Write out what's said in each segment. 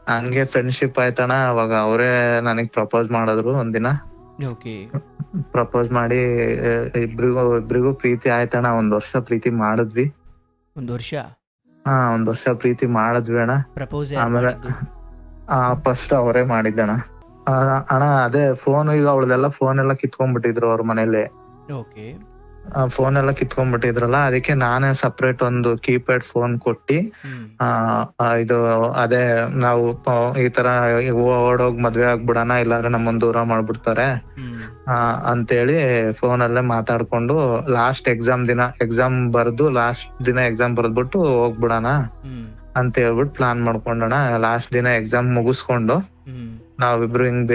ಹಂಗೆ ಫ್ರೆಂಡ್ಶಿಪ್ ಆಯ್ತಣ್ಣ. ಅವಾಗ ಅವರೇ ನನಗ್ ಪ್ರಪೋಸ್ ಮಾಡಿದ್ರು ಒಂದಿನ. ಓಕೆ. ಪ್ರಪೋಸ್ ಮಾಡಿ ಇಬ್ರಿಗೂ ಪ್ರೀತಿ ಆಯ್ತಣ್ಣ. 1 ವರ್ಷ ಪ್ರೀತಿ ಮಾಡಿದ್ವಿ. 1 ವರ್ಷ ಹಾ, 1 ವರ್ಷ ಪ್ರೀತಿ ಮಾಡಿದ್ವಿ ಅಣ್ಣ. ಪ್ರಪೋಸ್ ಯಾರು ಆಮೇಲೆ ಮಾಡಿದ್ದು? ಫಸ್ಟ್ ಅವರೇ ಮಾಡಿದ್ದಣ್ಣ. ಅಣ್ಣ ಅದೇ ಫೋನ್, ಈಗ ಅವಳದೆಲ್ಲ ಫೋನ್ ಎಲ್ಲ ಕಿತ್ಕೊಂಡ್ಬಿಟ್ಟಿದ್ರು ಅವ್ರ ಮನೇಲಿ. ಓಕೆ. ಫೋನ್ ಎಲ್ಲ ಕಿತ್ಕೊಂಡ್ಬಿಟ್ಟಿದ್ರಲ್ಲ, ಅದಕ್ಕೆ ನಾನೇ ಸಪ್ರೇಟ್ ಒಂದು ಕೀಪ್ಯಾಡ್ ಫೋನ್ ಕೊಟ್ಟಿ, ಇದು ಅದೇ ನಾವು ಈ ತರ ಓಡೋಗ್ ಮದ್ವೆ ಆಗ್ಬಿಡಣ, ಇಲ್ಲಾಂದ್ರೆ ನಮ್ಮನ್ ದೂರ ಮಾಡ್ಬಿಡ್ತಾರೆ ಅಂತೇಳಿ ಫೋನಲ್ಲೇ ಮಾತಾಡ್ಕೊಂಡು ಲಾಸ್ಟ್ ಎಕ್ಸಾಮ್ ಬರ್ದು ಬರ್ದ್ಬಿಟ್ಟು ಹೋಗ್ಬಿಡಣ ಅಂತ ಹೇಳ್ಬಿಟ್ಟು ಪ್ಲಾನ್ ಮಾಡ್ಕೊಂಡಣ. ಲಾಸ್ಟ್ ದಿನ ಎಕ್ಸಾಮ್ ಮುಗಿಸ್ಕೊಂಡು ನಾವಿಬ್ರು ಹಿಂಗ್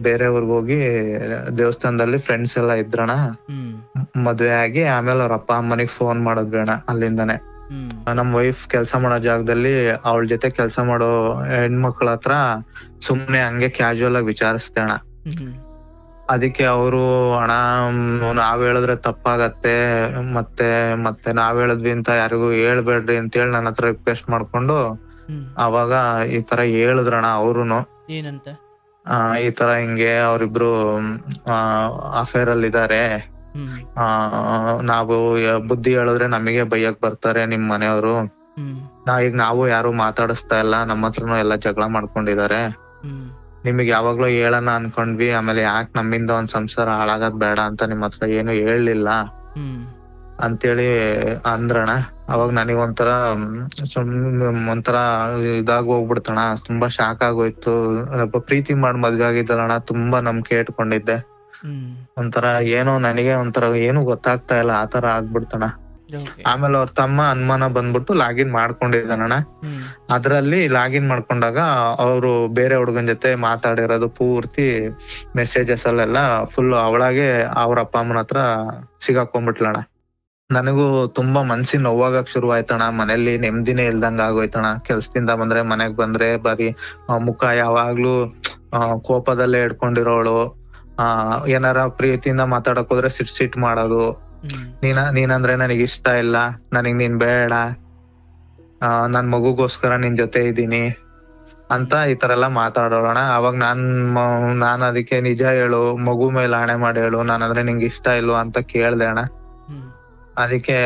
ಬೇರೆ ಊರ್ಗ್ ಹೋಗಿ ದೇವಸ್ಥಾನದಲ್ಲಿ ಫ್ರೆಂಡ್ಸ್ ಎಲ್ಲ ಇದ್ರಣ. ಮದ್ವೆ ಆಗಿ ಆಮೇಲೆ ಅವ್ರ ಅಪ್ಪ ಅಮ್ಮನಿಗ್ ಫೋನ್ ಮಾಡೋದ್ವಿ ಅಣ್ಣ. ಅಲ್ಲಿಂದಾನೆ ನಮ್ ವೈಫ್ ಕೆಲ್ಸ ಮಾಡೋ ಜಾಗದಲ್ಲಿ ಅವಳ ಜೊತೆ ಕೆಲ್ಸ ಮಾಡೋ ಹೆಣ್ಮಕ್ಳ ಹತ್ರ ಸುಮ್ನೆ ಹಂಗೆ ಕ್ಯಾಶುವಲ್ ಆಗಿ ವಿಚಾರಿಸ್ದೆ ಅಣ್ಣ. ಅದಕ್ಕೆ ಅವರು, ಅಣ್ಣ ನಾವ್ ಹೇಳಿದ್ರೆ ತಪ್ಪಾಗತ್ತೆ, ಮತ್ತೆ ನಾವ್ ಹೇಳಿದ್ವಿ ಅಂತ ಯಾರಿಗೂ ಹೇಳ್ಬೇಡ್ರಿ ಅಂತೇಳಿ ನನ್ನ ಹತ್ರ ರಿಕ್ವೆಸ್ಟ್ ಮಾಡ್ಕೊಂಡು ಅವಾಗ ಈ ತರ ಹೇಳಿದ್ರಣ್ಣ ಅವ್ರುನು. ಏನಂತ? ಈ ತರ ಹಿಂಗೆ ಅವ್ರಿಬ್ರು ಅಫೇರ್ ಅಲ್ಲಿ ಇದಾರೆ, ನಾವು ಬುದ್ಧಿ ಹೇಳಿದ್ರೆ ನಮಗೆ ಬೈಯಕ್ ಬರ್ತಾರೆ ನಿಮ್ ಮನೆಯವರು, ನಾವು ಯಾರು ಮಾತಾಡಿಸ್ತಾ ಇಲ್ಲ, ನಮ್ಮ ಹತ್ರನು ಎಲ್ಲ ಜಗಳ ಮಾಡ್ಕೊಂಡಿದ್ದಾರೆ, ನಿಮಗ್ ಯಾವಾಗ್ಲೂ ಹೇಳಣ ಅನ್ಕೊಂಡ್ವಿ, ಆಮೇಲೆ ಯಾಕೆ ನಮ್ಮಿಂದ ಒಂದ್ ಸಂಸಾರ ಹಾಳಾಗದ್ ಬೇಡ ಅಂತ ನಿಮ್ ಹತ್ರ ಏನು ಹೇಳಲಿಲ್ಲ ಅಂತೇಳಿ ಅಂದ್ರಣ. ಅವಾಗ ನನಗ್ ಒಂಥರ ಇದಾಗ್ ಹೋಗ್ಬಿಡ್ತಣ. ತುಂಬಾ ಶಾಕ್ ಆಗೋಯ್ತು. ಪ್ರೀತಿ ಮಾಡಿ ಮದ್ವೆ ಆಗಿದ್ದಲ್ಲಣ್ಣ, ತುಂಬಾ ನಂಬಿಕೆ ಇಟ್ಕೊಂಡಿದ್ದೆ. ಒಂಥರ ಏನೋ ನನಗೆ ಒಂಥರ ಏನು ಗೊತ್ತಾಗ್ತಾ ಇಲ್ಲ, ಆತರ ಆಗ್ಬಿಡ್ತಣ. ಆಮೇಲೆ ಅವ್ರ ತಮ್ಮ ಅನುಮಾನ ಬಂದ್ಬಿಟ್ಟು ಲಾಗಿನ್ ಮಾಡ್ಕೊಂಡಿದ್ದಾನಣ್ಣ. ಅದ್ರಲ್ಲಿ ಲಾಗಿನ್ ಮಾಡ್ಕೊಂಡಾಗ ಅವರು ಬೇರೆ ಹುಡುಗನ್ ಜೊತೆ ಮಾತಾಡಿರೋದು ಪೂರ್ತಿ ಮೆಸೇಜಸ್ ಅಲ್ಲೆಲ್ಲ ಫುಲ್ ಅವಳಾಗೆ ಅವ್ರ ಅಪ್ಪ ಅಮ್ಮನ ಹತ್ರ ಸಿಗಾಕೊಂಡ್ಬಿಟ್ಲಣ್ಣ. ನನಗೂ ತುಂಬಾ ಮನ್ಸಿನ ನೋವಾಗಕ್ ಶುರು ಆಯ್ತಣ. ಮನೇಲಿ ನೆಮ್ಮದಿನೇ ಇಲ್ದಂಗ ಆಗೋಯ್ತಣ. ಕೆಲ್ಸದಿಂದ ಬಂದ್ರೆ ಮನೆಗ್ ಬಂದ್ರೆ ಬರೀ ಮುಖ ಯಾವಾಗ್ಲೂ ಕೋಪದಲ್ಲೇ ಇಡ್ಕೊಂಡಿರೋಳು. ಏನಾರ ಪ್ರೀತಿಯಿಂದ ಮಾತಾಡಕ್ ಹೋದ್ರೆ ಸಿಟ್ ಮಾಡೋದು. ನೀನಂದ್ರೆ ನನಗ್ ಇಷ್ಟ ಇಲ್ಲ, ನನಗ್ ನೀನ್ ಬೇಡ, ನನ್ ಮಗುಗೋಸ್ಕರ ನಿನ್ ಜೊತೆ ಇದ್ದೀನಿ ಅಂತ ಈ ತರ ಎಲ್ಲಾ ಮಾತಾಡೋಣ. ಅವಾಗ ನಾನ್ ಅದಕ್ಕೆ ನಿಜ ಹೇಳು, ಮಗು ಮೇಲೆ ಆಣೆ ಮಾಡಿ ಹೇಳು, ನಾನಂದ್ರೆ ನಿಂಗೆ ಇಷ್ಟ ಇಲ್ವಾ ಅಂತ ಕೇಳ್ದೆ ಅಣ್ಣ. ಅದಕ್ಕೆ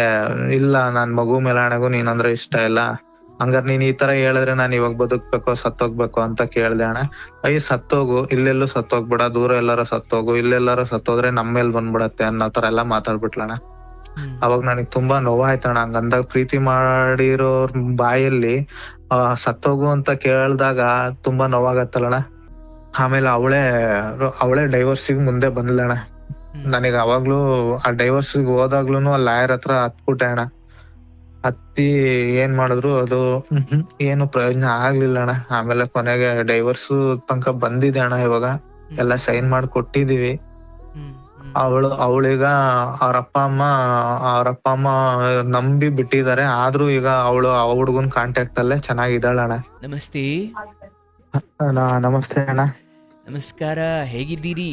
ಇಲ್ಲ, ನನ್ ಮಗು ಮೇಲೆ ಆಣೆಗೂ ನೀನಂದ್ರೆ ಇಷ್ಟ ಇಲ್ಲ, ಹಂಗಾರ್ ನೀನ್ ಈ ತರ ಹೇಳಿದ್ರೆ ನಾನ್ ಇವಾಗ ಬದುಕ್ಬೇಕೋ ಸತ್ತೋಗ್ಬೇಕು ಅಂತ ಕೇಳ್ದೆ ಅಣ್ಣ. ಸತ್ತೋಗು, ಇಲ್ಲೆಲ್ಲೂ ಸತ್ತೋಗ್ಬೇಡ, ದೂರ ಎಲ್ಲಾರು ಸತ್ತೋಗು, ಇಲ್ಲೆಲ್ಲಾರು ಸತ್ತೋದ್ರೆ ನಮ್ಮೇಲ್ ಬಂದ್ಬಿಡತ್ತೆ ಅನ್ನೋ ತರ ಎಲ್ಲಾ ಮಾತಾಡ್ಬಿಟ್ಲಣ್ಣ. ಅವಾಗ ನನಗ್ ತುಂಬಾ ನೋವಾಯ್ತಣ್ಣ. ಹಂಗಂದಾಗ ಪ್ರೀತಿ ಮಾಡಿರೋರ್ ಬಾಯಲ್ಲಿ ಸತ್ತೋಗು ಅಂತ ಕೇಳ್ದಾಗ ತುಂಬಾ ನೋವಾಗತ್ತಲ್ಲಣ್ಣ. ಆಮೇಲೆ ಅವಳೇ ಡೈವರ್ಸಿಗೆ ಮುಂದೆ ಬಂದ್ಲಣ್ಣ. ನನಗ್ ಅವಾಗ್ಲೂ ಆ ಡೈವರ್ಸಿಗೆ ಹೋದಾಗ್ಲೂನು ಆ ಲಾಯರ್ ಹತ್ರ ಹತ್ಬಿಟ್ಟೆ ಅಣ್ಣ. ಹತ್ತಿ ಏನ್ ಮಾಡಿದ್ರು ಅದು ಏನು ಪ್ರಯೋಜನ ಆಗ್ಲಿಲ್ಲ ಅಣ್ಣ. ಆಮೇಲೆ ಕೊನೆಗೆ ಡೈವರ್ಸ್ ತನಕ ಬಂದಿದೆ ಅಣ್ಣ. ಇವಾಗ ಎಲ್ಲ ಸೈನ್ ಮಾಡಿ ಕೊಟ್ಟಿದೀವಿ. ಅವಳೀಗ ಅವ್ರ ಅಪ್ಪ ಅಮ್ಮ ನಂಬಿ ಬಿಟ್ಟಿದ್ದಾರೆ. ಆದ್ರೂ ಈಗ ಅವಳು ಆ ಹುಡುಗನ್ ಕಾಂಟ್ಯಾಕ್ಟ್ ಅಲ್ಲೇ ಚೆನ್ನಾಗಿದ್ದಾಳಣ್ಣ. ನಮಸ್ತೆ. ನಮಸ್ತೆ ಅಣ್ಣ. ನಮಸ್ಕಾರ, ಹೇಗಿದ್ದೀರಿ?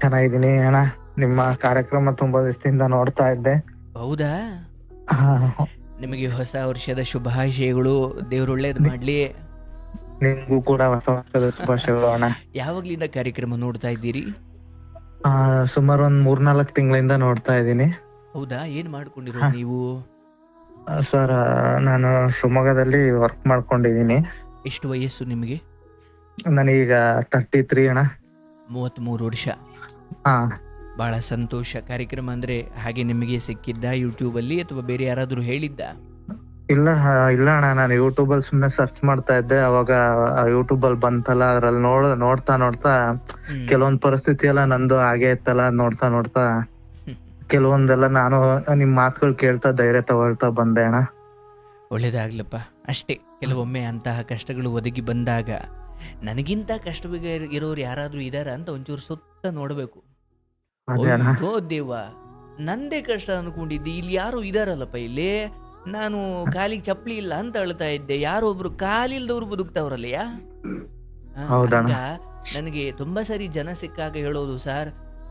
ಚೆನ್ನಾಗಿದ್ದೀನಿ ಅಣ್ಣ. ನಿಮ್ಮ ಕಾರ್ಯಕ್ರಮ ತುಂಬಾ ದಿವಸದಿಂದ ನೋಡ್ತಾ ಇದ್ದೆ. ಹೌದಾ? ನಿಮಗೆ ಹೊಸ ವರ್ಷದ ಶುಭಾಶಯಗಳು. ದೇವ್ರು ಒಳ್ಳೇದ್ ಮಾಡ್ಲಿ. ನಿಮ್ಗೂ ಕೂಡ ಹೊಸ ವರ್ಷದ ಶುಭಾಶಯಗಳು ಅಣ್ಣ. ಯಾವಾಗ್ಲಿಂದ ಕಾರ್ಯಕ್ರಮ ನೋಡ್ತಾ ಇದ್ದೀರಿ? ಸುಮಾರು ಒಂದ್ 3-4 ತಿಂಗಳಿಂದ ನೋಡ್ತಾ ಇದ್ದೀನಿ. ಹೌದಾ? ಏನ್ ಮಾಡ್ಕೊಂಡಿರೋದು ನೀವು? ಸರ್, ನಾನು ಶಿವಮೊಗ್ಗದಲ್ಲಿ ವರ್ಕ್ ಮಾಡ್ಕೊಂಡಿದ್ದೀನಿ. ಎಷ್ಟು ವಯಸ್ಸು ನಿಮಗೆ? ನನಗೀಗ 33 ಅಣ್ಣ. 33 ವರ್ಷ. ಬಹಳ ಸಂತೋಷ. ಕಾರ್ಯಕ್ರಮ ಅಂದ್ರೆ ಹಾಗೆ ನಿಮಗೆ ಸಿಕ್ಕಿದ್ದ ಯೂಟ್ಯೂಬ್ ಅಲ್ಲಿ ಅಥವಾ ಬೇರೆ ಯಾರಾದ್ರೂ ಹೇಳಿದ್ದ? ಇಲ್ಲ ಅಣ್ಣ, ನಾನು ಯೂಟ್ಯೂಬ್ ಅಲ್ಲಿ ಸುಮ್ನೆ ಸರ್ಚ್ ಮಾಡ್ತಾ ಇದ್ದೆ. ಅವಾಗ ಯೂಟ್ಯೂಬ್ ಅಲ್ಲಿ ಬಂತಲ್ಲ, ಅದ್ರಲ್ಲಿ ನೋಡ್ತಾ ಕೆಲವೊಂದ್ ಪರಿಸ್ಥಿತಿ ಎಲ್ಲ ನಂದು ಹಾಗೆ ಇತ್ತಲ್ಲ. ನೋಡ್ತಾ ಕೆಲವೊಂದೆಲ್ಲ ನಾನು ನಿಮ್ ಮಾತುಗಳು ಕೇಳ್ತಾ ಧೈರ್ಯ ತಗೊಳ್ತಾ ಬಂದೆ ಅಣ್ಣ. ಒಳ್ಳೇದಾಗ್ಲಪ್ಪ. ಅಷ್ಟೇ, ಕೆಲವೊಮ್ಮೆ ಅಂತಹ ಕಷ್ಟಗಳು ಒದಗಿ ಬಂದಾಗ ನನಗಿಂತ ಕಷ್ಟವಾಗಿ ಇರೋರು ಯಾರಾದ್ರೂ ಇದಾರ ಅಂತ ಒಂಚೂರು ಸುತ್ತ ನೋಡ್ಬೇಕು. ಓ ದೇವ, ನಂದೇ ಕಷ್ಟ ಅನ್ಕೊಂಡಿದ್ದೆ, ಇಲ್ಲಿ ಯಾರು ಇದಾರಲ್ಲಪ್ಪ. ಇಲ್ಲಿ ನಾನು ಕಾಲಿಗೆ ಚಪ್ಪಲಿ ಇಲ್ಲ ಅಂತ ಅಳ್ತಾ ಇದ್ದೆ, ಯಾರೋ ಒಬ್ರು ಕಾಲಿಲ್ದವ್ರು ಬದುಕ್ತಾವ್ರಲ್ಲಯ್ಯ. ನನಗೆ ತುಂಬಾ ಸರಿ ಜನ ಸಿಕ್ಕಾಗ ಹೇಳೋದು, ಸರ್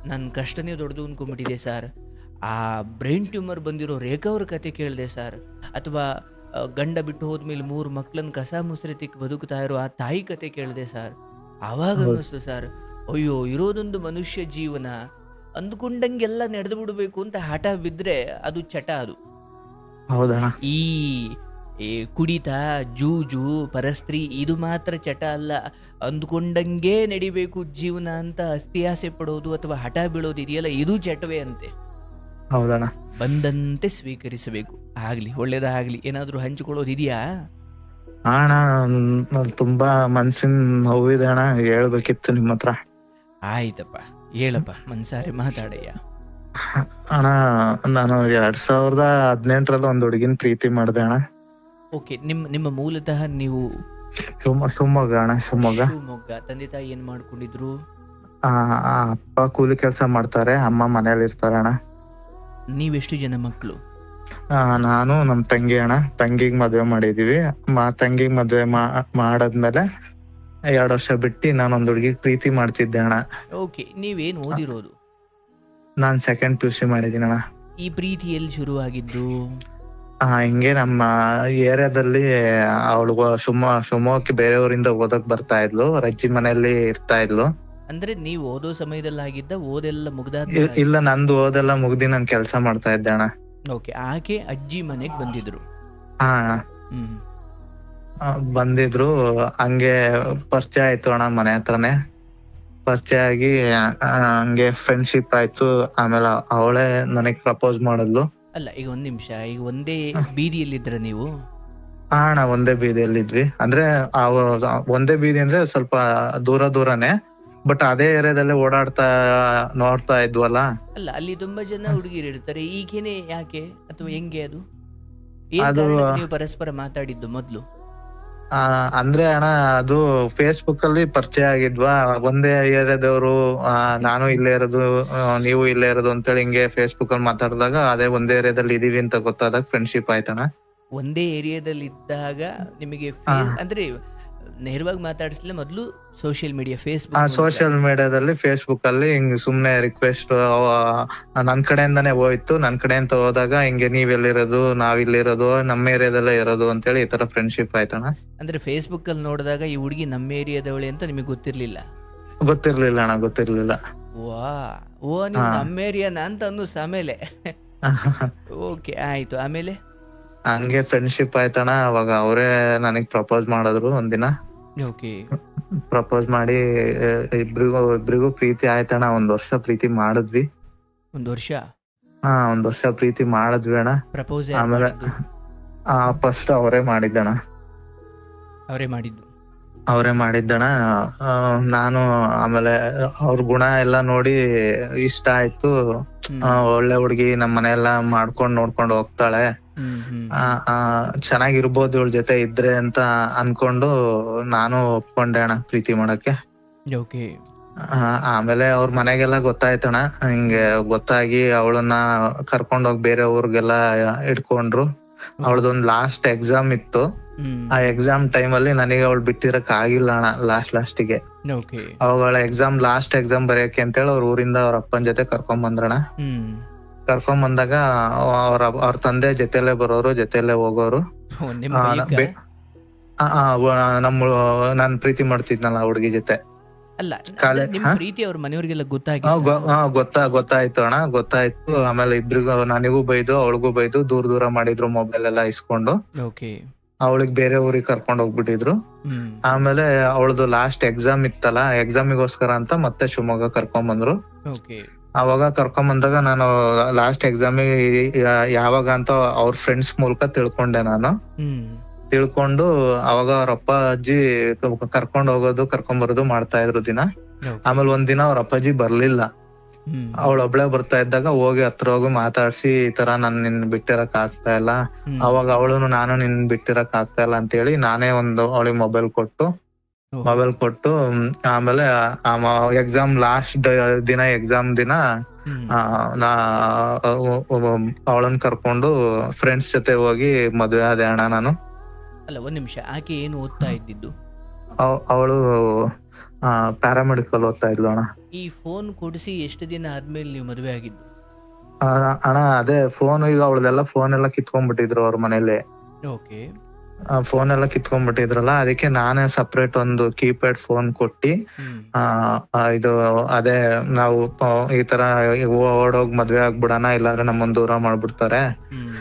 ನನ್ನ ಕಷ್ಟನೇ ದೊಡ್ಡದು ಅನ್ಕೊಂಡ್ಬಿಟ್ಟಿದೆ ಸರ್. ಆ ಬ್ರೈನ್ ಟ್ಯೂಮರ್ ಬಂದಿರೋ ರೇಖಾ ಅವ್ರ ಕತೆ ಕೇಳಿದೆ ಸರ್, ಅಥವಾ ಗಂಡ ಬಿಟ್ಟು ಹೋದ್ಮೇಲೆ 3 ಮಕ್ಳನ್ನ ಕಸ ಮುಸ್ರೆ ತಿಕ್ಕಿ ಬದುಕ್ತಾ ಇರೋ ಆ ತಾಯಿ ಕತೆ ಕೇಳಿದೆ ಸರ್. ಆವಾಗ ಹೌದು. ಅನ್ನಿಸ್ತು ಸರ್, ಅಯ್ಯೋ ಇರೋದೊಂದು ಮನುಷ್ಯ ಜೀವನ, ಅಂದ್ಕೊಂಡಂಗೆಲ್ಲ ನಡೆದು ಬಿಡಬೇಕು ಅಂತ ಹಠ ಬಿದ್ದರೆ ಅದು ಚಟ. ಅದು ಹೌದಣ್ಣ. ಈ ಈ ಕುಡಿತ, ಜೂಜು, ಪರಸ್ತ್ರೀ ಇದು ಮಾತ್ರ ಚಟ ಅಲ್ಲ. ಅಂದ್ಕೊಂಡಂಗೆ ನಡಿಬೇಕು ಜೀವನ ಅಂತ ಅಸ್ತಿಯಾಸೆ ಪಡೋದು ಅಥವಾ ಹಠ ಬೀಳೋದು ಇದೆಯಲ್ಲ, ಇದು ಚಟವೇ ಅಂತೆ. ಹೌದಣ್ಣ. ಬಂದಂತೆ ಸ್ವೀಕರಿಸಬೇಕು. ಆಗ್ಲಿ, ಒಳ್ಳೇದಾಗ್ಲಿ. ಏನಾದರೂ ಹಂಚಿಕೊಳ್ಳೋದು ಇದೆಯಾ? ಅಣ್ಣ ತುಂಬಾ ಮನ್ಸಿನ ನೋವಿದೆ ಅಣ್ಣ, ಹೇಳ್ಬೇಕಿತ್ತು ನಿಮ್ಮ ಹತ್ರ. ಆಯ್ತಪ್ಪ, ಹೇಳಪ್ಪ, ಮನ್ಸಾರೆ ಮಾತಾಡಯ್ಯ. ಅಣ್ಣ ನಾನು 2018ರಲ್ಲಿ ಒಂದ್ ಹುಡುಗಿನ ಪ್ರೀತಿ ಮಾಡ್ದೆ ಅಣ್ಣ. ಓಕೆ, ನಿಮ್ಮ ಮೂಲತಃ ನೀವು ಶಿವಮೊಗ್ಗ ಅಣ್ಣ, ಶಿವಮೊಗ್ಗ. ಶಿವಮೊಗ್ಗ. ತಂದೆ ತಾಯಿ ಏನ್ ಮಾಡ್ಕೊಂಡಿದ್ರು? ಅಪ್ಪ ಕೂಲಿ ಕೆಲಸ ಮಾಡ್ತಾರೆ, ಅಮ್ಮ ಮನೇಲಿ ಇರ್ತಾರೆ ಅಣ್ಣ. ನೀವೆಷ್ಟು ಜನ ಮಕ್ಕಳು? ನಾನು ನಮ್ ತಂಗಿ ಅಣ್ಣ. ತಂಗಿಗ್ ಮದ್ವೆ ಮಾಡಿದೀವಿ. ತಂಗಿಗ್ ಮದ್ವೆ ಮಾಡಾದ್ಮೇಲೆ 2 ವರ್ಷ ಬಿಟ್ಟು ನಾನೊಂದ್ ಹುಡುಗಿಗ್ ಪ್ರೀತಿ ಮಾಡ್ತಿದ್ದೆ ಅಣ್ಣ. ಓಕೆ, ನೀವೇನ್ ಓದಿರೋದು? ನಾನ್ 2nd PUC ಮಾಡಿದೀನಿ ಅಣ್ಣ. ಈ ಪ್ರೀತಿ ಎಲ್ಲಿ ಶುರುವಾಗಿದ್ದು? ಹಿಂಗೆ ನಮ್ಮ ಏರಿಯಾದಲ್ಲಿ ಅವಳು ಶಿವಮೊಗ್ಗಕ್ಕೆ ಬೇರೆಯವರಿಂದ ಓದಕ್ ಬರ್ತಾ ಇದ್ಲು, ರಜ್ಜಿ ಮನೆಯಲ್ಲಿ ಇರ್ತಾ ಇದ್ಲು. ಅಂದ್ರೆ ನೀವು ಓದೋ ಸಮಯದಲ್ಲಿ ಆಗಿದ್ದ? ಓದೆಲ್ಲ ಮುಗ್ದಾದ? ಇಲ್ಲ, ನಂದು ಓದೆಲ್ಲ ಮುಗ್ದಿ ನಾನ್ ಕೆಲ್ಸ ಮಾಡ್ತಾ ಇದ್ದೆ ಅಣ್ಣ. ಓಕೆ, ಆಕೆ ಅಜ್ಜಿ ಮನೆಗ್ ಬಂದಿದ್ರು? ಹಾ ಅಣ್ಣ. ಬಂದಿದ್ರು, ಹಂಗೆ ಪರಿಚಯ ಆಯ್ತು ಅಣ್ಣ. ಮನೆ ಹತ್ರನೇ ಪರಿಚಯ ಆಗಿ ಹಂಗೆ ಫ್ರೆಂಡ್ಶಿಪ್ ಆಯ್ತು. ಆಮೇಲೆ ಅವಳೇ ನನಗ್ ಪ್ರಪೋಸ್ ಮಾಡಿದ್ಲು. ಅಲ್ಲ, ಈಗ ಒಂದ್ ನಿಮಿಷ, ಈಗ ಒಂದೇ ಬೀದಿಯಲ್ಲಿದ್ರ ನೀವು? ಅಣ್ಣ ಒಂದೇ ಬೀದಿಯಲ್ಲಿದ್ವಿ. ಅಂದ್ರೆ ಒಂದೇ ಬೀದಿ ಅಂದ್ರೆ ಸ್ವಲ್ಪ ದೂರನೇ, ಬಟ್ ಅದೇ ಏರಿಯಾದಲ್ಲೇ ಓಡಾಡ್ತಾ ನೋಡ್ತಾ ಇದ್ವಲ್ಲ. ಅಲ್ಲ, ಅಲ್ಲಿ ತುಂಬಾ ಜನ ಹುಡುಗಿರು ಇರ್ತಾರೆ, ಈಗೇನೆ ಯಾಕೆ ಅಥವಾ ಹೆಂಗೆ? ಅದು ಏನ್ ಕಾರಣಕ್ಕೆ ನೀವು ಪರಸ್ಪರ ಮಾತಾಡಿದ್ದು ಮೊದ್ಲು? ಅಂದ್ರೆ ಅಣ್ಣ, ಅದು ಫೇಸ್ಬುಕ್ ಅಲ್ಲಿ ಪರಿಚಯ ಆಗಿದ್ವಾ. ಒಂದೇ ಏರಿಯಾದವರು, ನಾನು ಇಲ್ಲೇ ಇರೋದು, ನೀವು ಇಲ್ಲೇ ಇರೋದು ಅಂತೇಳಿ ಹಿಂಗೆ ಫೇಸ್ಬುಕ್ ಅಲ್ಲಿ ಮಾತಾಡಿದಾಗ ಅದೇ ಒಂದೇ ಏರಿಯಾದಲ್ಲಿ ಇದೀವಿ ಅಂತ ಗೊತ್ತಾದಾಗ ಫ್ರೆಂಡ್ಶಿಪ್ ಆಯ್ತಣ್ಣ. ಒಂದೇ ಏರಿಯಾದಲ್ಲಿ ಇದ್ದಾಗ ನಿಮಗೆ ಅಂದ್ರೆ ನೇರವಾಗಿ ಮಾತಾಡಿಸ್ಲಿಲ್ಲ, ಮೊದಲು ಸೋಷಿಯಲ್ ಮೀಡಿಯಾ, ಸೋಷಿಯಲ್ ಮೀಡಿಯಾದಲ್ಲಿ ಫೇಸ್ಬುಕ್ ಅಲ್ಲಿ ಹಿಂಗ್ ಸುಮ್ನೆ ರಿಕ್ವೆಸ್ಟ್ ನನ್ ಕಡೆಯಿಂದಾನೇ ಹೋಯ್ತು. ನನ್ ಕಡೆ ಅಂತ ಹೋದಾಗ ಹಿಂಗೆ ನೀವೆಲ್ಲಿರೋದು, ನಾವಿಲ್ಲಿರೋದು, ನಮ್ಮ ಏರಿಯಾದಲ್ಲೇ ಇರೋದು ಅಂತೇಳಿ ಈ ತರ ಫ್ರೆಂಡ್ಶಿಪ್ ಆಯ್ತಣ್ಣ. ಅಂದ್ರೆ ಫೇಸ್ಬುಕ್ ಅಲ್ಲಿ ನೋಡಿದಾಗ ಈ ಹುಡುಗಿ ನಮ್ಮ ಏರಿಯಾದವಳೆ ಅಂತ ನಿಮಗೆ ಗೊತ್ತಿರ್ಲಿಲ್ಲ? ಗೊತ್ತಿರ್ಲಿಲ್ಲ ಅಣ್ಣ, ಗೊತ್ತಿರ್ಲಿಲ್ಲ. ಓ ನೀವು ನಮ್ಮ ಏರಿಯಾನ ಅಂತ ಅನ್ನಿಸ್ತು ಆಮೇಲೆ? ಓಕೆ, ಆಯ್ತು. ಆಮೇಲೆ ಹಂಗೆ ಫ್ರೆಂಡ್ಶಿಪ್ ಆಯ್ತಣ್ಣ. ಅವಾಗ ಅವರೇ ನನಗ್ ಪ್ರಪೋಸ್ ಮಾಡಿದ್ರು ಒಂದಿನ. ಓಕೆ, ಪ್ರಪೋಸ್ ಮಾಡಿ ಇಬ್ರಿಗೂ ಪ್ರೀತಿ ಆಯ್ತಣ್ಣ. 1 ವರ್ಷ ಪ್ರೀತಿ ಮಾಡಿದ್ವಿ. 1 ವರ್ಷ? 1 ವರ್ಷ ಪ್ರೀತಿ ಮಾಡಿದ್ವಿ ಅಣ್ಣ. ಪ್ರಪೋಸ್ ಆಮೇಲೆ ಫಸ್ಟ್ ಅವರೇ ಮಾಡಿದ್ದಣ್ಣ. ಅವರೇ ಮಾಡಿದ್ದಣ್ಣ. ನಾನು ಆಮೇಲೆ ಅವ್ರ ಗುಣ ಎಲ್ಲ ನೋಡಿ ಇಷ್ಟ ಆಯ್ತು. ಒಳ್ಳೆ ಹುಡ್ಗಿ, ನಮ್ ಮನೆಯೆಲ್ಲ ನೋಡ್ಕೊಂಡು ಹೋಗ್ತಾಳೆ, ಚೆನ್ನಾಗಿರ್ಬೋದು ಇವಳ ಜೊತೆ ಇದ್ರೆ ಅಂತ ಅನ್ಕೊಂಡು ನಾನು ಒಪ್ಕೊಂಡೆ ಅಣ್ಣ ಪ್ರೀತಿ ಮಾಡಕ್ಕೆ. ಆಮೇಲೆ ಅವ್ರ ಮನೆಗೆಲ್ಲ ಗೊತ್ತಾಯ್ತಣ್ಣ. ಹಿಂಗೆ ಗೊತ್ತಾಗಿ ಅವಳನ್ನ ಕರ್ಕೊಂಡೋಗಿ ಬೇರೆ ಊರ್ಗೆಲ್ಲ ಇಟ್ಕೊಂಡ್ರು. ಅವಳದೊಂದ್ ಲಾಸ್ಟ್ ಎಕ್ಸಾಮ್ ಇತ್ತು. ಆ ಎಕ್ಸಾಮ್ ಟೈಮ್ ಅಲ್ಲಿ ನನಗೆ ಅವಳು ಬಿಟ್ಟಿರಕ್ ಆಗಿಲ್ಲ ಅಣ್ಣ. ಲಾಸ್ಟಿಗೆ ಅವಾಗ ಲಾಸ್ಟ್ ಎಕ್ಸಾಮ್ ಬರೆಯಕ್ಕೆ ಅಂತೇಳಿ ಅವ್ರ ಊರಿಂದ ಅವ್ರ ಅಪ್ಪನ ಜೊತೆ ಕರ್ಕೊಂಡ್ ಬಂದ್ರಣ್ಣ. ಕರ್ಕೊಂಡ್ ಬಂದಾಗ ಅವ್ರ ತಂದೆ ಜೊತೆಲೆ ಬರೋರು, ಜೊತೆಲೆ ಹೋಗೋರು. ನಾನ್ ಪ್ರೀತಿ ಮಾಡ್ತಿದ್ನಲ್ಲ ಹುಡುಗಿ ಜೊತೆ. ಗೊತ್ತಾಯ್ತು ಅಣ್ಣ, ಗೊತ್ತಾಯ್ತು. ಆಮೇಲೆ ಇಬ್ರಿಗೂ, ನನಗೂ ಬೈದು ಅವಳಿಗೂ ಬೈದು ದೂರ ಮಾಡಿದ್ರು. ಮೊಬೈಲ್ ಎಲ್ಲ ಇಸ್ಕೊಂಡು ಅವಳಿಗೆ ಬೇರೆ ಊರಿಗೆ ಕರ್ಕೊಂಡ್ ಹೋಗ್ಬಿಟ್ಟಿದ್ರು. ಆಮೇಲೆ ಅವಳದು ಲಾಸ್ಟ್ ಎಕ್ಸಾಮ್ ಇತ್ತಲ್ಲ, ಎಕ್ಸಾಮಿಗೋಸ್ಕರ ಅಂತ ಮತ್ತೆ ಶಿವಮೊಗ್ಗ ಕರ್ಕೊಂಡ್ ಬಂದ್ರು. ಅವಾಗ ಕರ್ಕೊಂಡ್ ಬಂದಾಗ ನಾನು ಲಾಸ್ಟ್ ಎಕ್ಸಾಮಿಗೆ ಯಾವಾಗ ಅಂತ ಅವ್ರ ಫ್ರೆಂಡ್ಸ್ ಮೂಲಕ ತಿಳ್ಕೊಂಡೆ ನಾನು. ತಿಳ್ಕೊಂಡು ಅವಾಗ ಅವ್ರ ಅಪ್ಪ ಅಜ್ಜಿ ಕರ್ಕೊಂಡ್ ಹೋಗೋದು ಕರ್ಕೊಂಡ್ ಬರೋದು ಮಾಡ್ತಾ ಇದ್ರು ದಿನ. ಆಮೇಲೆ ಒಂದಿನ ಅವ್ರ ಅಪ್ಪಾಜಿ ಬರ್ಲಿಲ್ಲ. ಅವಳೊಬ್ಳೆ ಬರ್ತಾ ಇದ್ದಾಗ ಹೋಗಿ ಹತ್ರ ಹೋಗಿ ಮಾತಾಡ್ಸಿ, ಈ ತರ ನನ್ ನಿನ್ ಬಿಟ್ಟಿರಕ್ ಆಗ್ತಾ ಇಲ್ಲ. ಅವಾಗ ಅವಳು ನಾನು ನಿನ್ ಬಿಟ್ಟಿರಕ್ ಆಗ್ತಾ ಇಲ್ಲ ಅಂತ ಹೇಳಿ ನಾನೇ ಅವಳಿಗೆ ಮೊಬೈಲ್ ಕೊಟ್ಟು ಆಮೇಲೆ ಎಕ್ಸಾಮ್ ಲಾಸ್ಟ್ ದಿನ, ಎಕ್ಸಾಮ್ ದಿನ ಅವಳನ್ನ ಕರ್ಕೊಂಡು ಫ್ರೆಂಡ್ಸ್ ಜೊತೆ ಹೋಗಿ ಮದ್ವೆ ಆದೆ ಅಣ್ಣ ನಾನು. ಅಲ್ಲ, ಒಂದ್ ನಿಮಿಷ, ಆಕೆ ಏನು ಓದ್ತಾ ಇದ್ದಿದ್ದು? ಅವಳು ಪ್ಯಾರಾಮೆಡಿಕಲ್ ಓದ್ತಾ ಇದ್ಲು ಅಣ್ಣ. ಈ ಫೋನ್ ಕೊಡಿಸಿ ಎಷ್ಟು ದಿನ ಆದ್ಮೇಲೆ ನೀವು ಮದುವೆ ಆಗಿದ್ದು? ಅಣ್ಣ ಅದೇ ಫೋನ್, ಈಗ ಅವಳದೆಲ್ಲ ಫೋನ್ ಎಲ್ಲ ಕಿತ್ಕೊಂಡ್ಬಿಟ್ಟಿದ್ರು ಅವ್ರ ಮನೇಲಿ. ಓಕೆ. ಫೋನ್ ಎಲ್ಲ ಕಿತ್ಕೊಂಡ್ಬಿಟ್ಟಿದ್ರಲ್ಲ, ಅದಕ್ಕೆ ನಾನೇ ಸಪ್ರೇಟ್ ಒಂದು ಕೀಪ್ಯಾಡ್ ಫೋನ್ ಕೊಟ್ಟಿ ಹ್ಮ್. ಇದು ಅದೇ ನಾವು ಈ ತರ ಓಡೋಗ್ ಮದ್ವೆ ಆಗ್ಬಿಡಣ, ಇಲ್ಲಾಂದ್ರೆ ನಮ್ಮನ್ ದೂರ ಮಾಡ್ಬಿಡ್ತಾರೆ ಹ್ಮ್.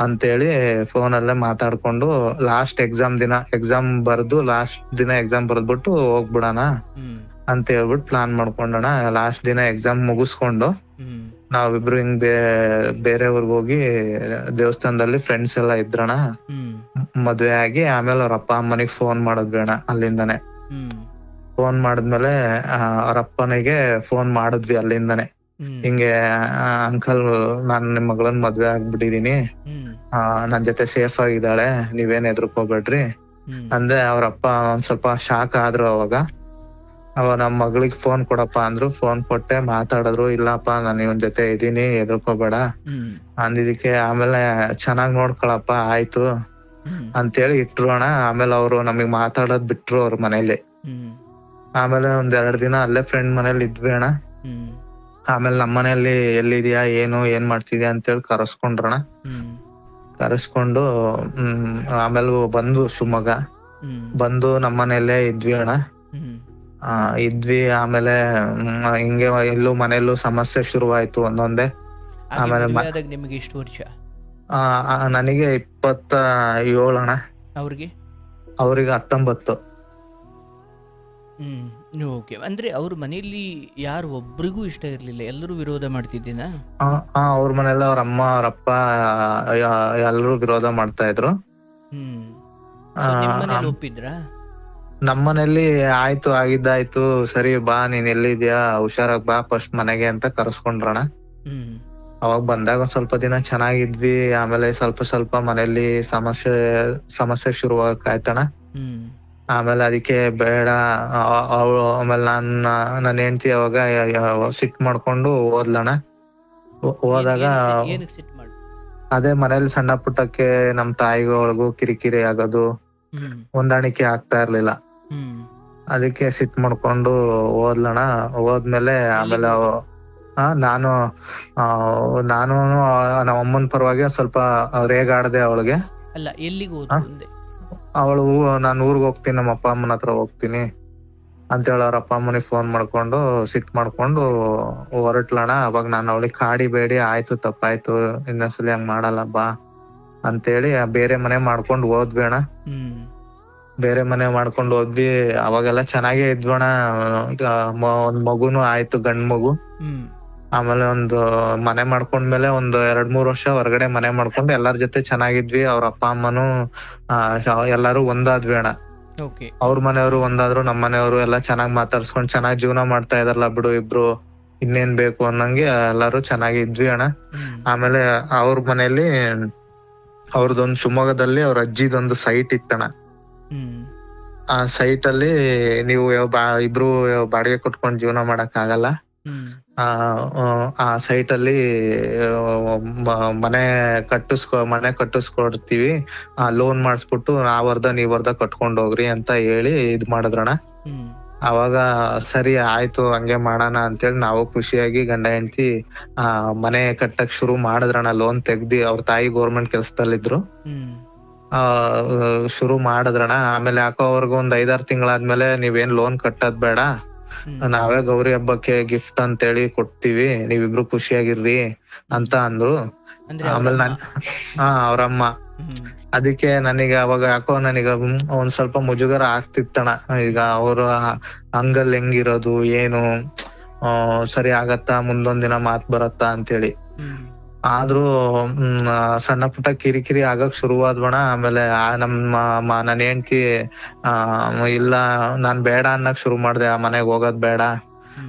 ಅಂತೇಳಿ ಫೋನಲ್ಲೇ ಮಾತಾಡ್ಕೊಂಡು ಲಾಸ್ಟ್ ಎಕ್ಸಾಮ್ ಬರ್ದು ಲಾಸ್ಟ್ ದಿನ ಎಕ್ಸಾಮ್ ಬರ್ದ್ಬಿಟ್ಟು ಹೋಗ್ಬಿಡಣ ಹ್ಮ್. ಅಂತ ಹೇಳ್ಬಿಟ್ಟು ಪ್ಲಾನ್ ಮಾಡ್ಕೊಂಡಣ. ಲಾಸ್ಟ್ ದಿನ ಎಕ್ಸಾಮ್ ಮುಗಿಸ್ಕೊಂಡು ಹ್ಮ್. ನಾವಿಬ್ರು ಹಿಂಗ್ ಬೇರೆ ಊರ್ಗ್ ಹೋಗಿ ದೇವಸ್ಥಾನದಲ್ಲಿ ಫ್ರೆಂಡ್ಸ್ ಎಲ್ಲ ಇದ್ರಣ. ಹ್ಮ್. ಮದ್ವೆ ಆಗಿ ಆಮೇಲೆ ಅವ್ರ ಅಪ್ಪ ಅಮ್ಮನಿಗೆ ಫೋನ್ ಮಾಡೋದ್ವಿ ಅಣ್ಣ ಅಲ್ಲಿಂದಾನೆ. ಹ್ಮ್. ಫೋನ್ ಮಾಡಿದ್ಮೇಲೆ ಅವ್ರ ಅಪ್ಪನಿಗೆ ಫೋನ್ ಮಾಡಿದ್ವಿ ಅಲ್ಲಿಂದಾನೆ. ಹ್ಮ್. ಹಿಂಗೆ ಅಂಕಲ್, ನಾನ್ ನಿಮ್ ಮಗಳನ್ ಮದ್ವೆ ಆಗ್ಬಿಟ್ಟಿದೀನಿ, ಹ್ಮ್. ನನ್ ಜೊತೆ ಸೇಫ್ ಆಗಿದ್ದಾಳೆ, ನೀವೇನ್ ಹೆದರ್ಕೋಬೇಡ್ರಿ ಹ್ಮ್. ಅಂದೆ. ಅವ್ರಪ್ಪ ಒಂದ್ ಸ್ವಲ್ಪ ಶಾಕ್ ಆದ್ರು. ಅವ ನಮ್ ಮಗಳಿಗೆ ಫೋನ್ ಕೊಡಪ್ಪ ಅಂದ್ರು. ಫೋನ್ ಕೊಟ್ಟೆ, ಮಾತಾಡಿದ್ರು. ಇಲ್ಲಪ್ಪ ನಾನು ಇವನ್ ಜೊತೆ ಇದೀನಿ, ಹೆದರ್ಕೋಬೇಡ ಹ್ಮ್. ಅಂದಿದ್ದಕ್ಕೆ ಆಮೇಲೆ ಚೆನ್ನಾಗ್ ನೋಡ್ಕೊಳಪ್ಪ, ಆಯ್ತು ಹ್ಮ್. ಅಂತೇಳಿ ಇಟ್ರು ಅಣ್ಣ. ಆಮೇಲೆ ಅವ್ರು ನಮಗ್ ಮಾತಾಡೋದ್ ಬಿಟ್ರು ಅವ್ರ ಮನೇಲಿ. ಹ್ಮ್. ಆಮೇಲೆ 2 ದಿನ ಅಲ್ಲೇ ಫ್ರೆಂಡ್ ಮನೇಲಿ ಇದ್ವಿ ಅಣ್ಣ. ಹ್ಮ್. ಆಮೇಲೆ ನಮ್ಮ ಮನೆಯಲ್ಲಿ ಎಲ್ಲಿದ್ಯಾ, ಏನ್ ಮಾಡ್ತಿದ್ಯಾ ಅಂತೇಳಿ ಕರೆಸ್ಕೊಂಡ್ರಣ. ಹ್ಮ್. ಕರೆಸ್ಕೊಂಡು ಆಮೇಲೆ ಬಂದು ಶಿವಮೊಗ್ಗ ಹ್ಮ್. ಬಂದು ನಮ್ಮ ಮನೆಯಲ್ಲೇ ಇದ್ವಿ ಅಣ್ಣ. ಹ್ಮ್. ಇದ್ವಿ. ಆಮೇಲೆ ಹಿಂಗೆ ಎಲ್ಲೂ ಮನೆಯಲ್ಲೂ ಸಮಸ್ಯೆ ಶುರುವಾಯ್ತು ಒಂದೊಂದೇ. ಹಾಗೆ ಆಮೇಲೆ ಮದುವೆ ಆದಾಗ ನಿಮಗೆ ಎಷ್ಟು ವರ್ಷ? ನನಗೆ 27 ಅಣ್ಣ, ಅವ್ರಿಗೆ ಅವ್ರಿಗೆ 19. ಓಕೆ. ಅಂದ್ರೆ ಅವ್ರ ಮನೆಯಲ್ಲಿ ಯಾರು ಒಬ್ರಿಗೂ ಇಷ್ಟ ಇರ್ಲಿಲ್ಲ, ಎಲ್ಲರೂ ವಿರೋಧ ಮಾಡ್ತಿದ್ದೀನಾ? ಅವ್ರ ಮನೆಯಲ್ಲ ಅವ್ರ ಅಮ್ಮ ಅವ್ರ ಅಪ್ಪ ಎಲ್ಲರೂ ವಿರೋಧ ಮಾಡ್ತಾ ಇದ್ರು. ನಿಮ್ ಮನೇಲಿ ಒಪ್ಪಿದ್ರಾ? ನಮ್ಮನೇಲಿ ಆಯ್ತು, ಆಗಿದ್ದಾಯ್ತು, ಸರಿ ಬಾ, ನೀನ್ ಎಲ್ಲಿದ್ಯಾ, ಹುಷಾರಾಗ್ ಬಾ ಫಸ್ಟ್ ಮನೆಗೆ ಅಂತ ಕರ್ಸ್ಕೊಂಡ್ರಣ. ಅವಾಗ ಬಂದಾಗ ಒಂದ್ ಸ್ವಲ್ಪ ದಿನ ಚೆನ್ನಾಗಿದ್ವಿ. ಆಮೇಲೆ ಸ್ವಲ್ಪ ಮನೇಲಿ ಸಮಸ್ಯೆ ಶುರುವಾಯ್ತಣ. ಆಮೇಲೆ ಅದಕ್ಕೆ ಬೇಡ ಆಮೇಲೆ ನನ್ನ ಹೆಂಡತಿ ಅವಾಗ ಸಿಟ್ ಮಾಡ್ಕೊಂಡು ಹೋದ್ಲಣ. ಹೋದಾಗ ಏನಕ್ಕೆ ಸಿಟ್ ಮಾಡಿ? ಅದೇ ಮನೇಲಿ ಸಣ್ಣ ಪುಟ್ಟಕ್ಕೆ ನಮ್ ತಾಯಿಗಳಿಗೂ ಕಿರಿಕಿರಿ ಆಗೋದು, ಹೊಂದಾಣಿಕೆ ಆಗ್ತಾ ಇರ್ಲಿಲ್ಲ. ಅದಕ್ಕೆ ಸಿಟ್ ಮಾಡ್ಕೊಂಡು ಹೋದ್ಲಣ. ಹೋದ್ಮೇಲೆ ಆಮೇಲೆ ನಾನು ನಮ್ಮ ಅಮ್ಮನ ಪರವಾಗಿ ಸ್ವಲ್ಪ ರೇಗಾಡ್ದೆ ಅವಳಿಗೆ. ಅಲ್ಲ, ಎಲ್ಲಿಗೆ ಹೋದ್ರು? ಅವಳು ನಾನು ಊರ್ಗ್ ಹೋಗ್ತೀನಿ, ನಮ್ಮ ಅಪ್ಪ ಅಮ್ಮನ ಹತ್ರ ಹೋಗ್ತೀನಿ ಅಂತೇಳಿ ಅವ್ರ ಅಪ್ಪ ಅಮ್ಮನಿಗೆ ಫೋನ್ ಮಾಡ್ಕೊಂಡು ಸಿಟ್ ಮಾಡ್ಕೊಂಡು ಹೊರಟ್ಲಣ. ಅವಾಗ ನಾನು ಅವಳಿಗೆ ಕಾಡಿಬೇಡಿ, ಆಯ್ತು ತಪ್ಪಾಯ್ತು, ಇನ್ನೊಂದ್ಸಲಿ ಹಂಗ್ ಮಾಡಲ್ಲ ಬಾ ಅಂತೇಳಿ ಬೇರೆ ಮನೆ ಮಾಡ್ಕೊಂಡು ಹೋದ್ವಿ ಅಣ್ಣ. ಬೇರೆ ಮನೆ ಮಾಡ್ಕೊಂಡು ಹೋದ್ವಿ. ಅವಾಗೆಲ್ಲ ಚೆನ್ನಾಗೇ ಇದ್ವಣ. ಒಂದ್ ಮಗುನು ಆಯ್ತು, ಗಂಡ್ ಮಗು. ಆಮೇಲೆ ಒಂದು ಮನೆ ಮಾಡ್ಕೊಂಡ್ಮೇಲೆ 2-3 ವರ್ಷ ಹೊರಗಡೆ ಮನೆ ಮಾಡ್ಕೊಂಡು ಎಲ್ಲಾರ ಜೊತೆ ಚೆನ್ನಾಗಿದ್ವಿ. ಅವ್ರ ಅಪ್ಪ ಅಮ್ಮನು ಎಲ್ಲಾರು ಒಂದಾದ್ವಿ ಅಣ್ಣ. ಅವ್ರ ಮನೆಯವರು ಒಂದಾದ್ರು, ನಮ್ಮ ಮನೆಯವರು ಎಲ್ಲ ಚೆನ್ನಾಗ್ ಮಾತಾಡ್ಸ್ಕೊಂಡ್ ಚೆನ್ನಾಗ್ ಜೀವನ ಮಾಡ್ತಾ ಇದಾರಲ್ಲ ಬಿಡು ಇಬ್ರು, ಇನ್ನೇನ್ ಬೇಕು ಅನ್ನಂಗೆ ಎಲ್ಲಾರು ಚೆನ್ನಾಗಿದ್ವಿ ಅಣ್ಣ. ಆಮೇಲೆ ಅವ್ರ ಮನೇಲಿ ಅವ್ರದೊಂದು ಶಿವಮೊಗ್ಗದಲ್ಲಿ ಅವ್ರ ಅಜ್ಜಿದೊಂದು ಸೈಟ್ ಇತ್ತಣ್ಣ. ಆ ಸೈಟ್ ಅಲ್ಲಿ ನೀವು ಇಬ್ರು ಬಾಡಿಗೆ ಕೊಟ್ಕೊಂಡ್ ಜೀವನ ಮಾಡಕ್ ಆಗಲ್ಲ. ಆ ಸೈಟ್ ಅಲ್ಲಿ ಮನೆ ಕಟ್ಟಿಸ್ಕೊಡ್ತೀವಿ, ಲೋನ್ ಮಾಡಿಸ್ಬಿಟ್ಟು ನೀವರ್ಧ ಕಟ್ಕೊಂಡ್ ಹೋಗ್ರಿ ಅಂತ ಹೇಳಿ ಇದ್ ಮಾಡಿದ್ರಣ. ಅವಾಗ ಸರಿ ಆಯ್ತು, ಹಂಗೆ ಮಾಡೋಣ ಅಂತೇಳಿ ನಾವು ಖುಷಿಯಾಗಿ ಗಂಡ ಹೆಂಡತಿ ಮನೆ ಕಟ್ಟಕ್ ಶುರು ಮಾಡಿದ್ರಣ. ಲೋನ್ ತೆಗ್ದಿ, ಅವ್ರ ತಾಯಿ ಗೌರ್ಮೆಂಟ್ ಕೆಲ್ಸದಲ್ಲಿದ್ರು, ಶುರು ಮಾಡಿದ್ರಣ. ಆಮೇಲೆ ಯಾಕೋ ಅವ್ರಿಗೂ 5-6 ತಿಂಗಳಾದ್ಮೇಲೆ ನೀವೇನ್ ಲೋನ್ ಕಟ್ಟೋದ್ ಬೇಡ, ನಾವೇ ಗೌರಿ ಹಬ್ಬಕ್ಕೆ ಗಿಫ್ಟ್ ಅಂತೇಳಿ ಕೊಡ್ತೀವಿ, ನೀವಿಬ್ರು ಖುಷಿಯಾಗಿರ್ರಿ ಅಂತ ಅಂದ್ರು. ಆಮೇಲೆ ಅವ್ರಮ್ಮ. ಅದಕ್ಕೆ ನನಗೆ ಅವಾಗ ಯಾಕೋ ಒಂದ್ ಸ್ವಲ್ಪ ಮುಜುಗರ ಆಗ್ತಿತ್ತಣ. ಈಗ ಅವ್ರು ಹಂಗಲ್ ಹೆಂಗಿರೋದು, ಏನು ಸರಿ ಆಗತ್ತಾ, ಮುಂದೊಂದ್ ದಿನ ಮಾತ್ ಬರತ್ತಾ ಅಂತೇಳಿ. ಆದ್ರೂ ಸಣ್ಣ ಪುಟ್ಟ ಕಿರಿಕಿರಿ ಆಗಕ್ ಶುರುವಾದ್ವಣ. ಆಮೇಲೆ ನನ್ ಹೆಂಡ್ತಿ ಇಲ್ಲ, ನಾನ್ ಬೇಡ ಅನ್ನಕ್ ಶುರು ಮಾಡ್ದೆ, ಆ ಮನೆಗ್ ಹೋಗೋದ್ ಬೇಡ,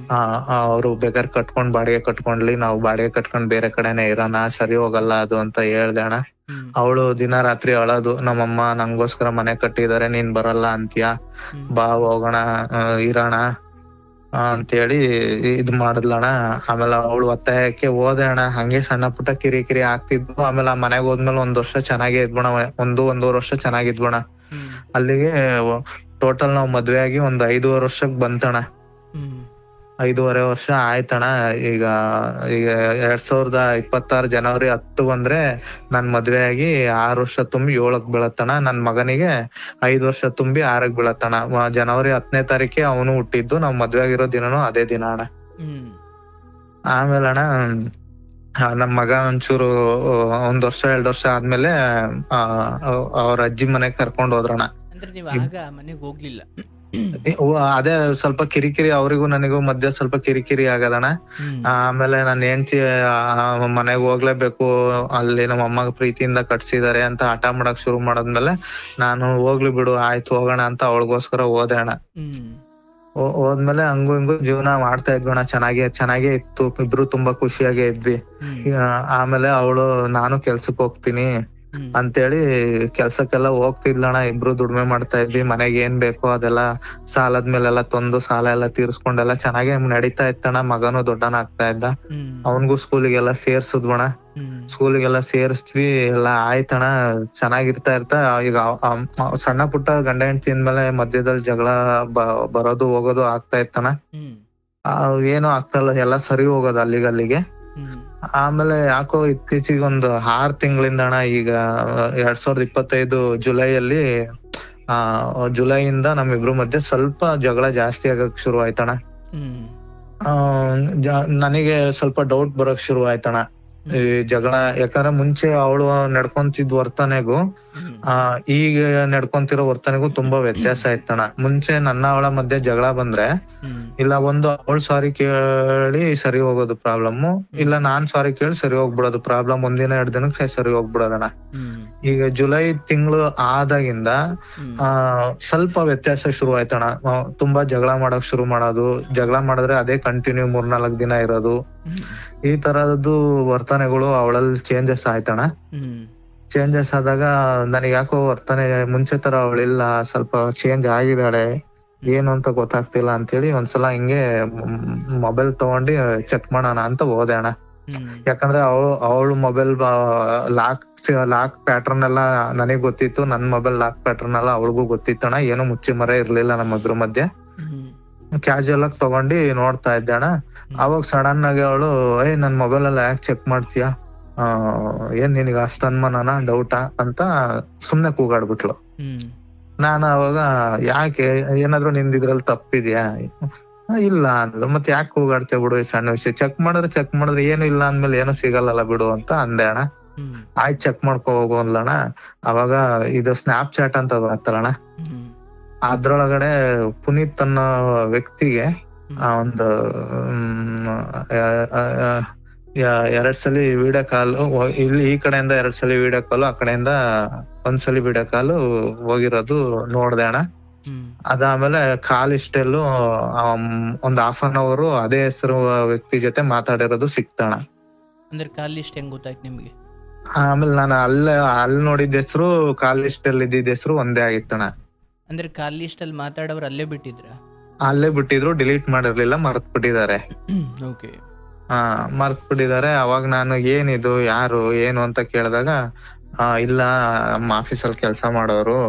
ಅವ್ರು ಬೇಕಾದ್ರೆ ಬಾಡಿಗೆ ಕಟ್ಕೊಂಡ್ಲಿ, ನಾವು ಬಾಡಿಗೆ ಕಟ್ಕೊಂಡ್ ಬೇರೆ ಕಡೆನೆ ಇರೋಣ, ಸರಿ ಹೋಗಲ್ಲ ಅದು ಅಂತ ಹೇಳ್ದೆ ಅಣ್ಣ. ಅವಳು ದಿನ ರಾತ್ರಿ ಅಳೋದು, ನಮ್ಮಮ್ಮ ನಂಗೋಸ್ಕರ ಮನೆ ಕಟ್ಟಿದಾರೆ, ನೀನ್ ಬರಲ್ಲ ಅಂತೀಯ, ಬಾ ಹೋಗೋಣ ಇರೋಣ ಅಂತೇಳಿ ಇದ್ ಮಾಡಿದ್ಲಣ್ಣ. ಆಮೇಲೆ ಅವಳು ಒತ್ತಾಯಕ್ಕೆ ಹೋದೆ ಅಣ್ಣ. ಹಂಗೆ ಸಣ್ಣ ಪುಟ್ಟ ಕಿರಿಕಿರಿ ಆಗ್ತಿದ್ವು. ಆಮೇಲೆ ಆ ಮನೆಗ್ ಹೋದ್ಮೇಲೆ 1 ವರ್ಷ ಚೆನ್ನಾಗೇ ಇದ್ವಣ, 1-1.5 ವರ್ಷ ಚೆನ್ನಾಗಿದ್ವಣ. ಅಲ್ಲಿಗೆ ಟೋಟಲ್ ನಾವ್ ಮದ್ವೆ ಆಗಿ 1 5.5 ವರ್ಷಕ್ ಬಂತಣ. 5.5 ವರ್ಷ ಆಯ್ತಣ್ಣ. ಈಗ ಈಗ 2026 ಜನವರಿ 10 ಬಂದ್ರೆ ನನ್ ಮದ್ವೆ ಆಗಿ 6 ವರ್ಷ ತುಂಬಿ 7ಕ್ ಬೀಳತ್ತಣ. ನನ್ ಮಗನಿಗೆ 5 ವರ್ಷ ತುಂಬಿ 6ಕ್ ಬೀಳತ್ತಣ. ಜನವರಿ 10ನೇ ತಾರೀಕೆ ಅವನು ಹುಟ್ಟಿದ್ದು. ನಾವ್ ಮದ್ವೆ ಆಗಿರೋ ದಿನನೂ ಅದೇ ದಿನ ಅಣ್ಣ. ಆಮೇಲೆ ಅಣ್ಣ ನಮ್ ಮಗ ಒಂಚೂರು 1 ವರ್ಷ 2 ವರ್ಷ ಆದ್ಮೇಲೆ ಅವ್ರ ಅಜ್ಜಿ ಮನೆಗ್ ಕರ್ಕೊಂಡ್ ಹೋದ್ರಣ್ಣ. ಅಂದ್ರೆ ನೀವು ಆಗ ಮನೆಗೆ ಹೋಗ್ಲಿಲ್ಲ? ಅದೇ ಸ್ವಲ್ಪ ಕಿರಿಕಿರಿ, ಅವ್ರಿಗೂ ನನಗೂ ಮಧ್ಯೆ ಸ್ವಲ್ಪ ಕಿರಿಕಿರಿ ಆಗದಣ್ಣ. ಆಮೇಲೆ ನನ್ನ ಹೆಂಡತಿ ಮನೆಗ್ ಹೋಗ್ಲೇಬೇಕು, ಅಲ್ಲಿ ನಮ್ಮ ಅಮ್ಮ ಪ್ರೀತಿಯಿಂದ ಕಟ್ಸಿದಾರೆ ಅಂತ ಹಠ ಮಾಡಕ್ ಶುರು ಮಾಡಾದ್ಮೇಲೆ ನಾನು ಹೋಗ್ಲಿ ಬಿಡು ಆಯ್ತು ಹೋಗೋಣ ಅಂತ ಅವಳಿಗೋಸ್ಕರ ಹೋದೆ ಅಣ್ಣ. ಹೋದ್ಮೇಲೆ ಹಂಗು ಹಿಂಗು ಜೀವನ ಮಾಡ್ತಾ ಇದ್ವಿ ಅಣ್ಣ. ಚೆನ್ನಾಗೇ ಇತ್ತು, ಇಬ್ರು ತುಂಬಾ ಖುಷಿಯಾಗೇ ಇದ್ವಿ. ಆಮೇಲೆ ಅವಳು ನಾನು ಕೆಲ್ಸಕ್ ಹೋಗ್ತೀನಿ ಅಂತೇಳಿ ಕೆಲ್ಸಕ್ಕೆಲ್ಲ ಹೋಗ್ತಿದ್ಲಣ್ಣ. ಇಬ್ರು ದುಡ್ಮೆ ಮಾಡ್ತಾ ಇದ್ವಿ. ಮನೆಗೆ ಏನ್ ಬೇಕೋ ಅದೆಲ್ಲ ಸಾಲದ ಮೇಲೆಲ್ಲ ತಂದು ಸಾಲ ಎಲ್ಲ ತೀರ್ಸ್ಕೊಂಡೆಲ್ಲ ಚೆನ್ನಾಗೆ ನಡೀತಾ ಇತ್ತಣ್ಣ. ಮಗನು ದೊಡ್ಡನ ಆಗ್ತಾ ಇದ್ದ. ಅವನ್ಗೂ ಸ್ಕೂಲಿಗೆಲ್ಲ ಸೇರ್ಸುದ್ವಣ. ಸ್ಕೂಲಿಗೆಲ್ಲ ಸೇರಿಸ್ದ್ವಿ, ಎಲ್ಲ ಆಯ್ತಣ್ಣ. ಚೆನ್ನಾಗಿರ್ತಾ ಈಗ ಸಣ್ಣ ಪುಟ್ಟ ಗಂಡ ಹೆಂಡತಿ ಅಂದ್ಮೇಲೆ ಮಧ್ಯದಲ್ಲಿ ಜಗಳ ಬರೋದು ಹೋಗೋದು ಆಗ್ತಾ ಇತ್ತಣ್ಣ. ಏನೂ ಆಗ್ತಾ ಇಲ್ಲ, ಎಲ್ಲ ಸರಿ ಹೋಗೋದು ಅಲ್ಲಿಗೆ. ಆಮೇಲೆ ಯಾಕೋ ಇತ್ತೀಚಿಗೆ ಒಂದು 6 ತಿಂಗಳಿಂದ ಅಣ್ಣ, ಈಗ 2025 ಜುಲೈಯಲ್ಲಿ ಜುಲೈಯಿಂದ ನಮ್ಮಿಬ್ರು ಮಧ್ಯೆ ಸ್ವಲ್ಪ ಜಗಳ ಜಾಸ್ತಿ ಆಗಕ್ ಶುರು ಆಯ್ತಣ್ಣ. ನನಗೆ ಸ್ವಲ್ಪ ಡೌಟ್ ಬರಕ್ ಶುರು ಆಯ್ತಣ್ಣ ಈ ಜಗಳ. ಯಾಕಂದ್ರೆ ಮುಂಚೆ ಅವಳು ನಡ್ಕೊಂತಿದ್ ವರ್ತನೆಗೂ ಈಗ ನಡ್ಕೊಂತಿರೋ ವರ್ತನೆಗೂ ತುಂಬಾ ವ್ಯತ್ಯಾಸ ಆಯ್ತಣ್ಣ. ಮುಂಚೆ ನನ್ನ ಅವಳ ಮಧ್ಯೆ ಜಗಳ ಬಂದ್ರೆ ಇಲ್ಲ ಒಂದು ಅವಳು ಸಾರಿ ಕೇಳಿ ಸರಿ ಹೋಗೋದು ಪ್ರಾಬ್ಲಮ್, ಇಲ್ಲ ನಾನ್ ಸಾರಿ ಕೇಳಿ ಸರಿ ಹೋಗ್ಬಿಡೋದು ಪ್ರಾಬ್ಲಮ್. 1 ದಿನ 2 ದಿನಕ್ಕೆ ಸರಿ ಹೋಗ್ಬಿಡೋದಣ್ಣ. ಈಗ ಜುಲೈ ತಿಂಗಳು ಆದಾಗಿಂದ ಸ್ವಲ್ಪ ವ್ಯತ್ಯಾಸ ಶುರು ಆಯ್ತಣ್ಣ. ತುಂಬಾ ಜಗಳ ಮಾಡಕ್ ಶುರು ಮಾಡೋದು, ಜಗಳ ಮಾಡಿದ್ರೆ ಅದೇ ಕಂಟಿನ್ಯೂ 3-4 ದಿನ ಇರೋದು, ಈ ತರದ್ದು ವರ್ತನೆಗಳು ಅವಳಲ್ಲಿ ಚೇಂಜಸ್ ಆಯ್ತಣ್ಣ. ಚೇಂಜಸ್ ಆದಾಗ ನನಗೆ ಯಾಕೋ ವರ್ತನೆ ಮುಂಚೆ ತರ ಅವಳಿಲ್ಲ, ಸ್ವಲ್ಪ ಚೇಂಜ್ ಆಗಿದ್ದಾಳೆ, ಏನು ಅಂತ ಗೊತ್ತಾಗ್ತಿಲ್ಲ ಅಂತೇಳಿ ಒಂದ್ಸಲ ಹಿಂಗೆ ಮೊಬೈಲ್ ತಗೊಂಡು ಚೆಕ್ ಮಾಡೋಣ ಅಂತ ಹೋದೆ ಅಣ್ಣ. ಯಾಕಂದ್ರೆ ಅವಳು ಮೊಬೈಲ್ ಲಾಕ್ ಪ್ಯಾಟರ್ನ್ ಎಲ್ಲ ನನಗ್ ಗೊತ್ತಿತ್ತು, ನನ್ ಮೊಬೈಲ್ ಲಾಕ್ ಪ್ಯಾಟರ್ನ್ ಎಲ್ಲ ಅವಳಿಗೂ ಗೊತ್ತಿತ್ತಣ್ಣ. ಏನು ಮುಚ್ಚಿ ಮರ ಇರ್ಲಿಲ್ಲ ನಮ್ಮಿಬ್ರ ಮಧ್ಯೆ. ಕ್ಯಾಶುಯಲ್ ಆಗಿ ತಗೊಂಡು ನೋಡ್ತಾ ಇದ್ದೆ ಅಣ್ಣ. ಅವಾಗ ಸಡನ್ ಆಗಿ ಅವಳು ನನ್ ಮೊಬೈಲ್ ಎಲ್ಲ ಯಾಕೆ ಚೆಕ್ ಮಾಡ್ತೀಯಾ, ಏನ್ ನಿನಗ ಅಷ್ಟ ಅನ್ಮಾನನ, ಡೌಟಾ ಅಂತ ಸುಮ್ನೆ ಕೂಗಾಡ್ಬಿಟ್ಲು. ನಾನು ಅವಾಗ ಯಾಕೆ, ಏನಾದ್ರು ನಿಂದಿದ್ರಲ್ಲಿ ತಪ್ಪಿದ್ಯಾ? ಇಲ್ಲ ಅಂದ್ಲು. ಮತ್ತೆ ಯಾಕೆ ಕೂಗಾಡ್ತೇವ್ ಬಿಡು, ಈ ಸಣ್ಣ ವಿಷಯ, ಚೆಕ್ ಮಾಡಿದ್ರೆ ಏನು ಇಲ್ಲ ಅಂದ್ಮೇಲೆ ಏನು ಸಿಗಲ್ಲ ಬಿಡು ಅಂತ ಅಂದೆ ಅಣ್ಣ. ಆಯ್ತು ಚೆಕ್ ಮಾಡ್ಕೊ ಹೋಗು ಅಂದ್ಲಣ್ಣ. ಅವಾಗ ಇದು ಸ್ನ್ಯಾಪ್ ಚಾಟ್ ಅಂತ ಬರುತ್ತಲ್ಲಣ್ಣ, ಅದ್ರೊಳಗಡೆ ಪುನೀತ್ ಅನ್ನೋ ವ್ಯಕ್ತಿಗೆ ಒಂದು 2 ಸಲ ವಿಡಿಯೋ ಕಾಲ್, ಇಲ್ಲಿ ಈ ಕಡೆಯಿಂದ 2 ಸಲ ವಿಡಿಯೋ ಕಾಲು, ಆ ಕಡೆಯಿಂದ 1 ಸಲ ವಿಡಿಯೋ ಕಾಲು ಹೋಗಿರೋದು ನೋಡ್ದೆ ಅಣ್ಣ. ಅದಾದ್ಮೇಲೆ ಕಾಲ್ ಇಷ್ಟೆಲ್ಲೂ ಒಂದ್ 1/2 hour ಅದೇ ಹೆಸರು ವ್ಯಕ್ತಿ ಜೊತೆ ಮಾತಾಡಿರೋದು ಸಿಕ್ತಣ. ಅಂದ್ರೆ ಕಾಲ್ ಲಿಸ್ಟ್ ಹೆಂಗ್ ಗೊತ್ತಾಯ್ತು ನಿಮ್ಗೆ? ಆಮೇಲೆ ನಾನು ಅಲ್ಲಿ ನೋಡಿದ ಹೆಸರು ಕಾಲ್ ಲಿಸ್ಟ್ ಅಲ್ಲಿ ಇದ್ದಿದ್ದ ಹೆಸರು ಒಂದೇ ಆಗಿತ್ತಣ. ಅಂದ್ರೆ ಕಾಲ್ ಲಿಸ್ಟ್ ಅಲ್ಲಿ ಮಾತಾಡೋರು ಅಲ್ಲೇ ಬಿಟ್ಟಿದ್ರ? ಅಲ್ಲೇ ಬಿಟ್ಟಿದ್ರು, ಡಿಲೀಟ್ ಮಾಡಿರ್ಲಿಲ್ಲ, ಮರ್ತ್ ಬಿಟ್ಟಿದ್ದಾರೆ. ಓಕೆ. ಮರ್ತ್ ಬಿಟ್ಟಿದ್ದಾರೆ. ಅವಾಗ ನಾನು ಏನಿದು, ಯಾರು, ಏನು ಅಂತ ಕೇಳಿದಾಗ ಇಲ್ಲ ನಮ್ಮ ಆಫೀಸಲ್ಲಿ ಕೆಲಸ ಮಾಡೋರು,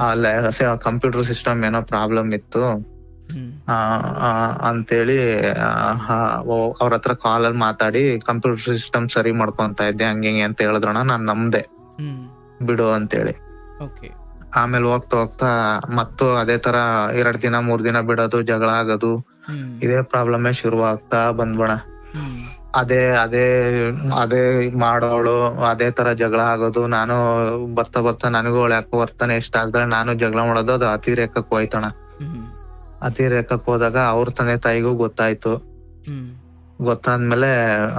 ಅಲ್ಲೇ ಕಂಪ್ಯೂಟರ್ ಸಿಸ್ಟಮ್ ಏನೋ ಪ್ರಾಬ್ಲಮ್ ಇತ್ತು ಅಂತೇಳಿ ಅವ್ರ ಹತ್ರ ಕಾಲಲ್ಲಿ ಮಾತಾಡಿ ಕಂಪ್ಯೂಟರ್ ಸಿಸ್ಟಮ್ ಸರಿ ಮಾಡ್ಕೊಂತ ಇದ್ದೆ, ಹಂಗೆ ಅಂತ ಹೇಳಿದ್ರಣ. ನಾನ್ ನಂಬ್ದೆ, ಬಿಡು ಅಂತೇಳಿ. ಆಮೇಲೆ ಹೋಗ್ತಾ ಮತ್ತು ಅದೇ ತರ 2 ದಿನ 3 ದಿನ ಬಿಡೋದು, ಜಗಳ ಆಗೋದು, ಇದೇ ಪ್ರಾಬ್ಲಮ್ಮೇ ಶುರು ಆಗ್ತಾ ಬಂದ್ಬಣ. ಅದೇ ಮಾಡೋಳು, ಅದೇ ತರ ಜಗಳ ಆಗೋದು. ನಾನು ಬರ್ತಾ ನನಗೂ ಅವಳು ಯಾಕೋ ವರ್ತನೆ ಇಷ್ಟ ಆಗ್ದ್ರೆ ನಾನು ಜಗಳ ಮಾಡೋದು, ಅದು ಅತಿರೇಕಕ್ಕೆ ಹೋಯ್ತಣ. ಅತಿರೇಕಕ್ಕೆ ಹೋದಾಗ ಅವ್ರ ತಂದೆ ತಾಯಿಗೂ ಗೊತ್ತಾಯ್ತು. ಗೊತ್ತಾದ್ಮೇಲೆ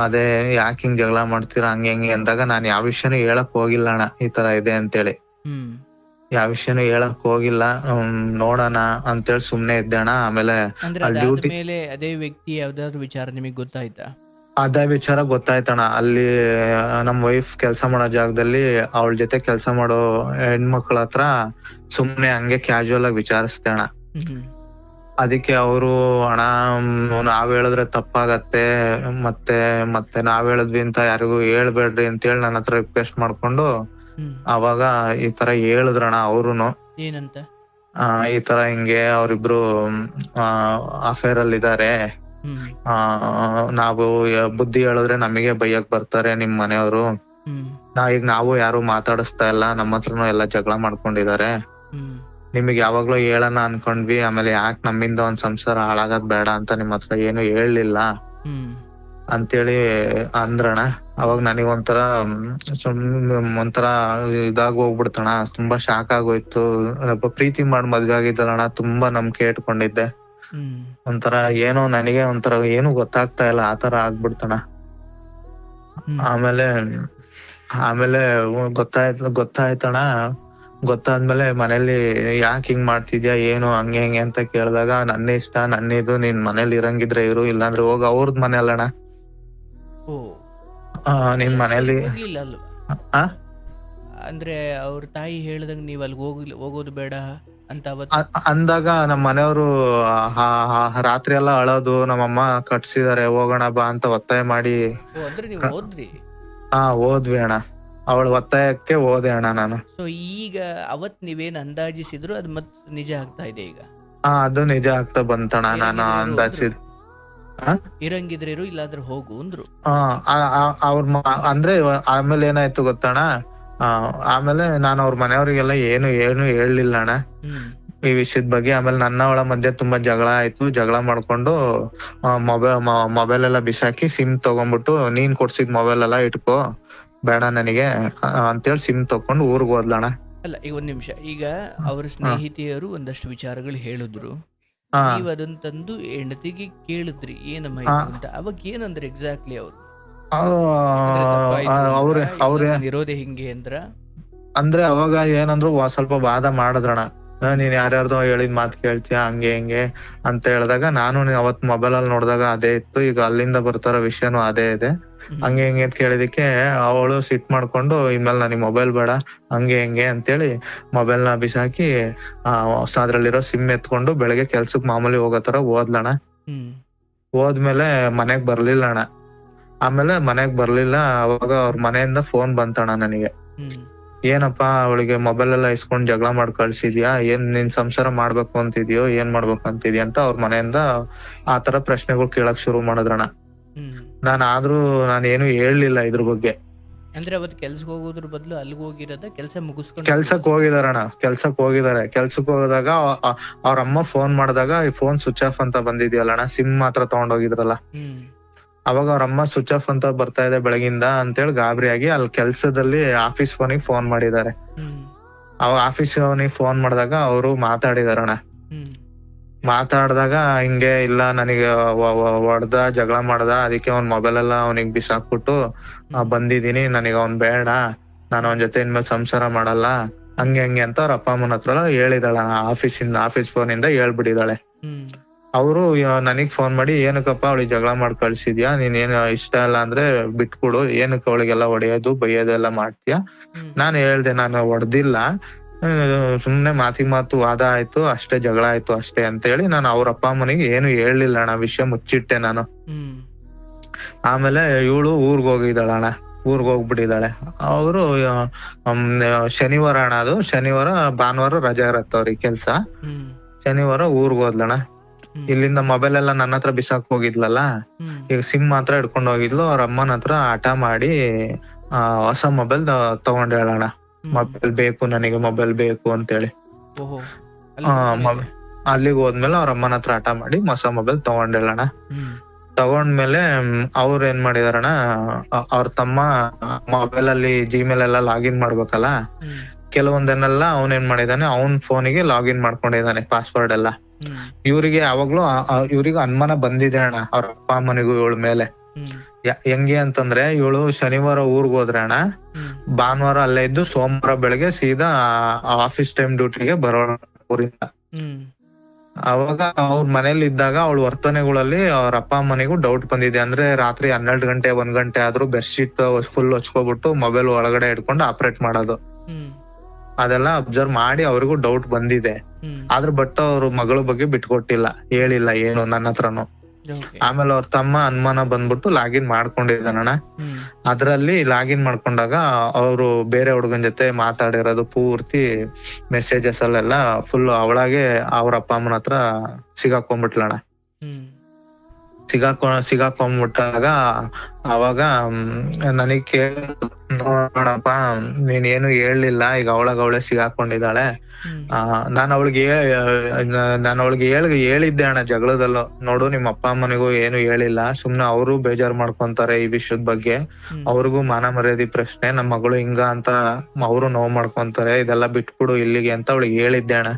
ಅದೇ ಯಾಕೆ ಹಿಂಗ್ ಜಗಳ ಮಾಡ್ತೀರಾ ಹಂಗೆ ಅಂದಾಗ ನಾನು ಯಾವ ವಿಷಯನೂ ಹೇಳಕ್ ಹೋಗಿಲ್ಲ ಅಣ್ಣ, ಈ ತರ ಇದೆ ಅಂತೇಳಿ. ಯಾವ ವಿಷಯನೂ ಹೇಳಕ್ ಹೋಗಿಲ್ಲ, ನೋಡೋಣ ಅಂತೇಳಿ ಸುಮ್ನೆ ಇದ್ದೆ ಅಣ್ಣ. ಆಮೇಲೆ ಅದೇ ವ್ಯಕ್ತಿ ಯಾವ್ದಾದ್ರು ವಿಚಾರ ನಿಮಗ್ ಗೊತ್ತಾಯ್ತಾ? ಅದೇ ವಿಚಾರ ಗೊತ್ತಾಯ್ತಣ್ಣ. ಅಲ್ಲಿ ನಮ್ ವೈಫ್ ಕೆಲ್ಸ ಮಾಡೋ ಜಾಗದಲ್ಲಿ ಅವಳ ಜೊತೆ ಕೆಲ್ಸ ಮಾಡೋ ಹೆಣ್ಮಕ್ಳ ಹತ್ರ ಸುಮ್ನೆ ಹಂಗೆ ಕ್ಯಾಶುವಲ್ ಆಗಿ ವಿಚಾರಿಸ್ದೆ ಅಣ್ಣ. ಅದಕ್ಕೆ ಅವರು ಅಣ್ಣ ನಾವ್ ಹೇಳಿದ್ರೆ ತಪ್ಪಾಗತ್ತೆ, ಮತ್ತೆ ನಾವ್ ಹೇಳಿದ್ವಿ ಅಂತ ಯಾರಿಗೂ ಹೇಳ್ಬೇಡ್ರಿ ಅಂತೇಳಿ ನನ್ನ ಹತ್ರ ರಿಕ್ವೆಸ್ಟ್ ಮಾಡ್ಕೊಂಡು ಅವಾಗ ಈ ತರ ಹೇಳಿದ್ರಣ್ಣ. ಅವ್ರುನು ಏನಂತ? ಈ ತರ ಹಿಂಗೆ ಅವ್ರಿಬ್ರು ಅಫೇರ್ ಅಲ್ಲಿ ಇದಾರೆ, ಹ್ಮ್ ಆ ನಾವು ಬುದ್ಧಿ ಹೇಳಿದ್ರೆ ನಮಗೆ ಬೈಯಕ್ ಬರ್ತಾರೆ ನಿಮ್ ಮನೆಯವರು. ಹ್ಮ್ ನಾವು ಯಾರು ಮಾತಾಡಿಸ್ತಾ ಇಲ್ಲ, ನಮ್ಮ ಹತ್ರನು ಎಲ್ಲ ಜಗಳ ಮಾಡ್ಕೊಂಡಿದ್ದಾರೆ. ಹ್ಮ್ ನಿಮಗ್ ಯಾವಾಗ್ಲೂ ಹೇಳಣ ಅನ್ಕೊಂಡ್ವಿ, ಆಮೇಲೆ ಯಾಕೆ ನಮ್ಮಿಂದ ಒಂದ್ ಸಂಸಾರ ಹಾಳಾಗದ್ ಬೇಡ ಅಂತ ನಿಮ್ ಹತ್ರ ಏನು ಹೇಳ್ಲಿಲ್ಲ ಹ್ಮ್ ಅಂತೇಳಿ ಅಂದ್ರಣ. ಅವಾಗ ನನಗ್ ಒಂಥರ ಒಂಥರ ಇದಾಗ್ ಹೋಗ್ಬಿಡ್ತಣ. ತುಂಬಾ ಶಾಕ್ ಆಗೋಯ್ತು. ಪ್ರೀತಿ ಮಾಡಿ ಮದ್ವೆ ಆಗಿದ್ದಲ್ಲಣ್ಣ, ತುಂಬಾ ನಂಬಿಕೆ ಇಟ್ಕೊಂಡಿದ್ದೆ. ಹ್ಮ್ ಒಂಥರ ಏನೋ ನನಗೆ ಒಂಥರ ಏನು ಗೊತ್ತಾಗ್ತಾ ಇಲ್ಲ, ಆತರ ಆಗ್ಬಿಡ್ತಣ. ಹ್ಮ್ ಆಮೇಲೆ ಆಮೇಲೆ ಗೊತ್ತಾಯ್ತಣ. ಗೊತ್ತಾದ್ಮೇಲೆ ಮನೇಲಿ ಯಾಕೆ ಹಿಂಗ್ ಮಾಡ್ತಿದ್ಯಾ, ಏನು ಹಂಗೆ ಹಿಂಗೆ ಅಂತ ಕೇಳಿದಾಗ, ನನ್ನ ಇಷ್ಟ, ನನ್ನಿದು, ನೀನ್ ಮನೇಲಿ ಇರಂಗಿದ್ರೆ ಇರು, ಇಲ್ಲಾಂದ್ರೆ ಹೋಗ ಅವ್ರದ್ ಮನೆ ಅಲ್ಲಣ್ಣ. ಓ ನಿನ್ ಅಲ್ಲ, ಮನೇಲಿ ಅಲ್ಲಿಗ್ ಹೋಗ್ಲಿಲ್ಲ ಅಲ್ವಾ? ಆ ಅಂದ್ರೆ ಅವ್ರ ತಾಯಿ ಹೇಳ್ದಂಗ್ ನೀವ್ ಅಲ್ಲಿ ಹೋಗೋದು ಬೇಡ ಅಂತ ಅವತ್ತು. ಅಂದಾಗ ನಮ್ ಮನೆಯವರು ರಾತ್ರಿ ಎಲ್ಲ ಅಳೋದು, ನಮ್ಮಮ್ಮ ಕಟ್ಸಿದಾರೆ ಹೋಗೋಣ ಬಾ ಅಂತ ಒತ್ತಾಯ ಮಾಡಿ ಓ ಅಂದ್ರೆ ನೀವು ಹೋದ್ರಿ. ಹೋದ್ವಿ ಅಣ್ಣ. ಅವಳ ಒತ್ತಾಯಕ್ಕೆ ಹೋದೆ ಅಣ್ಣ ನಾನು. ಸೊ ಈಗ ಅವತ್ ನೀವೇನ್ ಅಂದಾಜಿಸಿದ್ರು ಅದು ಮತ್ ನಿಜ ಆಗ್ತಾ ಇದೆ ಈಗ. ಅದು ನಿಜ ಆಗ್ತಾ ಬಂತಣ್ಣ. ನಾನು ಅಂದಾಜಿಸಿದ್ ಇರಂಗಿದ್ರೆ ಇರು, ಇಲ್ಲಾಂದ್ರೆ ಹೋಗು ಅಂದ್ರು. ಅವ್ರ ಅಂದ್ರೆ ಆಮೇಲೆ ಏನಾಯ್ತು ಗೊತ್ತಣ್ಣ, ಆಮೇಲೆ ನಾನು ಅವ್ರ ಮನೆಯವ್ರಿಗೆಲ್ಲ ಏನು ಹೇಳಲಿಲ್ಲ ಅಣ್ಣ ಈ ವಿಷಯದ ಬಗ್ಗೆ. ಆಮೇಲೆ ನನ್ನ ಅವಳ ಮಧ್ಯೆ ತುಂಬಾ ಜಗಳ ಆಯ್ತು. ಜಗಳ ಮಾಡ್ಕೊಂಡು ಮೊಬೈಲ್ ಎಲ್ಲ ಬಿಸಾಕಿ ಸಿಮ್ ತಗೊಂಡ್ಬಿಟ್ಟು, ನೀನ್ ಕೊಡ್ಸಿದ್ ಮೊಬೈಲ್ ಎಲ್ಲ ಇಟ್ಕೋ, ಬೇಡ ನನಗೆ ಅಂತೇಳಿ ಸಿಮ್ ತಗೊಂಡು ಊರ್ಗ್ ಹೋದ್ಲಣ್ಣ. ಅಲ್ಲ, ಈಗ ಒಂದ್ ನಿಮಿಷ. ಈಗ ಅವ್ರ ಸ್ನೇಹಿತೆಯರು ಒಂದಷ್ಟು ವಿಚಾರಗಳು ಹೇಳಿದ್ರು, ನೀವ್ ಅದನ್ನ ತಂದು ಹೆಂಡತಿಗೆ ಕೇಳಿದ್ರಿ ಏನಮ್ಮ ಇದು ಅಂತ. ಅವಾಗ ಏನಂದ್ರೆ ಎಕ್ಸಾಕ್ಟ್ಲಿ ಅವ್ರು ಇರೋದೇ ಹಿಂಗೆ ಅಂದ್ರೆ ಅವಾಗ ಏನಂದ್ರು ಸ್ವಲ್ಪ ವಾದ ಮಾಡಿದ್ರಣ. ನೀನ್ ಯಾರ್ಯಾರ್ದೋ ಹೇಳಿದ್ ಮಾತ್ ಕೇಳ್ತೀಯ, ಹಂಗೆ ಹಿಂಗೆ ಅಂತ ಹೇಳಿದಾಗ, ನಾನು ಅವತ್ ಮೊಬೈಲ್ ಅಲ್ಲಿ ನೋಡಿದಾಗ ಅದೇ ಇತ್ತು, ಈಗ ಅಲ್ಲಿಂದ ಬರ್ತಾರೋ ವಿಷಯನೂ ಅದೇ ಇದೆ. ಹಂಗೆ ಹಿಂಗೆ ಅಂತ ಕೇಳಿದಕ್ಕೆ ಅವಳು ಸಿಟ್ ಮಾಡ್ಕೊಂಡು, ಇನ್ಮೇಲೆ ನನಗ್ ಮೊಬೈಲ್ ಬೇಡ ಹಂಗೆ ಹಿಂಗೆ ಅಂತೇಳಿ ಮೊಬೈಲ್ ನ ಬಿಸಾಕಿ ಅದ್ರಲ್ಲಿರೋ ಸಿಮ್ ಎತ್ಕೊಂಡು ಬೆಳಗ್ಗೆ ಕೆಲ್ಸಕ್ ಮಾಮೂಲಿ ಹೋಗೋ ತರ ಹೋದ್ಲಣ. ಹೋದ್ಮೇಲೆ ಮನೆಗ್ ಬರ್ಲಿಲ್ಲ ಅಣ್ಣ. ಆಮೇಲೆ ಮನೆಗ್ ಬರ್ಲಿಲ್ಲ. ಅವಾಗ ಅವ್ರ ಮನೆಯಿಂದ ಫೋನ್ ಬಂತಣ್ಣ ನನಗೆ. ಏನಪ್ಪಾ ಅವಳಿಗೆ ಮೊಬೈಲ್ ಎಲ್ಲ ಇಸ್ಕೊಂಡ್ ಜಗಳ ಮಾಡಿ ಕಳ್ಸಿದ್ಯಾ, ಏನ್ ನಿನ್ ಸಂಸಾರ ಮಾಡ್ಬೇಕು ಅಂತಿದ್ಯೋ, ಏನ್ ಮಾಡ್ಬೇಕು ಅಂತಿದ್ಯಾ ಅಂತ ಅವ್ರ ಮನೆಯಿಂದ ಆತರ ಪ್ರಶ್ನೆಗಳು ಕೇಳಕ್ ಶುರು ಮಾಡಿದ್ರಣ್ಣ. ಆದ್ರೂ ನಾನೇನು ಹೇಳ್ಲಿಲ್ಲ ಇದ್ರ ಬಗ್ಗೆ. ಅಂದ್ರೆ ಅವತ್ತು ಕೆಲ್ಸಕ್ಕೆ ಹೋಗೋದ್ರ ಬದಲು ಅಲ್ಲಿಗೆ ಹೋಗಿರೋದ, ಕೆಲ್ಸ ಮುಗಿಸ್ಕೊಂಡು ಕೆಲ್ಸಕ್ ಹೋಗಿದಾರಣ್ಣ. ಕೆಲ್ಸಕ್ ಹೋಗಿದಾಗ ಅವ್ರ ಅಮ್ಮ ಫೋನ್ ಮಾಡಿದಾಗ, ಈ ಫೋನ್ ಸ್ವಿಚ್ ಆಫ್ ಅಂತ ಬಂದಿದ್ಯಲ್ಲಣ್ಣ, ಸಿಮ್ ಮಾತ್ರ ತಗೊಂಡೋಗಿದ್ರಲ್ಲ. ಅವಾಗ ಅವ್ರ ಅಮ್ಮ ಸ್ವಿಚ್ ಆಫ್ ಅಂತ ಬರ್ತಾ ಇದೆ ಬೆಳಗಿಂದ ಅಂತೇಳಿ ಗಾಬರಿಯಾಗಿ ಅಲ್ಲಿ ಕೆಲ್ಸದಲ್ಲಿ ಆಫೀಸ್ ಫೋನಿಗೆ ಫೋನ್ ಮಾಡಿದ್ದಾರೆ. ಅವಾಗ ಆಫೀಸ್ ಫೋನಿಗೆ ಫೋನ್ ಮಾಡಿದಾಗ ಅವರು ಮಾತಾಡಿದಾರಣ್ಣ. ಮಾತಾಡ್ದಾಗ ಹಿಂಗೆ ಇಲ್ಲ, ನನಗೆ ಹೊಡ್ದ, ಜಗಳ ಮಾಡ್ದ, ಅದಕ್ಕೆ ಅವ್ನ್ ಮೊಬೈಲ್ ಎಲ್ಲ ಅವನಿಗೆ ಬಿಸಾಕ್ಬಿಟ್ಟು ಬಂದಿದೀನಿ, ನನಗೆ ಅವ್ನ್ ಬೇಡ, ನಾನು ಅವನ್ ಜೊತೆ ಇನ್ಮೇಲೆ ಸಂಸಾರ ಮಾಡಲ್ಲ, ಹಂಗೆ ಹಂಗೆ ಅಂತ ಅವ್ರ ಅಪ್ಪ ಅಮ್ಮನ ಹತ್ರ ಹೇಳಿದಾಳ. ಆಫೀಸ್ ಫೋನ್ ಇಂದ ಹೇಳ್ಬಿಟ್ಟಿದಾಳೆ. ಅವರು ನನಗ್ ಫೋನ್ ಮಾಡಿ, ಏನಕ್ಕಪ್ಪ ಅವಳಿಗೆ ಜಗಳ ಮಾಡಿ ಕಳ್ಸಿದ್ಯಾ, ನೀನ್ ಏನ್ ಇಷ್ಟ ಇಲ್ಲ ಅಂದ್ರೆ ಬಿಟ್ಬಿಡು, ಏನಕ್ಕೆ ಅವಳಿಗೆಲ್ಲ ಹೊಡೆಯೋದು ಬೈಯೋದು ಎಲ್ಲ ಮಾಡ್ತೀಯಾ. ನಾನು ಹೇಳ್ದೆ, ನಾನು ಹೊಡ್ದಿಲ್ಲ, ಸುಮ್ನೆ ಮಾತಿಗೆ ಮಾತು ವಾದ ಆಯ್ತು ಅಷ್ಟೇ, ಜಗಳ ಆಯ್ತು ಅಷ್ಟೇ ಅಂತ ಹೇಳಿ ನಾನು ಅವ್ರ ಅಪ್ಪ ಅಮ್ಮನಿಗೆ ಏನು ಹೇಳ್ಲಿಲ್ಲ ಅಣ್ಣ, ವಿಷಯ ಮುಚ್ಚಿಟ್ಟೆ ನಾನು. ಆಮೇಲೆ ಇವಳು ಊರ್ಗ್ ಹೋಗಿದ್ದಾಳಣ್ಣ, ಊರ್ಗ್ ಹೋಗ್ಬಿಟ್ಟಿದ್ದಾಳೆ. ಅವರು ಶನಿವಾರ ಅಣ್ಣ, ಅದು ಶನಿವಾರ ಭಾನುವಾರ ರಜೆ ಇರತ್ತ ಅವ್ರಿಗೆ ಕೆಲ್ಸ. ಶನಿವಾರ ಊರ್ಗ್ ಹೋದ್ಲಣ್ಣ. ಇಲ್ಲಿಂದ ಮೊಬೈಲ್ ಎಲ್ಲ ನನ್ನ ಹತ್ರ ಬಿಸಾಕ್ ಹೋಗಿದ್ಲಲ್ಲ, ಈಗ ಸಿಮ್ ಮಾತ್ರ ಹಿಡ್ಕೊಂಡ್ ಹೋಗಿದ್ಲು. ಅವ್ರ ಅಮ್ಮನ ಹತ್ರ ಹಠ ಮಾಡಿ ಹೊಸ ಮೊಬೈಲ್ ತಗೊಂಡ್ ಹೇಳೋಣ, ಮೊಬೈಲ್ ಬೇಕು ನನಗೆ, ಮೊಬೈಲ್ ಬೇಕು ಅಂತೇಳಿ. ಅಲ್ಲಿಗೆ ಹೋದ್ಮೇಲೆ ಅವ್ರ ಅಮ್ಮನ ಹತ್ರ ಹಠ ಮಾಡಿ ಹೊಸ ಮೊಬೈಲ್ ತಗೊಂಡ್ ಹೇಳೋಣ. ತಗೊಂಡ್ಮೇಲೆ ಅವ್ರ ಏನ್ ಮಾಡಿದಾರಣ್ಣ, ಅವ್ರ ತಮ್ಮ ಮೊಬೈಲ್ ಅಲ್ಲಿ ಜಿಮೇಲ್ ಎಲ್ಲ ಲಾಗಿನ್ ಮಾಡ್ಬೇಕಲ್ಲ, ಕೆಲವೊಂದನ್ನೆಲ್ಲ ಅವನ್ ಏನ್ ಮಾಡಿದಾನೆ, ಅವನ್ ಫೋನಿಗೆ ಲಾಗಿನ್ ಮಾಡ್ಕೊಂಡಿದ್ದಾನೆ ಪಾಸ್ವರ್ಡ್ ಎಲ್ಲ. ಇವ್ರಿಗೆ ಯಾವಾಗ್ಲೂ ಇವ್ರಿಗೆ ಅನುಮಾನ ಬಂದಿದೆ ಅಣ್ಣ, ಅವ್ರ ಅಪ್ಪ ಅಮ್ಮನಿಗೂ ಇವಳ ಮೇಲೆ. ಹೆಂಗೆ ಅಂತಂದ್ರೆ, ಇವಳು ಶನಿವಾರ ಊರ್ಗ್ ಹೋದ್ರೆ ಅಣ್ಣ, ಭಾನುವಾರ ಅಲ್ಲೇ ಇದ್ದು ಸೋಮವಾರ ಬೆಳಗ್ಗೆ ಸೀದಾ ಆಫೀಸ್ ಟೈಮ್ ಡ್ಯೂಟಿಗೆ ಬರೋಣ ಊರಿಂದ. ಅವಾಗ ಅವ್ರ ಮನೇಲಿ ಇದ್ದಾಗ ಅವಳ ವರ್ತನೆಗಳಲ್ಲಿ ಅವ್ರ ಅಪ್ಪ ಅಮ್ಮನಿಗೂ ಡೌಟ್ ಬಂದಿದೆ. ಅಂದ್ರೆ ರಾತ್ರಿ 12 ಗಂಟೆ 1 ಗಂಟೆ ಆದ್ರೂ ಬೆಡ್ಶೀಟ್ ಫುಲ್ ಹೊಚ್ಕೊಬಿಟ್ಟು ಮೊಬೈಲ್ ಒಳಗಡೆ ಇಟ್ಕೊಂಡು ಆಪರೇಟ್ ಮಾಡೋದು, ಅದೆಲ್ಲ ಅಬ್ಸರ್ವ್ ಮಾಡಿ ಅವ್ರಿಗೂ ಡೌಟ್ ಬಂದಿದೆ. ಆದ್ರೆ ಬಟ್ ಅವ್ರ ಮಗಳ ಬಗ್ಗೆ ಬಿಟ್ಕೊಟ್ಟಿಲ್ಲ, ಹೇಳಿಲ್ಲ ಏನು ನನ್ನ ಹತ್ರನು. ಆಮೇಲೆ ಅವ್ರ ತಮ್ಮ ಅನುಮಾನ ಬಂದ್ಬಿಟ್ಟು ಲಾಗಿನ್ ಮಾಡ್ಕೊಂಡಿದ್ದಾನಣ್ಣ. ಅದ್ರಲ್ಲಿ ಲಾಗಿನ್ ಮಾಡ್ಕೊಂಡಾಗ ಅವರು ಬೇರೆ ಹುಡುಗನ್ ಜೊತೆ ಮಾತಾಡಿರೋದು ಪೂರ್ತಿ ಮೆಸೇಜಸ್ ಅಲ್ಲೆಲ್ಲ ಫುಲ್ ಅವಳಾಗೆ ಅವ್ರ ಅಪ್ಪ ಅಮ್ಮನ ಹತ್ರ ಸಿಗಾಕೊಂಡ್ಬಿಟ್ಲಣ್ಣ. ಸಿಗಾಕೊಂಡ್ಬಿಟ್ಟಾಗ ಅವಾಗ ನನಗ್ ನೋಡಪ್ಪ ನೀನೇನು ಹೇಳ್ಲಿಲ್ಲ, ಈಗ ಅವಳೇ ಸಿಗಾಕೊಂಡಿದ್ದಾಳೆ. ನಾನು ಅವಳಿಗೆ ಹೇಳಿದ್ದೆ ಅಣ್ಣ ಜಗಳದಲ್ಲೂ, ನೋಡು ನಿಮ್ಮ ಅಪ್ಪ ಅಮ್ಮನಿಗೂ ಏನು ಹೇಳಿಲ್ಲ, ಸುಮ್ನೆ ಅವರು ಬೇಜಾರ್ ಮಾಡ್ಕೊಂತಾರೆ ಈ ವಿಷಯದ ಬಗ್ಗೆ, ಅವ್ರಿಗೂ ಮಾನ ಮರ್ಯಾದೆ ಪ್ರಶ್ನೆ, ನಮ್ ಮಗಳು ಹಿಂಗ ಅಂತ ಅವರು ನೋವು ಮಾಡ್ಕೊಂತಾರೆ, ಇದೆಲ್ಲ ಬಿಟ್ಬಿಡು ಇಲ್ಲಿಗೆ ಅಂತ ಅವಳಿಗೆ ಹೇಳಿದ್ದೆ ಅಣ್ಣ.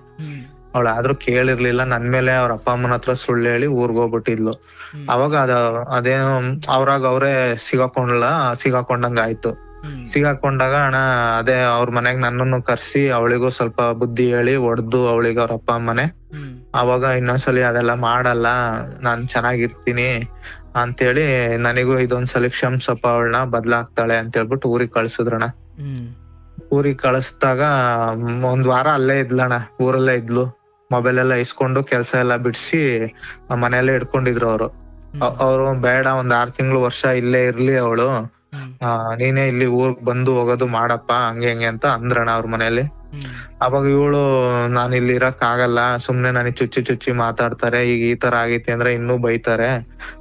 ಆದ್ರೂ ಕೇಳಿರ್ಲಿಲ್ಲ, ನನ್ ಮೇಲೆ ಅವ್ರ ಅಪ್ಪ ಅಮ್ಮನ ಹತ್ರ ಸುಳ್ಳು ಹೇಳಿ ಊರ್ಗೋಗ್ಬಿಟ್ಟಿದ್ಲು. ಅವಾಗ ಅದೇನು ಅವ್ರೇ ಸಿಗಾಕೊಂಡಂಗ ಆಯ್ತು. ಸಿಗಾಕೊಂಡಾಗ ಅಣ್ಣ ಅದೇ ಅವ್ರ ಮನೆಗ್ ನನ್ನನ್ನು ಕರ್ಸಿ ಅವಳಿಗೂ ಸ್ವಲ್ಪ ಬುದ್ಧಿ ಹೇಳಿ ಹೊಡ್ದು ಅವಳಿಗೆ ಅವ್ರ ಅಪ್ಪ ಅಮ್ಮನೆ, ಅವಾಗ ಇನ್ನೊಂದ್ಸಲಿ ಅದೆಲ್ಲ ಮಾಡಲ್ಲ, ನಾನ್ ಚೆನ್ನಾಗಿರ್ತೀನಿ ಅಂತೇಳಿ ನನಗೂ ಇದೊಂದ್ಸಲಿ ಕ್ಷಮ್ಸಪ್ಪ, ಅವಳನ್ನ ಬದ್ಲಾಗ್ತಾಳೆ ಅಂತ ಹೇಳ್ಬಿಟ್ಟು ಊರಿಗ್ ಕಳ್ಸಿದ್ರಣ್ಣ. ಊರಿಗ್ ಕಳಿಸ್ದಾಗ ಒಂದ್ ವಾರ ಅಲ್ಲೇ ಇದ್ಲಣ್ಣ, ಊರಲ್ಲೇ ಇದ್ಲು. ಮೊಬೈಲ್ ಎಲ್ಲ ಇಸ್ಕೊಂಡು ಕೆಲ್ಸ ಎಲ್ಲ ಬಿಡ್ಸಿ ಮನೆಯಲ್ಲೇ ಇಟ್ಕೊಂಡಿದ್ರು ಅವ್ರು ಬೇಡ, ಒಂದ್ 6 ತಿಂಗಳು ವರ್ಷ ಇಲ್ಲೇ ಇರ್ಲಿ ಅವಳು, ನೀನೇ ಇಲ್ಲಿ ಊರ್ಗ್ ಬಂದು ಹೋಗೋದು ಮಾಡಪ್ಪ ಹಂಗೆ ಹಿಂಗೆ ಅಂತ ಅಂದ್ರಣ್ಣ ಅವ್ರ ಮನೇಲಿ. ಅವಾಗ ಇವಳು, ನಾನ್ ಇಲ್ಲಿ ಇರಕ್ ಆಗಲ್ಲ, ಸುಮ್ನೆ ನನಗ್ ಚುಚ್ಚಿ ಮಾತಾಡ್ತಾರೆ, ಈಗ ಈ ತರ ಆಗೈತಿ ಅಂದ್ರೆ ಇನ್ನೂ ಬೈತಾರೆ,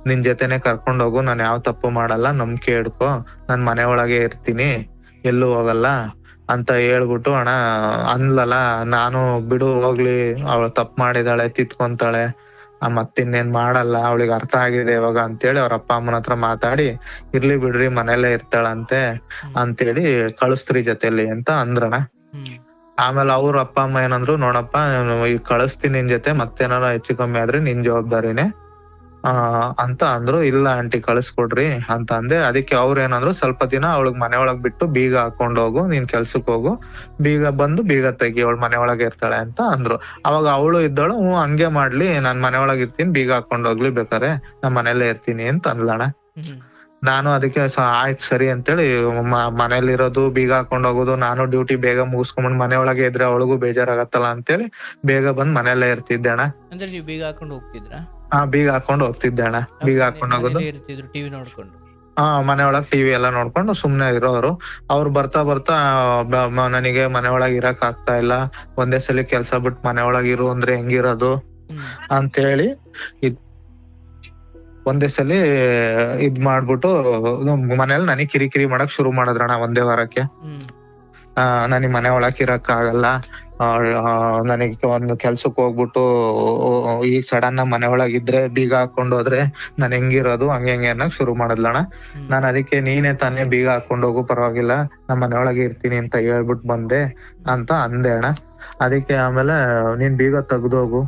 ನಿನ್ ಜೊತೆನೆ ಕರ್ಕೊಂಡ್ ಹೋಗು, ನಾನ್ ಯಾವ ತಪ್ಪು ಮಾಡಲ್ಲ, ನಂಬಿಕೆ ಇಡ್ಕೊ, ನಾನ್ ಮನೆ ಒಳಗೆ ಇರ್ತೀನಿ, ಎಲ್ಲೂ ಹೋಗಲ್ಲ ಅಂತ ಹೇಳ್ಬಿಟ್ಟು ಅಣ್ಣ ಅನ್ಲಲ್ಲ. ನಾನು ಬಿಡು ಹೋಗ್ಲಿ, ಅವಳು ತಪ್ಪು ಮಾಡಿದಾಳೆ, ತಿತ್ಕೊಂತಾಳೆ, ಮತ್ತಿನ್ನೇನ್ ಮಾಡಲ್ಲ, ಅವಳಿಗೆ ಅರ್ಥ ಆಗಿದೆ ಇವಾಗ ಅಂತೇಳಿ ಅವ್ರ ಅಪ್ಪ ಅಮ್ಮನ ಹತ್ರ ಮಾತಾಡಿ, ಇರ್ಲಿ ಬಿಡ್ರಿ ಮನೇಲೆ ಇರ್ತಾಳಂತೆ ಅಂತೇಳಿ ಕಳಿಸ್ತ್ರಿ ಜೊತೆಲಿ ಅಂತ ಅಂದ್ರಣ್ಣ. ಆಮೇಲೆ ಅವ್ರ ಅಪ್ಪ ಅಮ್ಮ ಏನಂದ್ರು, ನೋಡಪ್ಪ ಈಗ ಕಳಿಸ್ತೀನಿ ನಿನ್ ಜೊತೆ, ಮತ್ತೇನಾರ ಹೆಚ್ಚು ಕಮ್ಮಿ ಆದ್ರೆ ನಿನ್ ಜವಾಬ್ದಾರಿನೇ ಅಂತ ಅಂದ್ರು. ಇಲ್ಲ ಆಂಟಿ ಕಳಿಸ್ಕೊಡ್ರಿ ಅಂತ ಅಂದೆ. ಅದಕ್ಕೆ ಅವ್ರ ಏನಂದ್ರು, ಸ್ವಲ್ಪ ದಿನ ಅವಳಗ್ ಮನೆ ಒಳಗ್ ಬಿಟ್ಟು ಬೀಗ ಹಾಕೊಂಡ್ ಹೋಗು, ನೀನ್ ಕೆಲ್ಸಕ್ ಹೋಗು, ಬೀಗ ತೆಗಿ, ಅವಳು ಮನೆ ಒಳಗೆ ಇರ್ತಾಳೆ ಅಂತ ಅಂದ್ರು. ಅವಾಗ ಅವಳು ಇದ್ದಳು, ಹಂಗೆ ಮಾಡ್ಲಿ, ನಾನ್ ಮನೆ ಒಳಗ್ ಇರ್ತೀನಿ, ಬೀಗ ಹಾಕೊಂಡ್ ಹೋಗ್ಲಿ ಬೇಕಾರೆ, ನಾನ್ ಮನೆಯಲ್ಲೇ ಇರ್ತೀನಿ ಅಂತ ಅಂದ್ಲಣ್ಣ. ನಾನು ಅದಕ್ಕೆ ಆಯ್ತು ಸರಿ ಅಂತೇಳಿ ಮನೇಲಿರೋದು, ಬೀಗ ಹಾಕೊಂಡ್ ಹೋಗೋದು, ನಾನು ಡ್ಯೂಟಿ ಬೇಗ ಮುಗಿಸ್ಕೊಂಡ್ ಮನೆ ಒಳಗೆ ಇದ್ರೆ ಅವಳಿಗೂ ಬೇಜಾರಾಗತ್ತಲ್ಲ ಅಂತೇಳಿ ಬೇಗ ಬಂದ್ ಮನೆಯಲ್ಲೇ ಇರ್ತಿದ್ದೆ ಅಣ್ಣ. ಅಂದ್ರೆ ನೀವು ಬೀಗ ಹಾಕೊಂಡು ಹೋಗ್ತಿದ್ರಾ? ಬೀಗ ಹಾಕೊಂಡು ಹೋಗ್ತಿದ್ದೆ ಅಣ್ಣ. ಬೀಗ ಹಾಕೊಂಡ್ ಹೋಗೋದು, ಟಿವಿ ನೋಡ್ಕೊಂಡು, ಮನೆ ಒಳಗ್ ಟಿವಿ ಎಲ್ಲ ನೋಡ್ಕೊಂಡು ಸುಮ್ನೆ ಇರೋರು. ಅವ್ರು ಬರ್ತಾ ನನಗೆ ಮನೆ ಒಳಗ್ ಇರಕ್ ಆಗ್ತಾ ಇಲ್ಲ, ಒಂದೇ ಸಲ ಕೆಲ್ಸ ಬಿಟ್ಟು ಮನೆ ಒಳಗ್ ಇರು ಅಂದ್ರೆ ಹೆಂಗಿರೋದು ಅಂತೇಳಿ ಒಂದೇ ಸಲ ಇದ್ ಮಾಡ್ಬಿಟ್ಟು ಮನೇಲಿ ನನಗ್ ಕಿರಿಕಿರಿ ಮಾಡಕ್ ಶುರು ಮಾಡಿದ್ರಣ್ಣ. ಒಂದೇ ವಾರಕ್ಕೆ ನನಗ್ ಮನೆ ಒಳಕ್ ಇರಕ್ ಆಗಲ್ಲ, ನನಗ್ ಒಂದು ಕೆಲ್ಸಕ್ ಹೋಗ್ಬಿಟ್ಟು ಈಗ ಸಡನ್ ಮನೆ ಒಳಗಿದ್ರೆ ಬೀಗ ಹಾಕೊಂಡ್ ಹೋದ್ರೆ ನಾನ್ ಹೆಂಗಿರೋದು ಹಂಗೆ ಅನ್ನಕ್ ಶುರು ಮಾಡಿದ್ಲಣ್ಣ. ನಾನ್ ಅದಕ್ಕೆ ನೀನೇ ತಾನೇ ಬೀಗ ಹಾಕೊಂಡ್ ಹೋಗು, ಪರವಾಗಿಲ್ಲ, ನಮ್ ಮನೆ ಒಳಗೆ ಇರ್ತೀನಿ ಅಂತ ಹೇಳ್ಬಿಟ್ಟು ಬಂದೆ ಅಂತ ಅಂದೆ ಅಣ್ಣ. ಅದಕ್ಕೆ ಆಮೇಲೆ ನೀನ್ ಬೀಗ ತೆಗ್ದೋಗು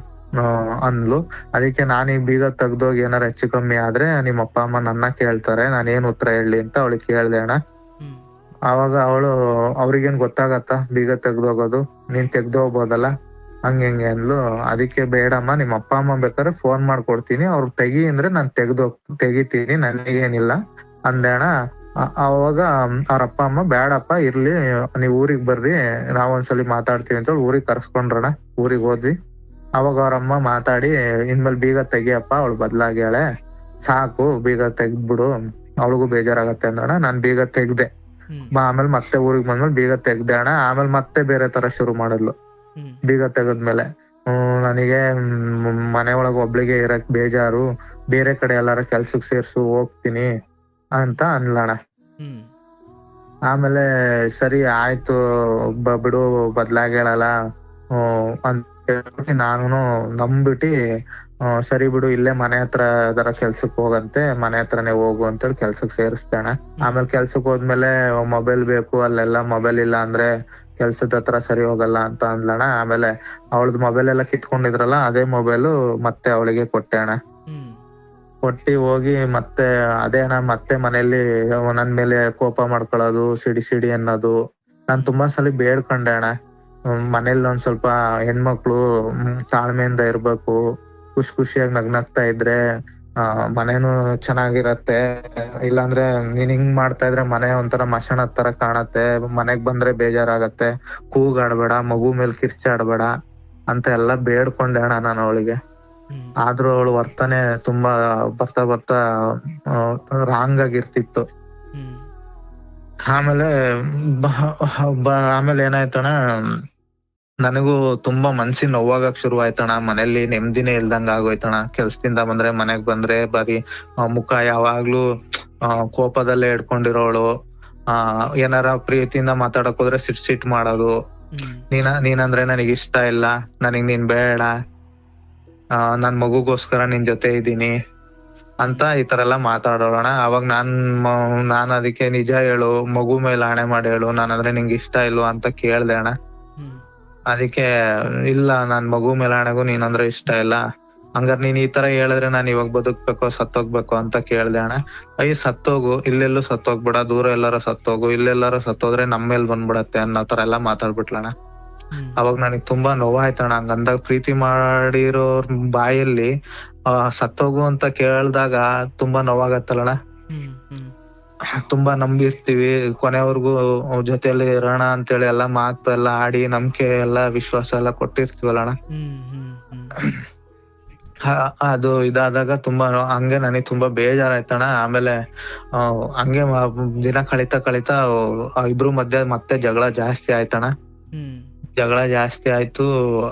ಅಂದ್ಲು. ಅದಕ್ಕೆ ನಾನೀಗ ಬೀಗ ತೆಗ್ದೋಗಿ ಏನಾರ ಹೆಚ್ಚು ಕಮ್ಮಿ ಆದ್ರೆ ನಿಮ್ಮ ಅಪ್ಪ ಅಮ್ಮ ನನ್ನ ಕೇಳ್ತಾರೆ, ನಾನೇನ್ ಉತ್ತರ ಹೇಳಿ ಅಂತ ಅವಳಿಗೆ ಕೇಳ್ದೆ ಅಣ್ಣ. ಅವಾಗ ಅವಳು, ಅವ್ರಿಗೇನ್ ಗೊತ್ತಾಗತ್ತಾ ಬೀಗ ತೆಗ್ದೋಗೋದು, ನೀನ್ ತೆಗ್ದೋಗ್ಬೋದಲ್ಲ ಹಂಗೆ ಅಂದ್ಲು. ಅದಕ್ಕೆ ಬೇಡಮ್ಮ, ನಿಮ್ಮ ಅಪ್ಪ ಅಮ್ಮ ಬೇಕಾದ್ರೆ ಫೋನ್ ಮಾಡ್ಕೊಡ್ತೀನಿ, ಅವ್ರು ತೆಗಿ ಅಂದ್ರೆ ನಾನ್ ತೆಗಿತೀನಿ, ನನಗೇನಿಲ್ಲ ಅಂದೆ ಅಣ್ಣ. ಅವಾಗ ಅವ್ರ ಅಪ್ಪ ಅಮ್ಮ, ಬೇಡಪ್ಪ ಇರ್ಲಿ, ನೀವ್ ಊರಿಗ್ ಬರ್ರಿ, ನಾವೊಂದ್ಸಲಿ ಮಾತಾಡ್ತೀವಿ ಅಂತ ಊರಿಗ್ ಕರ್ಸ್ಕೊಂಡ್ರಣ. ಊರಿಗ್ ಹೋದ್ವಿ. ಅವಾಗ ಅವ್ರಮ್ಮ ಮಾತಾಡಿ, ಇನ್ಮೇಲೆ ಬೀಗ ತೆಗಿಯಪ್ಪ, ಅವಳು ಬದ್ಲಾಗ್ಯಾಳೆ, ಸಾಕು ಬೀಗ ತೆಗ್ದ್ಬಿಡು, ಅವಳಿಗೂ ಬೇಜಾರಾಗತ್ತೆ ಅಂದ್ರಣ್ಣ. ನಾನ್ ಬೀಗ ತೆಗ್ದೆ. ಆಮೇಲೆ ಮತ್ತೆ ಊರಿಗೆ ಬಂದ್ಮೇಲೆ ಬೀಗ ತೆಗ್ದೆ ಅಣ್ಣ. ಆಮೇಲೆ ಮತ್ತೆ ಬೇರೆ ತರ ಶುರು ಮಾಡಿದ್ಲು. ಬೀಗ ತೆಗದ್ಮೇಲೆ ನನಗೆ ಮನೆ ಒಳಗ ಒಬ್ಳಿಗೆ ಇರಕ್ ಬೇಜಾರು, ಬೇರೆ ಕಡೆ ಎಲ್ಲಾರ ಕೆಲ್ಸಕ್ ಸೇರ್ಸು, ಹೋಗ್ತೀನಿ ಅಂತ ಅನ್ಲಣ್ಣ. ಆಮೇಲೆ ಸರಿ ಆಯ್ತು ಬಿಡು, ಬದ್ಲಾಗ್ಯಾಳಲ್ಲ ಅಂತ ಹೇಳ್ಬಿಟ್ಟು ನಾನು ನಂಬಿಟ್ಟು, ಸರಿ ಬಿಡು ಇಲ್ಲೇ ಮನೆ ಹತ್ರ ಅದರ ಕೆಲ್ಸಕ್ ಹೋಗಂತೆ, ಮನೆ ಹತ್ರನೇ ಹೋಗು ಅಂತೇಳಿ ಕೆಲ್ಸಕ್ ಸೇರಿಸ್ದೆ ಅಣ್ಣ. ಆಮೇಲೆ ಕೆಲ್ಸಕ್ ಹೋದ್ಮೇಲೆ ಮೊಬೈಲ್ ಬೇಕು, ಅಲ್ಲೆಲ್ಲ ಮೊಬೈಲ್ ಇಲ್ಲ ಅಂದ್ರೆ ಕೆಲ್ಸದ ಹತ್ರ ಸರಿ ಹೋಗಲ್ಲ ಅಂತ ಅಂದ್ಲಣ್ಣ. ಆಮೇಲೆ ಅವಳದ್ ಮೊಬೈಲ್ ಎಲ್ಲ ಕಿತ್ಕೊಂಡಿದ್ರಲ್ಲ, ಅದೇ ಮೊಬೈಲು ಮತ್ತೆ ಅವಳಿಗೆ ಕೊಟ್ಟೆ ಅಣ್ಣ. ಕೊಟ್ಟಿ ಹೋಗಿ ಮತ್ತೆ ಅದೇ ಅಣ್ಣ, ಮತ್ತೆ ಮನೇಲಿ ನನ್ ಮೇಲೆ ಕೋಪ ಮಾಡ್ಕೊಳ್ಳೋದು, ಸಿಡಿ ಅನ್ನೋದು. ನಾನ್ ತುಂಬಾ ಸಲ ಬೇಡ್ಕೊಂಡೆ ಅಣ್ಣ, ಮನೇಲಿ ಒಂದ್ ಸ್ವಲ್ಪ ಹೆಣ್ಮಕ್ಳು ತಾಳ್ಮೆಯಿಂದ ಇರ್ಬೇಕು, ಖುಷಿಯಾಗಿ ನಗ್ನಗ್ತಾ ಇದ್ರೆ ಮನೇನು ಚೆನ್ನಾಗಿರತ್ತೆ, ಇಲ್ಲಾಂದ್ರೆ ನೀನ್ ಹಿಂಗ್ ಮಾಡ್ತಾ ಇದ್ರೆ ಮನೆ ಒಂಥರ ಮಶಾಣದ್ ತರ ಕಾಣತ್ತೆ, ಮನೆಗ್ ಬಂದ್ರೆ ಬೇಜಾರಾಗತ್ತೆ, ಕೂಗಾಡ್ಬೇಡ, ಮಗು ಮೇಲೆ ಕಿರ್ಚಾಡ್ಬೇಡ ಅಂತ ಎಲ್ಲಾ ಬೇಡ್ಕೊಂಡೆ ಅಣ್ಣ ನಾನು ಅವಳಿಗೆ. ಆದ್ರೂ ಅವಳು ವರ್ತನೆ ತುಂಬಾ ಬರ್ತಾ ರಾಂಗ್ ಆಗಿರ್ತಿತ್ತು. ಆಮೇಲೆ ಏನಾಯ್ತಣ್ಣ, ನನಗೂ ತುಂಬಾ ಮನ್ಸಿಗೆ ನೋವಾಗಕ್ ಶುರು ಆಯ್ತಣ್ಣ. ಮನೇಲಿ ನೆಮ್ಮದಿನೇ ಇಲ್ದಂಗ ಆಗೋಯ್ತಣ್ಣ. ಕೆಲ್ಸದಿಂದ ಬಂದ್ರೆ ಮನೆಗ್ ಬಂದ್ರೆ ಬರೀ ಮುಖ ಯಾವಾಗ್ಲೂ ಕೋಪದಲ್ಲೇ ಇಡ್ಕೊಂಡಿರೋಳು. ಏನಾರ ಪ್ರೀತಿಯಿಂದ ಮಾತಾಡಕ್ ಹೋದ್ರೆ ಸಿಟ್ ಮಾಡೋದು. ನೀನಂದ್ರೆ ನನಗ್ ಇಷ್ಟ ಇಲ್ಲ, ನನಗ್ ನೀನ್ ಬೇಡ, ನನ್ ಮಗುಗೋಸ್ಕರ ನಿನ್ ಜೊತೆ ಇದ್ದೀನಿ ಅಂತ ಈ ತರ ಎಲ್ಲ ಮಾತಾಡೋಣ. ಅವಾಗ ನಾನ್ ಅದಕ್ಕೆ ನಿಜ ಹೇಳು, ಮಗು ಮೇಲೆ ಆಣೆ ಮಾಡಿ ಹೇಳು, ನಾನಂದ್ರೆ ನಿಂಗೆ ಇಷ್ಟ ಇಲ್ವಾ ಅಂತ ಕೇಳ್ದೆ ಅಣ್ಣ. ಅದಕ್ಕೆ ಇಲ್ಲ, ನನ್ ಮಗು ಮೇಲೆ ಆಣೆಗೂ ನೀನಂದ್ರೆ ಇಷ್ಟ ಇಲ್ಲ, ಹಂಗಾರ್ ನೀನ್ ಈ ತರ ಹೇಳಿದ್ರೆ ನಾನ್ ಇವಾಗ ಬದುಕ್ಬೇಕೋ ಸತ್ತೋಗ್ಬೇಕು ಅಂತ ಕೇಳ್ದೆ ಅಣ್ಣ. ಸತ್ತೋಗು, ಇಲ್ಲೆಲ್ಲೂ ಸತ್ತೋಗ್ಬೇಡ, ದೂರ ಎಲ್ಲಾರು ಸತ್ತೋಗು, ಇಲ್ಲೆಲ್ಲಾರು ಸತ್ತೋದ್ರೆ ನಮ್ಮೇಲ್ ಬಂದ್ಬಿಡತ್ತೆ ಅನ್ನೋ ತರ ಎಲ್ಲಾ ಮಾತಾಡ್ಬಿಟ್ಲಣ್ಣ. ಅವಾಗ ನನಗ್ ತುಂಬಾ ನೋವಾಯ್ತಣ್ಣ. ಹಂಗಂದಾಗ ಪ್ರೀತಿ ಮಾಡಿರೋರ್ ಬಾಯಲ್ಲಿ ಸತ್ತೋಗು ಅಂತ ಕೇಳ್ದಾಗ ತುಂಬಾ ನೋವಾಗತ್ತಲ್ಲಣ್ಣ. ತುಂಬಾ ನಂಬಿರ್ತೀವಿ, ಕೊನೆವರ್ಗು ಜೊತೆಯಲ್ಲಿ ಇರೋಣ ಅಂತೇಳಿ ಎಲ್ಲಾ ಮಾತು ಎಲ್ಲ ಆಡಿ ನಂಬಿಕೆ ಎಲ್ಲ ವಿಶ್ವಾಸ ಎಲ್ಲ ಕೊಟ್ಟಿರ್ತೀವಲ್ಲಣ್ಣ. ಅದು ಇದಾದಾಗ ತುಂಬಾ ಹಂಗೆ ನನಗ್ ತುಂಬಾ ಬೇಜಾರಾಯ್ತಣ್ಣ. ಆಮೇಲೆ ಹಂಗೆ ದಿನ ಕಳಿತಾ ಇಬ್ರು ಮಧ್ಯೆ ಮತ್ತೆ ಜಗಳ ಜಾಸ್ತಿ ಆಯ್ತಣ್ಣ. ಜಗಳ ಜಾಸ್ತಿ ಆಯ್ತು.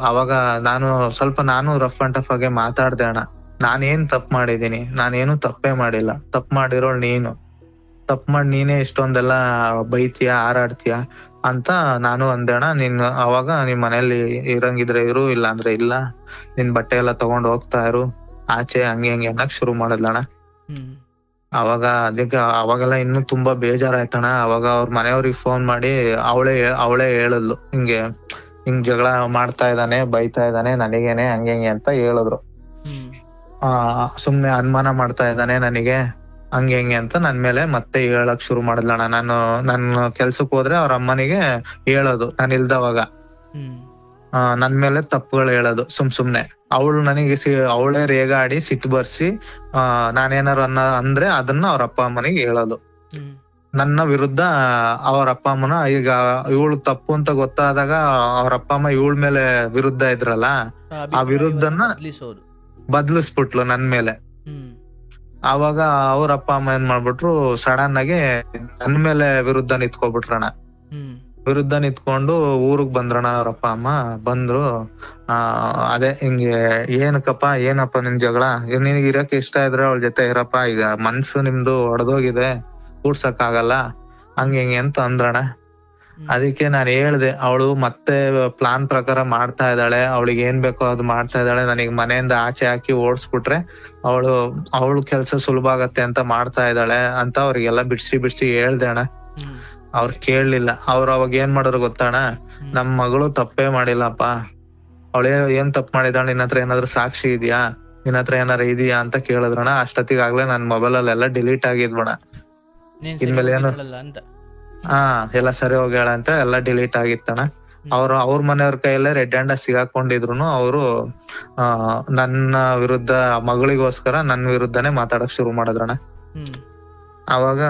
ಅವಾಗ ನಾನು ರಫ್ ಅಂಡ್ ಟಫ್ ಆಗಿ ಮಾತಾಡ್ದೆ ಅಣ್ಣ. ನಾನೇನ್ ತಪ್ಪು ಮಾಡಿದೀನಿ? ನಾನೇನು ತಪ್ಪೇ ಮಾಡಿಲ್ಲ. ತಪ್ಪು ಮಾಡಿರೋಳ್ ನೀನು. ತಪ್ಪು ಮಾಡಿ ನೀನೇ ಇಷ್ಟೊಂದೆಲ್ಲ ಬೈತೀಯ, ಹಾರಾಡ್ತೀಯ ಅಂತ ನಾನು ಅಂದೆ ಅಣ್ಣ. ಅವಾಗ ನಿಮ್ ಮನೇಲಿ ಇರಂಗಿದ್ರೆ ಇರು, ಇಲ್ಲ ಅಂದ್ರೆ ಇಲ್ಲ, ನಿನ್ ಬಟ್ಟೆ ಎಲ್ಲ ತಗೊಂಡ್ ಹೋಗ್ತಾ ಇರು ಆಚೆ, ಹಂಗೆ ಅನ್ನಕ್ ಶುರು ಮಾಡಿದ್ಲಣ್ಣ. ಅವಾಗೆಲ್ಲ ಇನ್ನೂ ತುಂಬಾ ಬೇಜಾರಾಯ್ತಣ್ಣ. ಅವಾಗ ಅವ್ರ ಮನೆಯವ್ರಿಗೆ ಫೋನ್ ಮಾಡಿ ಅವಳೇ ಹೇಳಿದ್ಲು, ಹಿಂಗ್ ಜಗಳ ಮಾಡ್ತಾ ಇದ್ದಾನೆ, ಬೈತಾ ಇದ್ದಾನೆ ನನಗೇನೆ, ಹಂಗೆ ಅಂತ ಹೇಳಿದ್ರು. ಸುಮ್ನೆ ಅನುಮಾನ ಮಾಡ್ತಾ ಇದ್ದಾನೆ ನನಗೆ, ಹಂಗೆ ಅಂತ ನನ್ ಮೇಲೆ ಮತ್ತೆ ಹೇಳಕ್ ಶುರು ಮಾಡಿದ್ಲಣ್ಣ. ನಾನು ಕೆಲ್ಸಕ್ ಹೋದ್ರೆ ಅವ್ರ ಅಮ್ಮನಿಗೆ ಹೇಳೋದು, ನಾನ್ ಇಲ್ದವಾಗ ನನ್ ಮೇಲೆ ತಪ್ಪುಗಳು ಹೇಳೋದು ಸುಮ್ನೆ. ಅವಳು ನನಗೆ ಅವಳೇ ರೇಗಾಡಿ ಸಿಟ್ಟು ಬರ್ಸಿ ನಾನೇನಾರು ಅಂದ್ರೆ ಅದನ್ನ ಅವ್ರ ಅಪ್ಪ ಅಮ್ಮನಿಗೆ ಹೇಳೋದು. ನನ್ನ ವಿರುದ್ಧ ಅವ್ರ ಅಪ್ಪ ಅಮ್ಮನ, ಈಗ ಇವಳು ತಪ್ಪು ಅಂತ ಗೊತ್ತಾದಾಗ ಅವ್ರ ಅಪ್ಪ ಅಮ್ಮ ಇವಳ ಮೇಲೆ ವಿರುದ್ಧ ಇದ್ರಲ್ಲ, ಆ ವಿರುದ್ಧನ ಬದಲಿಸ್ಬಿಟ್ಲು ನನ್ ಮೇಲೆ. ಅವಾಗ ಅವ್ರ ಅಪ್ಪ ಅಮ್ಮ ಏನ್ ಮಾಡ್ಬಿಟ್ರು, ಸಡನ್ ಆಗಿ ನನ್ ಮೇಲೆ ವಿರುದ್ಧ ನಿಂತ್ಕೊಬಿಟ್ರಣ. ವಿರುದ್ಧ ನಿಂತ್ಕೊಂಡು ಊರಿಗ್ ಬಂದ್ರಣ ಅವ್ರ ಅಪ್ಪ ಅಮ್ಮ. ಬಂದ್ರು, ಅದೇ ಹಿಂಗೆ ಏನಪ್ಪ ನಿಮ್ ಜಗಳ, ನಿನಗೆ ಇರಕ್ ಇಷ್ಟ ಇದ್ರೆ ಅವಳ ಜೊತೆ ಇರಪ್ಪ, ಈಗ ಮನ್ಸು ನಿಮ್ದು ಒಡೆದೋಗಿದೆ, ಕೂಡ್ಸಕ್ ಆಗಲ್ಲ, ಹಂಗೆ ಅಂತ ಅಂದ್ರಣ. ಅದಕ್ಕೆ ನಾನ್ ಹೇಳ್ದೆ, ಅವಳು ಮತ್ತೆ ಪ್ಲಾನ್ ಪ್ರಕಾರ ಮಾಡ್ತಾ ಇದ್ದಾಳೆ, ಅವಳಿಗೆ ಏನ್ ಬೇಕೋ ಅದು ಮಾಡ್ತಾ ಇದ್ದಾಳೆ, ನನಗ್ ಮನೆಯಿಂದ ಆಚೆ ಹಾಕಿ ಓಡಿಸ್ಬಿಟ್ರೆ ಅವಳು ಕೆಲ್ಸ ಸುಲಭ ಆಗತ್ತೆ ಅಂತ ಮಾಡ್ತಾ ಇದ್ದಾಳೆ ಅಂತ ಅವ್ರಿಗೆಲ್ಲ ಬಿಡ್ಸಿ ಹೇಳ್ದೆ ಅಣ್ಣ. ಅವ್ರು ಕೇಳಲಿಲ್ಲ. ಅವಾಗ ಏನ್ ಮಾಡೋರು ಗೊತ್ತಣ್ಣ, ನಮ್ ಮಗಳು ತಪ್ಪೇ ಮಾಡಿಲ್ಲಪ್ಪ, ಅವಳೇ ಏನ್ ತಪ್ಪು ಮಾಡಿದಾಳ, ನಿನ್ನ ಹತ್ರ ಏನಾದ್ರು ಸಾಕ್ಷಿ ಇದೆಯಾ, ನಿನ್ನ ಹತ್ರ ಏನಾರ ಇದೆಯಾ ಅಂತ ಕೇಳಿದ್ರಣ. ಅಷ್ಟೊತ್ತಿಗಾಗ್ಲೇ ನನ್ ಮೊಬೈಲ್ ಅಲ್ಲೆಲ್ಲ ಡಿಲೀಟ್ ಆಗಿದ್ವಣ. ಇನ್ಮೇಲೆ ಏನು ಎಲ್ಲ ಸರಿ ಹೋಗ್ಯಾಳ ಅಂತ ಎಲ್ಲ ಡಿಲೀಟ್ ಆಗಿತ್ತಣ. ಅವ್ರ ಮನೆಯವ್ರ ಕೈಯಲ್ಲೇ ರೆಡ್ ಹ್ಯಾಂಡ್ ಸಿಗಾಕೊಂಡಿದ್ರು. ಅವರು ನನ್ನ ವಿರುದ್ಧ, ಮಗಳಿಗೋಸ್ಕರ ನನ್ನ ವಿರುದ್ಧನೇ ಮಾತಾಡಕ್ ಶುರು ಮಾಡಿದ್ರಣ. ಅವಾಗ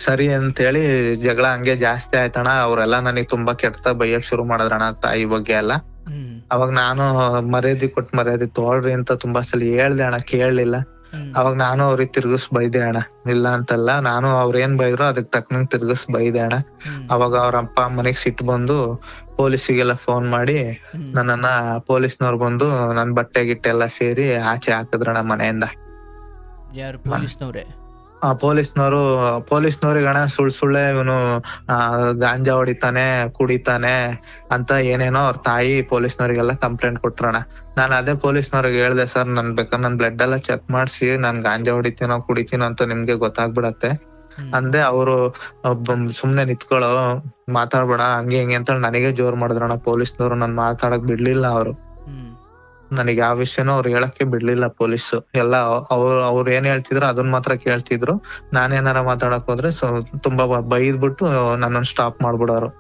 ಸರಿ ಅಂತೇಳಿ ಜಗಳ ಹಂಗೆ ಜಾಸ್ತಿ ಆಯ್ತಣ. ಅವ್ರೆಲ್ಲಾ ನನಗ್ ತುಂಬಾ ಕೆಟ್ಟದಾಗ ಬೈಯಕ್ ಶುರು ಮಾಡಿದ್ರಣ, ತಾಯಿ ಬಗ್ಗೆ ಎಲ್ಲ. ಅವಾಗ ನಾನು ಮರ್ಯಾದೆ ಕೊಟ್ಟು ಮರ್ಯಾದೆ ತಗೊಳ್ರಿ ಅಂತ ತುಂಬಾ ಸಲ ಹೇಳ್ದೆ ಅಣ್ಣ, ಕೇಳಲಿಲ್ಲ. ಅವಾಗ ನಾನು ಅವ್ರಿಗೆ ತಿರ್ಗಿಸ್ ಬೈದೆ ಅಣ್ಣ, ಇಲ್ಲ ಅಂತಲ್ಲ, ನಾನು ಅವ್ರ ಏನ್ ಬೈದ್ರು ಅದಕ್ ತಕ್ಕನಂಗ್ ತಿರ್ಗಿಸ್ ಬೈದೆ ಅಣ್ಣ. ಅವಾಗ ಅವ್ರ ಅಪ್ಪ ಅಮ್ಮನಿಗೆ ಸಿಟ್ಟು ಬಂದು ಪೊಲೀಸಿಗೆಲ್ಲ ಫೋನ್ ಮಾಡಿ ನನ್ನನ್ನ ಪೊಲೀಸ್ನವ್ರು ಬಂದು ನನ್ ಬಟ್ಟೆ ಗಿಟ್ಟೆ ಎಲ್ಲ ಸೇರಿ ಆಚೆ ಹಾಕಿದ್ರಣ್ಣ ಮನೆಯಿಂದ. ಪೊಲೀಸ್ನವ್ರಿಗೆ ಅಣ್ಣ ಸುಳ್ಳೆ ಇವನು ಗಾಂಜಾ ಹೊಡಿತಾನೆ, ಕುಡಿತಾನೆ ಅಂತ ಏನೇನೋ ಅವ್ರ ತಾಯಿ ಪೊಲೀಸ್ನವ್ರಿಗೆಲ್ಲ ಕಂಪ್ಲೇಂಟ್ ಕೊಟ್ರಣ. ನಾನ್ ಅದೇ ಪೊಲೀಸ್ನವ್ರಿಗೆ ಹೇಳ್ದೆ, ಸರ್ ನನ್ ಬೇಕಾದ್ರೆ ನನ್ ಬ್ಲಡ್ ಎಲ್ಲ ಚೆಕ್ ಮಾಡ್ಸಿ, ನಾನ್ ಗಾಂಜಾ ಹೊಡಿತೀನೋ ಕುಡಿತೀನೋ ಅಂತ ನಿಮ್ಗೆ ಗೊತ್ತಾಗ್ಬಿಡತ್ತೆ ಅಂದೆ. ಅವರು ಸುಮ್ನೆ ನಿತ್ಕೊಳ್ಳೋ, ಮಾತಾಡ್ಬೇಡ, ಹಂಗೆ ಅಂತ ನನಗೆ ಜೋರ್ ಮಾಡಿದ್ರಣ ಪೊಲೀಸ್ನವ್ರು. ನನ್ ಮಾತಾಡಕ್ ಬಿಡ್ಲಿಲ್ಲ ಅವರು. ನನಗೆ ಯಾವ ವಿಷಯನೂ ಅವ್ರು ಹೇಳಕ್ಕೆ ಬಿಡ್ಲಿಲ್ಲ ಪೊಲೀಸ್. ಎಲ್ಲ ಅವ್ರು ಏನ್ ಹೇಳ್ತಿದ್ರು ಅದನ್ನ ಮಾತ್ರ ಕೇಳ್ತಿದ್ರು. ನಾನೇನಾರ ಮಾತಾಡಕ್ ಹೋದ್ರೆ ತುಂಬಾ ಬೈದ್ಬಿಟ್ಟು ನನ್ನನ್ನು ಸ್ಟಾಪ್ ಮಾಡ್ಬಿಡೋರು.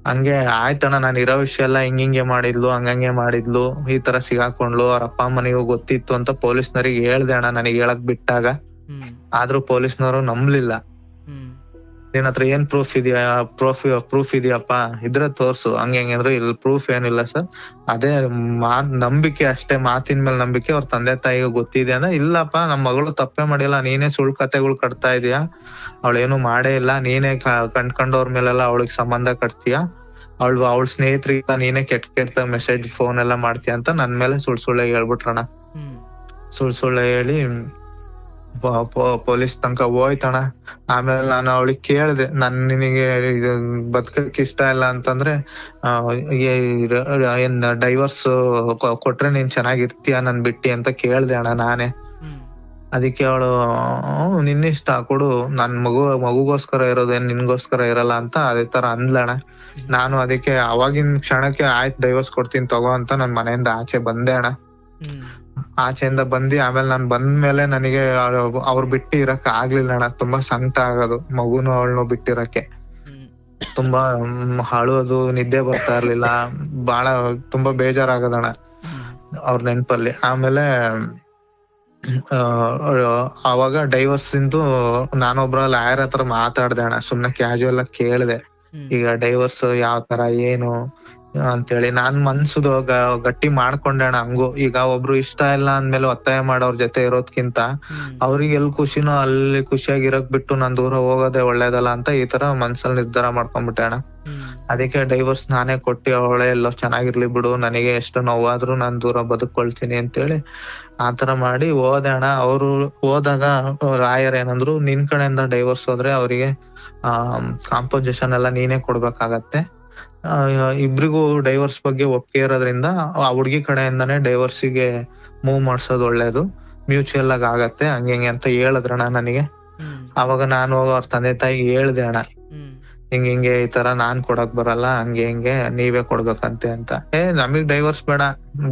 ಹಂಗೆ ಆಯ್ತಣ್ಣ, ನಾನ್ ಇರೋ ವಿಷಯ ಎಲ್ಲ ಹಿಂಗೆ ಮಾಡಿದ್ಲು, ಹಂಗಂಗೆ ಮಾಡಿದ್ಲು, ಈ ತರ ಸಿಗಾಕೊಂಡ್ಲು, ಅವ್ರ ಅಪ್ಪ ಅಮ್ಮನಿಗೂ ಗೊತ್ತಿತ್ತು ಅಂತ ಪೊಲೀಸ್ನವ್ರಿಗೆ ಹೇಳ್ದೆ ಅಣ್ಣ ನನಗೆ ಹೇಳಕ್ ಬಿಟ್ಟಾಗ. ಆದ್ರೂ ಪೊಲೀಸ್ನವರು ನಂಬ್ಲಿಲ್ಲ. ನಿನ್ ಹತ್ರ ಏನ್ ಪ್ರೂಫ್ ಇದೆಯಾ, ಪ್ರೂಫ್ ಇದೆಯಪ್ಪ ಇದ್ರೆ ತೋರ್ಸು, ಹಂಗೆ ಅಂದ್ರೆ ಇಲ್ಲಿ ಪ್ರೂಫ್ ಏನಿಲ್ಲ ಸರ್, ಅದೇ ನಂಬಿಕೆ ಅಷ್ಟೇ, ಮಾತಿನ ಮೇಲೆ ನಂಬಿಕೆ. ಅವ್ರ ತಂದೆ ತಾಯಿಗೆ ಗೊತ್ತಿದೆ ಅಂದ್ರೆ, ಇಲ್ಲಪ್ಪ ನಮ್ ಮಗಳು ತಪ್ಪೇ ಮಾಡಿಲ್ಲ, ನೀನೇ ಸುಳ್ಳು ಕತೆಗಳು ಕಟ್ತಾ ಇದೀಯಾ, ಅವಳೇನು ಮಾಡೇ ಇಲ್ಲ, ನೀನೇ ಕಂಡ್ಕೊಂಡವ್ರ ಮೇಲೆಲ್ಲ ಅವಳಿಗೆ ಸಂಬಂಧ ಕಟ್ತೀಯ, ಅವಳ ಸ್ನೇಹಿತರಿಗೆಲ್ಲ ನೀನೇ ಕೆಟ್ಟ ಮೆಸೇಜ್ ಫೋನ್ ಎಲ್ಲ ಮಾಡ್ತೀಯ ಅಂತ ನನ್ ಮೇಲೆ ಸುಳ್ಳೆ ಹೇಳ್ಬಿಟ್ರಣ. ಸುಳ್ಳೆ ಹೇಳಿ ಪೊಲೀಸ್ ತನಕ ಹೋಯ್ತಣ. ಆಮೇಲೆ ನಾನು ಅವಳಿಗೆ ಕೇಳ್ದೆ, ನಿನಗೆ ಬದುಕಕ್ ಇಷ್ಟ ಇಲ್ಲ ಅಂತಂದ್ರೆ ಏನ್ ಡೈವರ್ಸ್ ಕೊಟ್ರೆ ನೀನ್ ಚೆನ್ನಾಗಿರ್ತೀಯ ನನ್ ಬಿಟ್ಟಿ ಅಂತ ಕೇಳ್ದೆ ಅಣ್ಣ ನಾನೇ. ಅದಕ್ಕೆ ಅವಳು ನಿನ್ನಿಷ್ಟ ಕೊಡು, ನನ್ ಮಗುಗೋಸ್ಕರ ಇರೋದೇನ್ ನಿನ್ಗೋಸ್ಕರ ಇರಲ್ಲ ಅಂತ ಅದೇ ತರ ಅಂದ್ಲಣ್ಣ. ನಾನು ಅದಕ್ಕೆ ಅವಾಗಿನ ಕ್ಷಣಕ್ಕೆ ಆಯ್ತು ಡೈವರ್ಸ್ ಕೊಡ್ತೀನಿ ತಗೋ ಅಂತ ನನ್ ಮನೆಯಿಂದ ಆಚೆ ಬಂದೆ ಅಣ್ಣ. ಆಚೆಯಿಂದ ಬಂದಿ ಆಮೇಲೆ ನಾನ್ ಬಂದ್ಮೇಲೆ ನನಗೆ ಅವ್ರು ಬಿಟ್ಟು ಇರಕ್ ಆಗ್ಲಿಲ್ಲ ಅಣ್ಣ. ತುಂಬಾ ಸಂಕಟ ಆಗೋದು, ಮಗುನು ಅವಳನ್ನು ಬಿಟ್ಟಿರಕ್ಕೆ. ತುಂಬಾ ಅಳೋದು, ನಿದ್ದೆ ಬರ್ತಾ ಇರ್ಲಿಲ್ಲ, ಬಾಳ ತುಂಬಾ ಬೇಜಾರಾಗದಣ್ಣ ಅವ್ರ ನೆನ್ಪಲ್ಲಿ. ಆಮೇಲೆ ಅವಾಗ ಡೈವರ್ಸ್ ಇಂದು ನಾನೊಬ್ರ ಲಾಯರ್ ಹತ್ರ ಮಾತಾಡ್ದೆ ಅಣ್ಣ, ಸುಮ್ನೆ ಕ್ಯಾಶುವಲ್ ಆಗಿ ಕೇಳ್ದೆ, ಈಗ ಡೈವರ್ಸ್ ಯಾವ ತರ ಏನು ಅಂತೇಳಿ. ನಾನ್ ಮನ್ಸುದು ಗಟ್ಟಿ ಮಾಡ್ಕೊಂಡೆ ಅಣ್ಣ. ಹಂಗು ಈಗ ಒಬ್ರು ಇಷ್ಟ ಇಲ್ಲ ಅಂದ್ಮೇಲೆ ಒತ್ತಾಯ ಮಾಡೋರ್ ಜೊತೆ ಇರೋದ್ಕಿಂತ ಅವ್ರಿಗೆ ಎಲ್ ಖುಷಿನೋ ಅಲ್ಲಿ ಖುಷಿಯಾಗಿರಕ್ ಬಿಟ್ಟು ನಾನ್ ದೂರ ಹೋಗೋದೇ ಒಳ್ಳೇದಲ್ಲ ಅಂತ ಈ ತರ ಮನ್ಸಲ್ಲಿ ನಿರ್ಧಾರ ಮಾಡ್ಕೊಂಡ್ಬಿಟ್ಟೆ ಅಣ್ಣ. ಅದಕ್ಕೆ ಡೈವರ್ಸ್ ನಾನೇ ಕೊಟ್ಟಿ, ಅವಳೆ ಎಲ್ಲೋ ಚೆನ್ನಾಗಿರ್ಲಿ ಬಿಡು, ನನಗೆ ಎಷ್ಟು ನೋವಾದ್ರೂ ನಾನ್ ದೂರ ಬದುಕೊಳ್ತೀನಿ ಅಂತೇಳಿ ಆತರ ಮಾಡಿ ಹೋದೆ ಅಣ್ಣ. ಅವ್ರು ಹೋದಾಗ ಲಾಯರ್ ಏನಂದ್ರು, ನಿನ್ ಕಡೆಯಿಂದ ಡೈವರ್ಸ್ ಹೋದ್ರೆ ಅವರಿಗೆ ಕಾಂಪೋಸಿಷನ್ ಎಲ್ಲ ನೀನೇ ಕೊಡ್ಬೇಕಾಗತ್ತೆ, ಇಬ್ರಿಗೂ ಡೈವರ್ಸ್ ಬಗ್ಗೆ ಒಪ್ಪಿಗೆ ಇರೋದ್ರಿಂದ ಆ ಹುಡ್ಗಿ ಕಡೆಯಿಂದಾನೇ ಡೈವರ್ಸಿಗೆ ಮೂವ್ ಮಾಡ್ಸೋದು ಒಳ್ಳೇದು, ಮ್ಯೂಚುವಲ್ ಆಗಿ ಆಗತ್ತೆ ಹಂಗೆ ಅಂತ ಹೇಳಿದ್ರಣ್ಣ ನನಗೆ. ಅವಾಗ ನಾನು ಅವ್ರ ತಂದೆ ತಾಯಿಗೆ ಹೇಳ್ದೆ ಅಣ್ಣ, ಹಿಂಗೆ ಈ ತರ ನಾನ್ ಕೊಡಕ್ ಬರಲ್ಲ, ಹಂಗೆ ನೀವೇ ಕೊಡ್ಬೇಕಂತೆ ಅಂತ. ನಮಗ್ ಡೈವರ್ಸ್ ಬೇಡ,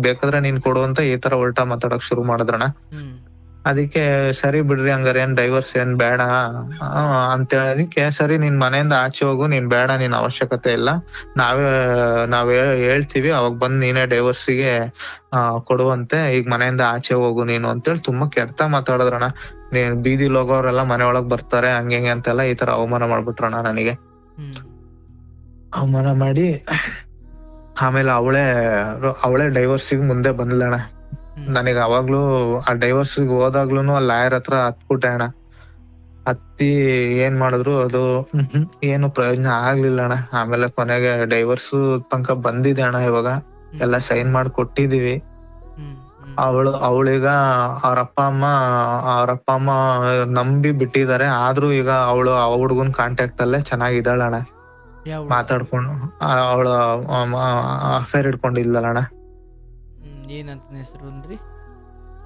ಬೇಕಾದ್ರೆ ನೀನ್ ಕೊಡು ಅಂತ ಈ ತರ ಉಲ್ಟಾ ಮಾತಾಡಕ್ ಶುರು ಮಾಡಿದ್ರಣ್ಣ. ಅದಕ್ಕೆ ಸರಿ ಬಿಡ್ರಿ, ಹಂಗಾರ ಏನ್ ಡೈವರ್ಸ್ ಏನ್ ಬೇಡ ಅಂತ ಹೇಳೋದಿಕ್ಕೆ, ಸರಿ ನಿನ್ ಮನೆಯಿಂದ ಆಚೆ ಹೋಗು, ನೀನ್ ಬೇಡ, ನೀನ್ ಅವಶ್ಯಕತೆ ಇಲ್ಲ, ನಾವ್ ಹೇಳ್ತೀವಿ, ಅವಾಗ ಬಂದ್ ನೀನೇ ಡೈವರ್ಸಿಗೆ ಕೊಡುವಂತೆ, ಈಗ ಮನೆಯಿಂದ ಆಚೆ ಹೋಗು ನೀನು ಅಂತೇಳಿ ತುಂಬಾ ಕೆಟ್ಟ ಮಾತಾಡಿದ್ರಣ್ಣ. ನೀನ್ ಬೀದಿಲ್ ಹೋಗೋರೆಲ್ಲ ಮನೆ ಒಳಗ್ ಬರ್ತಾರೆ ಹಂಗೆ ಅಂತೆಲ್ಲ ಈ ತರ ಅವಮಾನ ಮಾಡ್ಬಿಟ್ರಣ್ಣ ನನಗೆ. ಅವಮಾನ ಮಾಡಿ ಆಮೇಲೆ ಅವಳೇ ಡೈವರ್ಸಿಗೆ ಮುಂದೆ ಬಂದ್ಲಣ್ಣ. ನನಗೆ ಅವಾಗ್ಲೂ ಆ ಡೈವರ್ಸ್ ಹೋದಾಗ್ಲೂನು ಆ ಲಾಯರ್ ಹತ್ರ ಹತ್ಬಿಟ್ಟೆ ಅಣ್ಣ. ಹತ್ತಿ ಏನ್ ಮಾಡಿದ್ರು ಅದು ಏನು ಪ್ರಯೋಜನ ಆಗ್ಲಿಲ್ಲ ಅಣ್ಣ. ಆಮೇಲೆ ಕೊನೆಗೆ ಡೈವರ್ಸ್ ತನಕ ಬಂದಿದೆ ಅಣ್ಣ. ಇವಾಗ ಎಲ್ಲ ಸೈನ್ ಮಾಡಿ ಕೊಟ್ಟಿದೀವಿ. ಅವಳೀಗ ಅವ್ರಪ್ಪ ಅಮ್ಮ ನಂಬಿ ಬಿಟ್ಟಿದ್ದಾರೆ, ಆದ್ರೂ ಈಗ ಅವಳು ಆ ಹುಡ್ಗನ್ ಕಾಂಟ್ಯಾಕ್ಟ್ ಅಲ್ಲೇ ಚೆನ್ನಾಗಿದ್ದಾಳಣ್ಣ, ಮಾತಾಡ್ಕೊಂಡು. ಅವಳು ಅಫೇರ್ ಇಟ್ಕೊಂಡಿಲ್ಲಣ್ಣ. ಏನಂತ ಹೆಸರು ಅಂದ್ರಿ?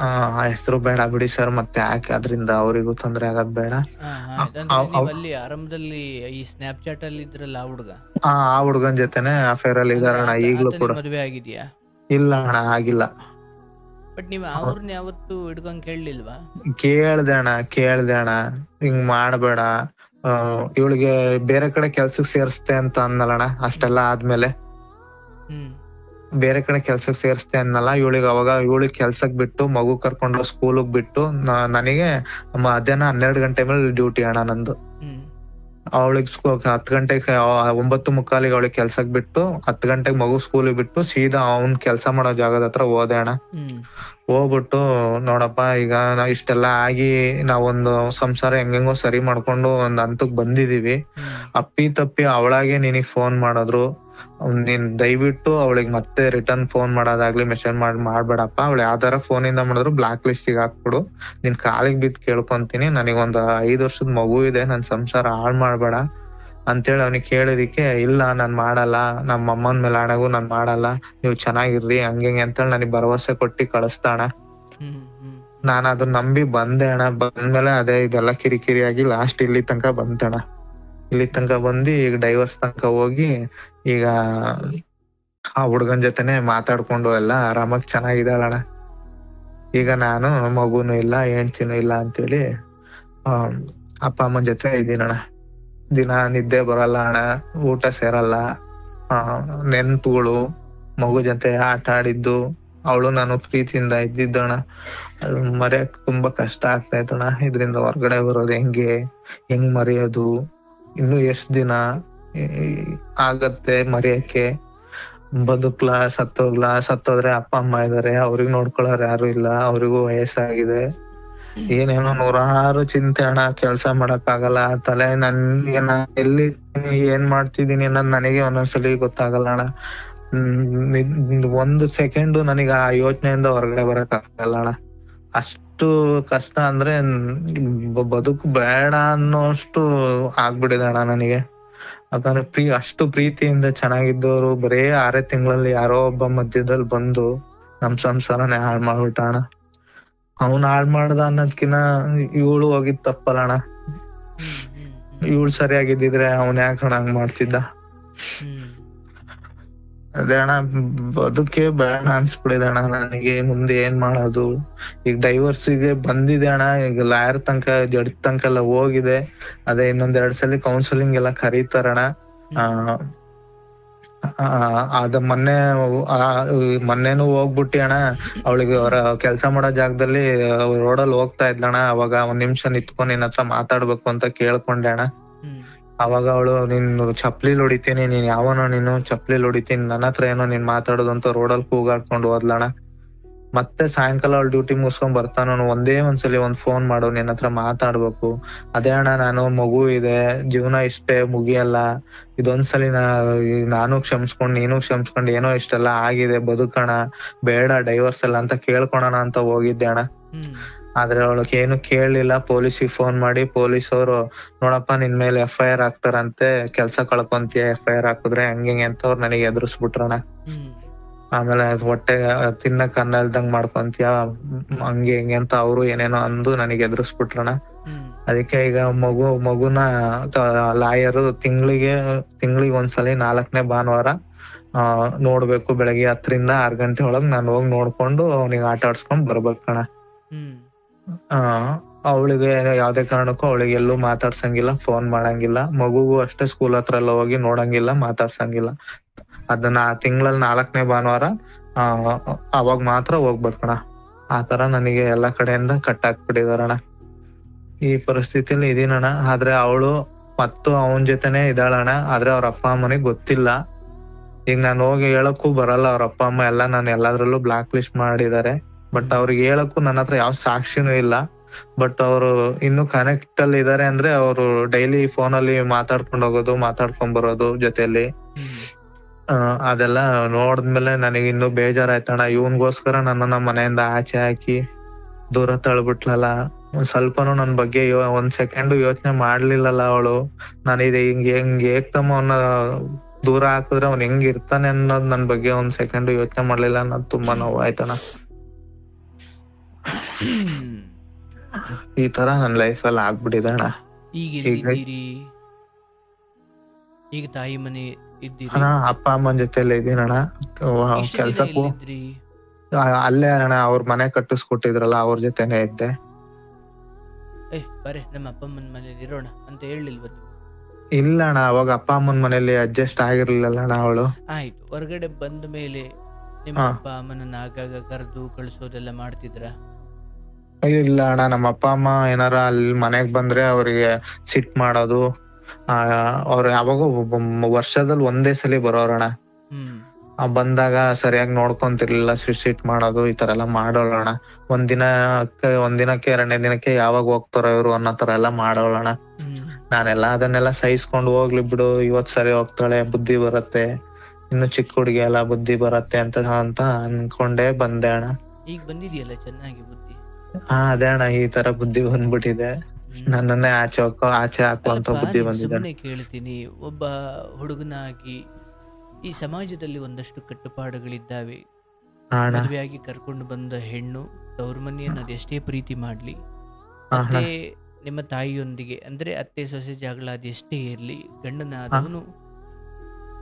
ಆ ಹೆಸರು ಬೇಡ ಬಿಡಿ ಸರ್, ಮತ್ತೆ ಯಾಕೆ ಅದರಿಂದ ಅವರಿಗೂ ತೊಂದ್ರೆ ಆಗೋದ್ ಬೇಡ. ಅಲ್ಲಿ ಆರಂಭದಲ್ಲಿ ಈ ಸ್ನ್ಯಾಪ್ಚಾಟ್ ಅಲ್ಲಿ ಇದ್ರಲ್ಲ ಆ ಹುಡುಗ, ಆ ಹುಡ್ಗನ್ ಜೊತೆನೆ ಅಫೇರ್ ಅಲ್ಲಿ ಇದಾರಣ್ಣ ಈಗ್ಲೂ ಕೂಡ. ಮದುವೆ ಆಗಿದ್ಯಾ? ಇಲ್ಲ ಅಣ್ಣ, ಆಗಿಲ್ಲ. ಬಟ್ ನೀವ್ ಅವ್ರನ್ನ ಯಾವತ್ತು ಹಿಡ್ಕೊಂಡ್ ಕೇಳಲಿಲ್ವಾ? ಕೇಳ್ದೆ ಅಣ್ಣ, ಹಿಂಗ್ ಮಾಡ್ಬೇಡ, ಇವಳಿಗೆ ಬೇರೆ ಕಡೆ ಕೆಲ್ಸಕ್ ಸೇರಿಸ್ತೆ ಅಂತ ಅನ್ನಲ್ಲಣ್ಣ. ಅಷ್ಟೆಲ್ಲ ಆದ್ಮೇಲೆ ಬೇರೆ ಕಡೆ ಕೆಲ್ಸಕ್ ಸೇರಿಸ್ತೆ ಅನ್ನಲ್ಲ. ಇವಳಿಗೆ ಕೆಲ್ಸಕ್ ಬಿಟ್ಟು ಮಗು ಕರ್ಕೊಂಡು ಸ್ಕೂಲಿಗೆ ಬಿಟ್ಟು ನನಗೆ ಮಧ್ಯಾಹ್ನ 12 ಗಂಟೆ ಮೇಲೆ ಡ್ಯೂಟಿ ಅಣ್ಣ ನಂದು. ಅವಳಿಗೆ 10 ಗಂಟೆಗೆ 9:45 ಅವಳಿಗೆ ಕೆಲ್ಸಕ್ ಬಿಟ್ಟು 10 ಗಂಟೆಗೆ ಮಗು ಸ್ಕೂಲಿಗೆ ಬಿಟ್ಟು ಸೀದಾ ಅವ್ನ್ ಕೆಲ್ಸ ಮಾಡೋ ಜಾಗದ ಹತ್ರ ಹೋದೆ ಅಣ್ಣ. ಹೋಗ್ಬಿಟ್ಟು, ನೋಡಪ್ಪ ಈಗ ನಾವ್ ಇಷ್ಟೆಲ್ಲ ಆಗಿ ನಾವೊಂದು ಸಂಸಾರ ಹೆಂಗೋ ಸರಿ ಮಾಡ್ಕೊಂಡು ಒಂದ್ ಹಂತಕ್ ಬಂದಿದೀವಿ, ಅಪ್ಪಿ ತಪ್ಪಿ ಅವಳಾಗೆ ನಿನಗ್ ಫೋನ್ ಮಾಡಿದ್ರು, ನೀನ್ ದಯವಿಟ್ಟು ಅವಳಿಗೆ ಮತ್ತೆ ರಿಟರ್ನ್ ಫೋನ್ ಮಾಡೋದಾಗ್ಲಿ ಮೆಸೇಜ್ ಮಾಡ್ಬೇಡಪ್ಪ, ಅವಳು ಯಾವ್ದಾರ ಫೋನ್ ಇಂದ ಮಾಡಿದ್ರು ಬ್ಲಾಕ್ ಲಿಸ್ಟಿಗೆ ಹಾಕ್ಬಿಡು, ನಿನ್ ಕಾಲಿಗೆ ಬಿದ್ದು ಕೇಳ್ಕೊಂತೀನಿ, ನನಗೊಂದ್ 5 ವರ್ಷದ ಮಗು ಇದೆ, ನನ್ ಸಂಸಾರ ಹಾಳ್ ಮಾಡ್ಬೇಡ ಅಂತೇಳಿ ಅವ್ನಿಗೆ ಕೇಳೋದಿಕ್ಕೆ, ಇಲ್ಲ ನಾನ್ ಮಾಡಲ್ಲ, ನಮ್ಮ ಅಮ್ಮನ ಮೇಲೆ ಹಣಗೂ ನಾನ್ ಮಾಡಲ್ಲ, ನೀವ್ ಚೆನ್ನಾಗಿರ್ರಿ ಹಂಗೆ ಅಂತೇಳಿ ನನಗ್ ಭರವಸೆ ಕೊಟ್ಟಿ ಕಳಿಸ್ತಾಣ. ನಾನ್ ಅದನ್ನ ನಂಬಿ ಬಂದೆ ಅಣ್ಣ. ಬಂದ್ಮೇಲೆ ಅದೇ ಇದೆಲ್ಲ ಕಿರಿಕಿರಿಯಾಗಿ ಲಾಸ್ಟ್ ಇಲ್ಲಿ ತನಕ ಬಂತಣ್ಣ. ಇಲ್ಲಿ ತನಕ ಬಂದು ಈಗ ಡೈವರ್ಸ್ ತನಕ ಹೋಗಿ ಈಗ ಆ ಹುಡ್ಗನ್ ಜೊತೆನೆ ಮಾತಾಡ್ಕೊಂಡು ಎಲ್ಲ ಆರಾಮಾಗಿ ಚೆನ್ನಾಗಿದ್ದಾಳಣ್ಣ. ಈಗ ನಾನು ಮಗುನು ಇಲ್ಲ ಹೆಂಡ್ತಿನೂ ಇಲ್ಲ ಅಂತೇಳಿ ಅಪ್ಪ ಅಮ್ಮನ ಜೊತೆ ಇದ್ದೀನಣ್ಣ. ದಿನ ನಿದ್ದೆ ಬರಲ್ಲ ಅಣ್ಣ, ಊಟ ಸೇರಲ್ಲ, ನೆನ್ಪುಗಳು, ಮಗು ಜೊತೆ ಆಟ ಆಡಿದ್ದು, ಅವಳು ನಾನು ಪ್ರೀತಿಯಿಂದ ಇದ್ದಿದ್ದಣ್ಣ, ಮರೆಯಕ್ ತುಂಬಾ ಕಷ್ಟ ಆಗ್ತಾ ಇತ್ತಣ್ಣ. ಇದ್ರಿಂದ ಹೊರ್ಗಡೆ ಬರೋದು ಹೆಂಗ್ ಮರೆಯೋದು ಇನ್ನು ಎಷ್ಟ್ ದಿನ ಆಗತ್ತೆ ಮರೆಯಕ್ಕೆ, ಬದುಕ್ಲಾ ಸತ್ತೋದ್ರೆ ಅಪ್ಪ ಅಮ್ಮ ಇದಾರೆ, ಅವ್ರಿಗೆ ನೋಡ್ಕೊಳ್ಳೋರು ಯಾರು ಇಲ್ಲ, ಅವ್ರಿಗೂ ವಯಸ್ಸಾಗಿದೆ. ಏನೇನೋ ನೂರಾರು ಚಿಂತೆ ಅಣ್ಣ, ಕೆಲ್ಸ ಮಾಡಕ್ ಆಗಲ್ಲ, ತಲೆ ನನ್ಗೆ ಎಲ್ಲಿ ಏನ್ ಮಾಡ್ತಿದೀನಿ ಅನ್ನೋದ್ ನನಗೆ ಒಂದೊಂದ್ಸಲಿ ಗೊತ್ತಾಗಲ್ಲ ಅಣ್ಣ. ಒಂದು ಸೆಕೆಂಡ್ ನನಗೆ ಆ ಯೋಚನೆಯಿಂದ ಹೊರಗಡೆ ಬರಕ್ ಆಗಲ್ಲ ಅಣ್ಣ. ಅಷ್ಟು ಕಷ್ಟ ಅಂದ್ರೆ ಬದುಕು ಬೇಡ ಅನ್ನೋಷ್ಟು ಆಗ್ಬಿಟ್ಟಿದೆ ಅಣ್ಣ ನನಗೆ. ಯಾಕಂದ್ರೆ ಅಷ್ಟು ಪ್ರೀತಿಯಿಂದ ಚೆನ್ನಾಗಿದ್ದವರು ಬರೇ 6 ತಿಂಗಳಲ್ಲಿ ಯಾರೋ ಒಬ್ಬ ಮಧ್ಯದಲ್ಲಿ ಬಂದು ನಮ್ ಸಂಸಾರನೇ ಹಾಳ್ ಮಾಡ್ಬಿಟ್ಟ ಅಣ್ಣ. ಅವ್ನ್ ಹಾಳ್ ಮಾಡ್ದ ಅನ್ನೋದ್ಕಿನ ಇವಳು ಹೋಗಿದ್ ತಪ್ಪಲ್ಲ ಅಣ್ಣ. ಇವಳು ಸರಿಯಾಗಿದ್ದಿದ್ರೆ ಅವ್ನ್ ಯಾಕೆ ಹಂಗ್ ಮಾಡ್ತಿದ್ದ? ಅದೇ ಅಣ್ಣ, ಬದುಕೇ ಬೇಡ ಅನ್ಸ್ಬಿಡಿದೆ ಅಣ್ಣ ನನಗೆ. ಮುಂದೆ ಏನ್ ಮಾಡೋದು? ಈಗ ಡೈವರ್ಸಿಗೆ ಬಂದಿದೆ ಅಣ್ಣ, ಈಗ ಲಾಯರ್ ತನಕ, ಜಡ್ಜ್ ತನಕ ಎಲ್ಲ ಹೋಗಿದೆ. ಅದೇ ಇನ್ನೊಂದ್ 2 ಸಲ ಕೌನ್ಸಿಲಿಂಗ್ ಎಲ್ಲ ಕರೀತಾರಣ. ಅದ ಮೊನ್ನೆನೂ ಹೋಗ್ಬಿಟ್ಟಿ ಅಣ್ಣ. ಅವಳಿಗೆ ಅವರ ಕೆಲ್ಸ ಮಾಡೋ ಜಾಗದಲ್ಲಿ ರೋಡಲ್ಲಿ ಹೋಗ್ತಾ ಇದ್ಲಣ್ಣ. ಅವಾಗ 1 ನಿಮಿಷ ನಿತ್ಕೊಂಡು ನಿನ್ ಹತ್ರ ಮಾತಾಡ್ಬೇಕು ಅಂತ ಕೇಳ್ಕೊಂಡೆ ಅಣ್ಣ. ಅವಾಗ ಅವಳು, ನೀನು ಚಪ್ಲಿಲ್ ಹೊಡಿತೀನಿ, ನೀನ್ ಯಾವನೋ, ನೀನು ಚಪ್ಲಿಲ್ ಹೊಡಿತೀನಿ, ನನ್ನ ಹತ್ರ ಏನೋ ನೀನ್ ಮಾತಾಡೋದು ಅಂತ ರೋಡಲ್ಲಿ ಕೂಗಾಡ್ಕೊಂಡು ಹೋದ್ಲಣ್ಣ. ಮತ್ತೆ ಸಾಯಂಕಾಲ ಅವಳು ಡ್ಯೂಟಿ ಮುಗಿಸ್ಕೊಂಡ್ ಬರ್ತಾನ, ಒಂದೇ ಒಂದ್ಸಲಿ ಒಂದ್ ಫೋನ್ ಮಾಡು, ನಿನ್ನ ಹತ್ರ ಮಾತಾಡ್ಬೇಕು. ಅದೇ ಅಣ್ಣ, ನಾನು ಮಗು ಇದೆ, ಜೀವನ ಇಷ್ಟೇ ಮುಗಿಯಲ್ಲ, ಇದೊಂದ್ಸಲಿ ನಾನು ಕ್ಷಮಿಸ್ಕೊಂಡ್ ನೀನು ಕ್ಷಮಿಸ್ಕೊಂಡ್ ಏನೋ ಇಷ್ಟೆಲ್ಲ ಆಗಿದೆ, ಬದುಕಣ, ಬೇಡ ಡೈವರ್ಸ್ ಎಲ್ಲ ಅಂತ ಕೇಳ್ಕೊಳೋಣ ಅಂತ ಹೋಗಿದ್ದೆ ಅಣ್ಣ. ಆದ್ರೆ ಅವಳಕ್ಕೆ ಏನು ಕೇಳಲಿಲ್ಲ. ಪೊಲೀಸಿಗೆ ಫೋನ್ ಮಾಡಿ ಪೊಲೀಸವ್ರು, ನೋಡಪ್ಪ ನಿನ್ ಮೇಲೆ FIR ಹಾಕ್ತಾರಂತೆ, ಕೆಲ್ಸ ಕಳ್ಕೊಂತೀಯ FIR ಹಾಕಿದ್ರೆ, ಹಂಗೆ ಅಂತ ಅವ್ರು ನನಗೆ ಎದುರಿಸ್ಬಿಟ್ರಣ. ಆಮೇಲೆ ಹೊಟ್ಟೆ ತಿನ್ನಕ್ ಅನ್ನ ಇಲ್ದಂಗ್ ಮಾಡ್ಕೊಂತೀಯ, ಹಂಗೆ ಹಿಂಗೆ ಅಂತ ಅವ್ರು ಏನೇನೋ ಅಂದು ನನಗೆ ಎದುರಿಸ್ಬಿಟ್ರಣ. ಅದಕ್ಕೆ ಈಗ ಮಗುನ ಲಾಯರು ತಿಂಗಳಿಗೆ ಒಂದ್ಸಲಿ 4ನೇ ಭಾನುವಾರ ನೋಡ್ಬೇಕು. ಬೆಳಗ್ಗೆ 10ರಿಂದ 6 ಗಂಟೆ ಒಳಗ್ ನಾನು ಹೋಗಿ ನೋಡ್ಕೊಂಡು ಅವನಿಗೆ ಆಟ ಆಡ್ಸ್ಕೊಂಡ್ ಬರ್ಬೇಕಣ. ಅವಳಿಗೆ ಯಾವ್ದೇ ಕಾರಣಕ್ಕೂ ಅವಳಿಗೆ ಎಲ್ಲೂ ಮಾತಾಡ್ಸಂಗಿಲ್ಲ, ಫೋನ್ ಮಾಡಂಗಿಲ್ಲ. ಮಗುಗೂ ಅಷ್ಟೇ ಸ್ಕೂಲ್ ಹತ್ರ ಎಲ್ಲ ಹೋಗಿ ನೋಡಂಗಿಲ್ಲ, ಮಾತಾಡ್ಸಂಗಿಲ್ಲ. ಅದನ್ನ ತಿಂಗಳಲ್ಲಿ 4ನೇ ಭಾನುವಾರ ಅವಾಗ ಮಾತ್ರ ಹೋಗ್ಬೇಕಣ. ಆತರ ನನಗೆ ಎಲ್ಲಾ ಕಡೆಯಿಂದ ಕಟ್ ಹಾಕ್ಬಿಟ್ಟಿದಾರಣ. ಈ ಪರಿಸ್ಥಿತಿಯಲ್ಲಿ ಇದೀನಣ್ಣ. ಆದ್ರೆ ಅವಳು ಮತ್ತು ಅವನ್ ಜೊತೆನೆ ಇದ್ದಾಳಣ್ಣ. ಆದ್ರೆ ಅವ್ರ ಅಪ್ಪ ಅಮ್ಮನಿಗೆ ಗೊತ್ತಿಲ್ಲ. ಈಗ ನಾನು ಹೋಗಿ ಹೇಳಕ್ಕೂ ಬರಲ್ಲ. ಅವ್ರ ಅಪ್ಪ ಅಮ್ಮ ಎಲ್ಲ ನಾನು ಎಲ್ಲಾದ್ರಲ್ಲೂ ಬ್ಲಾಕ್ ಲಿಸ್ಟ್ ಮಾಡಿದ್ದಾರೆ. ಬಟ್ ಅವ್ರಿಗೆ ಹೇಳಕ್ಕೂ ನನ್ನ ಹತ್ರ ಯಾವ ಸಾಕ್ಷಿನೂ ಇಲ್ಲ. ಬಟ್ ಅವರು ಇನ್ನು ಕನೆಕ್ಟ್ ಅಲ್ಲಿ ಇದಾರೆ ಅಂದ್ರೆ ಅವರು ಡೈಲಿ ಫೋನಲ್ಲಿ ಮಾತಾಡ್ಕೊಂಡ್ ಹೋಗೋದು, ಮಾತಾಡ್ಕೊಂಡ್ ಬರೋದು ಜೊತೆಲಿ. ಅದೆಲ್ಲ ನೋಡಿದ್ಮೇಲೆ ನನಗೆ ಇನ್ನೂ ಬೇಜಾರಾಯ್ತಣ್ಣ. ಇವನ್ಗೋಸ್ಕರ ನನ್ನನ್ನ ಮನೆಯಿಂದ ಆಚೆ ಹಾಕಿ ದೂರ ತಳ್ಬಿಟ್ಲಲ್ಲ. ಸ್ವಲ್ಪನೂ ನನ್ ಬಗ್ಗೆ 1 ಸೆಕೆಂಡ್ ಯೋಚನೆ ಮಾಡ್ಲಿಲ್ಲಲ್ಲ ಅವಳು. ನಾನು ಇದು ಹಿಂಗ್ ಏಕ್ತಮ್ಮ ಅವನ್ನ ದೂರ ಹಾಕಿದ್ರೆ ಅವ್ನ್ ಹೆಂಗ್ ಇರ್ತಾನೆ ಅನ್ನೋದ್ ನನ್ ಬಗ್ಗೆ 1 ಸೆಕೆಂಡ್ ಯೋಚನೆ ಮಾಡ್ಲಿಲ್ಲ ಅನ್ನೋದು ತುಂಬಾ ನೋವಾಯ್ತಣ್ಣ. ಈ ತರ ನನ್ ಲೈಫ್ ಅಲ್ಲಿ ಆಗ್ಬಿಟ್ಟಿದೆ ಅಣ್ಣ. ಈಗ ತಾಯಿ ಮನೆ ಅಣ್ಣ, ಅಪ್ಪ ಅಮ್ಮನ ಜೊತೆಲ್ಲ ಇದೀನಣ್ಣ. ಕೆಲ್ಸಕ್ಕೂ ಅಲ್ಲೇ ಅಣ್ಣ, ಅವ್ರ ಮನೆ ಕಟ್ಟಿಸ್ಕೊಟ್ಟಿದ್ರಲ್ಲ ಅವ್ರ ಜೊತೆನೆ ಇದ್ದೆ. ಬರೇ ನಮ್ಮ ಅಪ್ಪ ಅಮ್ಮನ ಮನೇಲಿ ಇರೋಣ ಅಂತ ಹೇಳಿಲ್ವ ನೀವು? ಇಲ್ಲ ಅಣ್ಣ, ಅವಾಗ ಅಪ್ಪ ಅಮ್ಮನ ಮನೇಲಿ ಅಡ್ಜಸ್ಟ್ ಆಗಿರ್ಲಿಲ್ಲ ಅಣ್ಣ ಅವಳು. ಆಯ್ತು, ಹೊರಗಡೆ ಬಂದ ಮೇಲೆ ನಿಮ್ಮ ಅಪ್ಪ ಅಮ್ಮನನ್ನ ಆಗಾಗ ಕರೆದು ಕಳಿಸೋದೆಲ್ಲ ಮಾಡ್ತಿದ್ರ? ಇಲ್ಲ ಅಣ್ಣ, ನಮ್ಮ ಅಪ್ಪ ಅಮ್ಮ ಏನಾರ ಅಲ್ಲಿ ಮನೆಗ್ ಬಂದ್ರೆ ಅವ್ರಿಗೆ ಸಿಟ್ ಮಾಡೋದು. ಅವ್ರು ಯಾವಾಗ ವರ್ಷದಲ್ಲಿ ಒಂದೇ ಸಲ ಬರೋರಣ. ಬಂದಾಗ ಸರಿಯಾಗಿ ನೋಡ್ಕೊಂತಿರ್ಲಿಲ್ಲ, ಸಿಟ್ ಮಾಡೋದು, ಈ ತರ ಎಲ್ಲಾ ಮಾಡೋಳಣ. ಒಂದಿನಕ್ಕೆ 2ನೇ ದಿನಕ್ಕೆ ಯಾವಾಗ ಹೋಗ್ತಾರ ಇವ್ರು ಅನ್ನೋ ತರ ಎಲ್ಲಾ ಮಾಡೋಳಣ. ನಾನೆಲ್ಲ ಅದನ್ನೆಲ್ಲ ಸಹಿಸ್ಕೊಂಡು ಹೋಗ್ಲಿ ಬಿಡು, ಇವತ್ ಸರಿ ಹೋಗ್ತಾಳೆ, ಬುದ್ಧಿ ಬರತ್ತೆ, ಇನ್ನು ಚಿಕ್ಕ ಹುಡುಗಿ ಎಲ್ಲ ಬುದ್ಧಿ ಬರತ್ತೆ ಅಂತ ಅನ್ಕೊಂಡೇ ಬಂದೆ ಅಣ್ಣ. ಈಗ ಬಂದಿದೆಯಲ್ಲ ಚೆನ್ನಾಗಿ ಬುದ್ಧಿ. ಅದೇ ಅಣ್ಣ, ಈ ತರ ಬುದ್ಧಿ ಬಂದ್ಬಿಟ್ಟಿದೆ. ನನ್ನನ್ನೇ ಆಚೆ ಹಾಕುವಂತ ಬುದ್ಧಿ ಬಂದಿದೆ. ಕೇಳ್ತೀನಿ, ಒಬ್ಬ ಹುಡುಗನಾಗಿ ಈ ಸಮಾಜದಲ್ಲಿ ಒಂದಷ್ಟು ಕಟ್ಟುಪಾಡುಗಳಿದ್ದಾವೆ. ಮದುವೆಯಾಗಿ ಕರ್ಕೊಂಡು ಬಂದ ಹೆಣ್ಣು ತವ್ರ ಮನೆಯನ್ನು ಅದೆಷ್ಟೇ ಪ್ರೀತಿ ಮಾಡ್ಲಿ, ಮತ್ತೆ ನಿಮ್ಮ ತಾಯಿಯೊಂದಿಗೆ ಅಂದ್ರೆ ಅತ್ತೆ ಸೊಸೆ ಜಗಳ ಅದೆಷ್ಟೇ ಇರ್ಲಿ, ಗಂಡನಾದವನು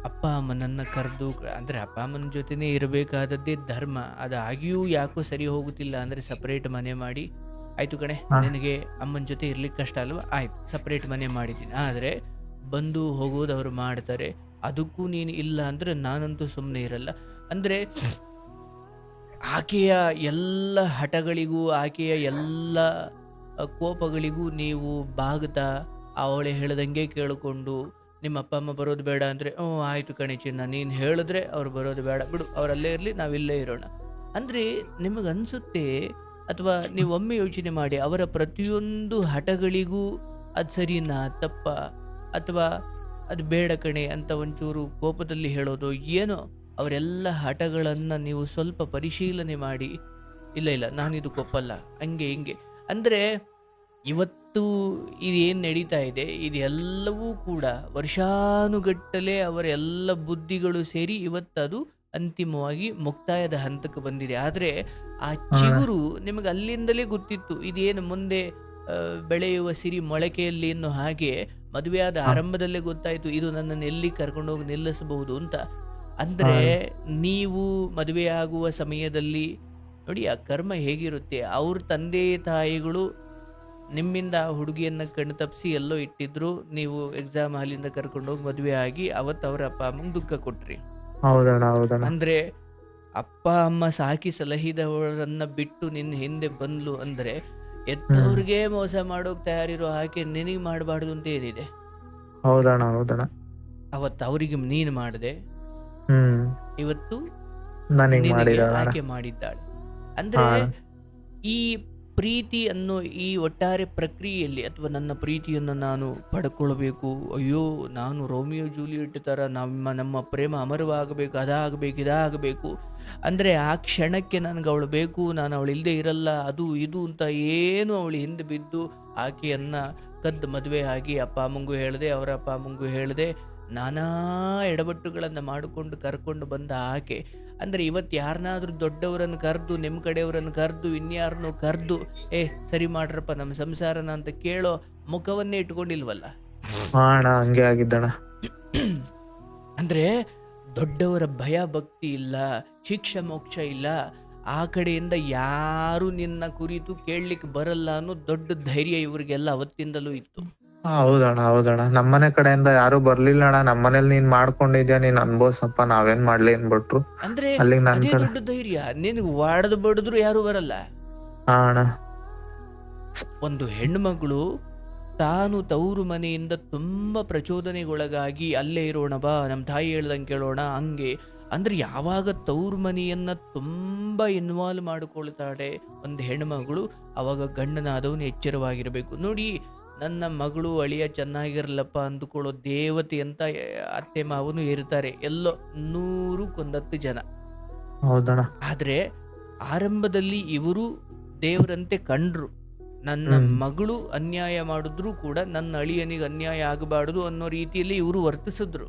ಅಪ್ಪ ಅಮ್ಮನನ್ನ ಕರೆದು, ಅಂದ್ರೆ ಅಪ್ಪ ಅಮ್ಮನ ಜೊತೆನೆ ಇರಬೇಕಾದದ್ದೇ ಧರ್ಮ. ಅದಾಗಿಯೂ ಯಾಕೋ ಸರಿ ಹೋಗುತ್ತಿಲ್ಲ ಅಂದ್ರೆ ಸಪರೇಟ್ ಮನೆ ಮಾಡಿ, ಆಯ್ತು ಕಣೆ ನಿನಗೆ ಅಮ್ಮನ ಜೊತೆ ಇರ್ಲಿಕ್ಕೆ ಕಷ್ಟ ಅಲ್ವಾ, ಆಯ್ತು ಸಪರೇಟ್ ಮನೆ ಮಾಡಿದ್ದೀನಿ, ಆದ್ರೆ ಬಂದು ಹೋಗೋದು ಅವ್ರು ಮಾಡ್ತಾರೆ, ಅದಕ್ಕೂ ನೀನು ಇಲ್ಲ ಅಂದ್ರೆ ನಾನಂತೂ ಸುಮ್ಮನೆ ಇರಲ್ಲ. ಅಂದ್ರೆ ಆಕೆಯ ಎಲ್ಲ ಹಠಗಳಿಗೂ, ಆಕೆಯ ಎಲ್ಲ ಕೋಪಗಳಿಗೂ ನೀವು ಬಾಗ್ತಾ ಅವಳೆ ಹೇಳ್ದಂಗೆ ಕೇಳಿಕೊಂಡು ನಿಮ್ಮ ಅಪ್ಪ ಅಮ್ಮ ಬರೋದು ಬೇಡ ಅಂದರೆ ಆಯಿತು ಕಣೆ ಚಿನ್ನ, ನೀನು ಹೇಳಿದ್ರೆ ಅವ್ರು ಬರೋದು ಬೇಡ, ಬಿಡು ಅವರಲ್ಲೇ ಇರಲಿ, ನಾವಿಲ್ಲೇ ಇರೋಣ ಅಂದರೆ ನಿಮಗನ್ಸುತ್ತೆ. ಅಥವಾ ನೀವು ಒಮ್ಮೆ ಯೋಚನೆ ಮಾಡಿ, ಅವರ ಪ್ರತಿಯೊಂದು ಹಠಗಳಿಗೂ ಅದು ಸರಿನಾ ತಪ್ಪ, ಅಥವಾ ಅದು ಬೇಡ ಕಣೆ ಅಂತ ಒಂಚೂರು ಕೋಪದಲ್ಲಿ ಹೇಳೋದು ಏನೋ, ಅವರೆಲ್ಲ ಹಠಗಳನ್ನು ನೀವು ಸ್ವಲ್ಪ ಪರಿಶೀಲನೆ ಮಾಡಿ, ಇಲ್ಲ ಇಲ್ಲ ನಾನಿದು ಕೊಪ್ಪಲ್ಲ ಹಂಗೆ ಹಿಂಗೆ ಅಂದರೆ, ಇವತ್ತು ಇದೇನು ನಡೀತಾ ಇದೆ ಇದೆಲ್ಲವೂ ಕೂಡ ವರ್ಷಾನುಗಟ್ಟಲೆ ಅವರ ಎಲ್ಲ ಬುದ್ಧಿಗಳು ಸೇರಿ ಇವತ್ತದು ಅಂತಿಮವಾಗಿ ಮುಕ್ತಾಯದ ಹಂತಕ್ಕೆ ಬಂದಿದೆ. ಆದರೆ ಆ ಚಿಗುರು ನಿಮಗೆ ಅಲ್ಲಿಂದಲೇ ಗೊತ್ತಿತ್ತು, ಇದೇನು ಮುಂದೆ ಬೆಳೆಯುವ ಸಿರಿ ಮೊಳಕೆಯಲ್ಲಿ ಅನ್ನೋ ಹಾಗೆ ಮದುವೆಯಾದ ಆರಂಭದಲ್ಲೇ ಗೊತ್ತಾಯಿತು ಇದು ನನ್ನನ್ನು ಎಲ್ಲಿ ಕರ್ಕೊಂಡೋಗಿ ನಿಲ್ಲಿಸಬಹುದು ಅಂತ. ಅಂದರೆ ನೀವು ಮದುವೆಯಾಗುವ ಸಮಯದಲ್ಲಿ ನೋಡಿ ಆ ಕರ್ಮ ಹೇಗಿರುತ್ತೆ. ಅವ್ರ ತಂದೆ ತಾಯಿಗಳು ನಿಮ್ಮಿಂದ ಆ ಹುಡುಗಿಯನ್ನು ಕಣ್ಣು ತಪ್ಪಿಸಿ ಎಲ್ಲೋ ಇಟ್ಟಿದ್ರು, ನೀವು ಎಕ್ಸಾಮ್ ಹಾಲಿಂದ ಕರ್ಕೊಂಡೋಗಿ ಮದುವೆ ಆಗಿ ಅವತ್ತು ಅವರ ಅಪ್ಪ ಅಮ್ಮಂಗೆ ದುಃಖ ಕೊಟ್ರಿ. ಅಂದ್ರೆ ಅಪ್ಪ ಅಮ್ಮ ಸಾಕಿ ಸಲಹಿದವರನ್ನ ಬಿಟ್ಟು ನಿನ್ನ ಹಿಂದೆ ಬಂದ್ಲು ಅಂದ್ರೆ ಎತ್ತವ್ರಿಗೆ ಮೋಸ ಮಾಡೋಕ್ ತಯಾರಿರೋ ಹಾಗೆ ನಿನಗೆ ಮಾಡಬಾರ್ದು ಅಂತ ಏನಿದೆ. ಅವತ್ತು ಅವರಿಗೆ ನೀನು ಮಾಡದೆ, ಇವತ್ತು ನಿನಗೆ ಆಕೆ ಮಾಡಿದ್ದಾಳೆ. ಅಂದ್ರೆ ಈ ಪ್ರೀತಿ ಅನ್ನೋ ಈ ಒಟ್ಟಾರೆ ಪ್ರಕ್ರಿಯೆಯಲ್ಲಿ, ಅಥವಾ ನನ್ನ ಪ್ರೀತಿಯನ್ನು ನಾನು ಪಡ್ಕೊಳ್ಬೇಕು, ಅಯ್ಯೋ ನಾನು ರೋಮಿಯೋ ಜೂಲಿಯೆಟ್ ತರ ನಮ್ಮ ಪ್ರೇಮ ಅಮರವಾಗಬೇಕು, ಅದಾಗಬೇಕು ಇದಾಗಬೇಕು ಅಂದ್ರೆ ಆ ಕ್ಷಣಕ್ಕೆ ನನಗೆ ಅವಳು ಬೇಕು, ನಾನು ಅವಳು ಇಲ್ಲದೆ ಇರಲ್ಲ, ಅದು ಇದು ಅಂತ ಏನು ಅವಳು ಹಿಂದೆ ಬಿದ್ದು ಆಕೆಯನ್ನ ಕದ್ದು ಮದುವೆ ಆಗಿ ಅಪ್ಪ ಅಮ್ಮಂಗೂ ಹೇಳಿದೆ, ಅವರ ಅಪ್ಪ ಅಮ್ಮಂಗೂ ಹೇಳಿದೆ, ನಾನಾ ಎಡವಟ್ಟುಗಳನ್ನು ಮಾಡಿಕೊಂಡು ಕರ್ಕೊಂಡು ಬಂದ ಆಕೆ ಅಂದ್ರೆ ಇವತ್ತು ಯಾರನ್ನಾದ್ರೂ ದೊಡ್ಡವರನ್ನು ಕರೆದು, ನಿಮ್ಮ ಕಡೆಯವರನ್ನು ಕರೆದು, ಇನ್ಯಾರನ್ನೋ ಕರೆದು ಸರಿ ಮಾಡ್ರಪ್ಪ ನಮ್ಮ ಸಂಸಾರನ ಅಂತ ಕೇಳೋ ಮುಖವನ್ನೇ ಇಟ್ಕೊಂಡಿಲ್ವಲ್ಲ. ಹಂಗೆ ಆಗಿದ್ದಣ. ಅಂದ್ರೆ ದೊಡ್ಡವರ ಭಯ ಭಕ್ತಿ ಇಲ್ಲ, ಶಿಕ್ಷೆ ಮೋಕ್ಷ ಇಲ್ಲ, ಆ ಕಡೆಯಿಂದ ಯಾರು ನಿನ್ನ ಕುರಿತು ಕೇಳಲಿಕ್ಕೆ ಬರಲ್ಲ ಅನ್ನೋ ದೊಡ್ಡ ಧೈರ್ಯ ಇವರಿಗೆಲ್ಲ ಅವತ್ತಿಂದಲೂ ಇತ್ತು. ಹೌದಣ್ಣ ನಮ್ಮನೆ ಕಡೆಯಿಂದ ಯಾರು ಬರ್ಲಿಲ್ಲ ಅಣ್ಣ. ನಮ್ಮನೇಲಿ ನೀನ್ ಮಾಡ್ಕೊಂಡಿದ್ಯಾ, ನೀನ್ ಅನ್ಬೋಸಪ್ಪ, ನಾವೇನ್ ಮಾಡ್ಲಿ ಅನ್ಬಿಟ್ರು. ಅಂದ್ರೆ ಅದೇ ದೊಡ್ಡ ಧೈರ್ಯ. ನಿನಗೆ ವಾಡದು ಬಡಿದ್ರು ಯಾರು ಬರಲ್ಲ. ಅಣ್ಣ ಒಂದು ಹೆಣ್ಮಗಳು ತಾನು ತವರು ಮನೆಯಿಂದ ತುಂಬಾ ಪ್ರಚೋದನೆಗೊಳಗಾಗಿ ಅಲ್ಲೇ ಇರೋಣ ಬಾ, ನಮ್ಮ ತಾಯಿ ಹೇಳ್ದಂಗೆ ಕೇಳೋಣ ಹಂಗೆ ಅಂದ್ರೆ, ಯಾವಾಗ ತವರು ಮನೆಯನ್ನ ತುಂಬಾ ಇನ್ವಾಲ್ವ್ ಮಾಡಿಕೊಳ್ತಾಳೆ ಒಂದು ಹೆಣ್ಮಗಳು, ಅವಾಗ ಗಂಡನಾದವನು ಎಚ್ಚರವಾಗಿರ್ಬೇಕು. ನೋಡಿ, ನನ್ನ ಮಗಳು ಅಳಿಯ ಚೆನ್ನಾಗಿರಲಪ್ಪ ಅಂದುಕೊಳ್ಳೋ ದೇವತೆ ಅಂತ ಅತ್ತೆ ಮಾವನು ಇರ್ತಾರೆ, ಎಲ್ಲೋ 100ಕ್ಕೆ 10 ಜನ. ಆದ್ರೆ ಆರಂಭದಲ್ಲಿ ಇವರು ದೇವರಂತೆ ಕಂಡ್ರು. ನನ್ನ ಮಗಳು ಅನ್ಯಾಯ ಮಾಡಿದ್ರು ಕೂಡ ನನ್ನ ಅಳಿಯನಿಗೆ ಅನ್ಯಾಯ ಆಗಬಾರದು ಅನ್ನೋ ರೀತಿಯಲ್ಲಿ ಇವರು ವರ್ತಿಸಿದ್ರು.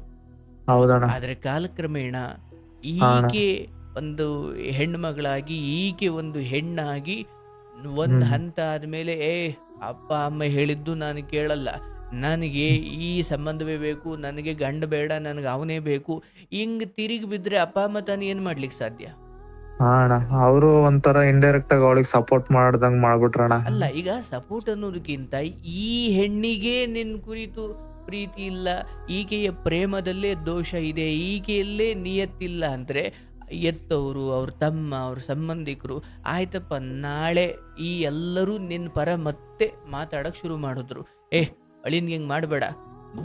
ಆದ್ರೆ ಕಾಲಕ್ರಮೇಣ ಈಕೆ ಒಂದು ಹೆಣ್ಮಗಳಾಗಿ, ಈಕೆ ಒಂದು ಹೆಣ್ಣಾಗಿ ಒಂದ್ ಹಂತ ಆದ್ಮೇಲೆ ಅಪ್ಪ ಅಮ್ಮ ಹೇಳಿದ್ದು ನಾನು ಕೇಳಲ್ಲ, ನನಗೆ ಈ ಸಂಬಂಧವೇ ಬೇಕು, ನನಗೆ ಗಂಡ ಬೇಡ, ನನಗೆ ಅವನೇ ಬೇಕು, ಹಿಂಗ್ ತಿರುಗಿ ಬಿದ್ರೆ ಅಪ್ಪ ಅಮ್ಮ ತಾನು ಏನ್ ಮಾಡ್ಲಿಕ್ಕೆ ಸಾಧ್ಯ? ಅವರು ಒಂಥರ ಇಂಡೈರೆಕ್ಟ್ ಆಗಿ ಅವಳಿಗೆ ಸಪೋರ್ಟ್ ಮಾಡ್ದಂಗ್ ಮಾಡ್ಬಿಟ್ರಣ. ಅಲ್ಲ, ಈಗ ಸಪೋರ್ಟ್ ಅನ್ನೋದಕ್ಕಿಂತ ಈ ಹೆಣ್ಣಿಗೆ ನಿನ್ ಕುರಿತು ಪ್ರೀತಿ ಇಲ್ಲ, ಈಕೆಯ ಪ್ರೇಮದಲ್ಲೇ ದೋಷ ಇದೆ, ಈಕೆಯಲ್ಲೇ ನಿಯತ್ತಿಲ್ಲ ಅಂದ್ರೆ ಎತ್ತವರು, ಅವ್ರ ತಮ್ಮ, ಅವ್ರ ಸಂಬಂಧಿಕರು ಆಯ್ತಪ್ಪ ನಾಳೆ ಈ ಎಲ್ಲರೂ ನಿನ್ನ ಪರ ಮತ್ತೆ ಮಾತಾಡಕ್ ಶುರು ಮಾಡಿದ್ರು. ಅಳಿನ್ಗೆ ಹೆಂಗ್ ಮಾಡಬೇಡ,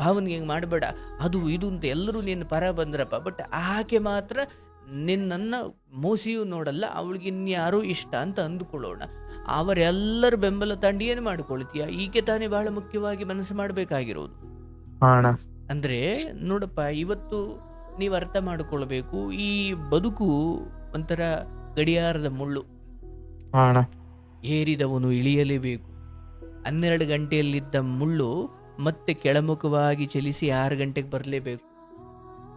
ಭಾವನ್ಗೆ ಹೆಂಗ್ ಮಾಡಬೇಡ, ಅದು ಇದು ಅಂತ ಎಲ್ಲರೂ ನಿನ್ನ ಪರ ಬಂದ್ರಪ್ಪ. ಬಟ್ ಆಕೆ ಮಾತ್ರ ನಿನ್ನನ್ನು ಮೋಸಿಯೂ ನೋಡಲ್ಲ, ಅವಳಿಗೆ ಇನ್ಯಾರೋ ಇಷ್ಟ ಅಂತ ಅಂದುಕೊಳ್ಳೋಣ. ಅವರೆಲ್ಲರ ಬೆಂಬಲ ತಾಂಡಿ ಏನು ಮಾಡ್ಕೊಳ್ತೀಯ? ಈಕೆ ತಾನೇ ಬಹಳ ಮುಖ್ಯವಾಗಿ ಮನಸ್ಸು ಮಾಡಬೇಕಾಗಿರೋದು. ಅಂದ್ರೆ ನೋಡಪ್ಪ, ಇವತ್ತು ನೀವು ಅರ್ಥ ಮಾಡಿಕೊಳ್ಬೇಕು, ಈ ಬದುಕು ಒಂಥರ ಗಡಿಯಾರದ ಮುಳ್ಳು. ಏರಿದವನು ಇಳಿಯಲೇಬೇಕು. 12 ಗಂಟೆಯಲ್ಲಿದ್ದ ಮುಳ್ಳು ಮತ್ತೆ ಕೆಳಮುಖವಾಗಿ ಚಲಿಸಿ 6 ಗಂಟೆಗೆ ಬರಲೇಬೇಕು.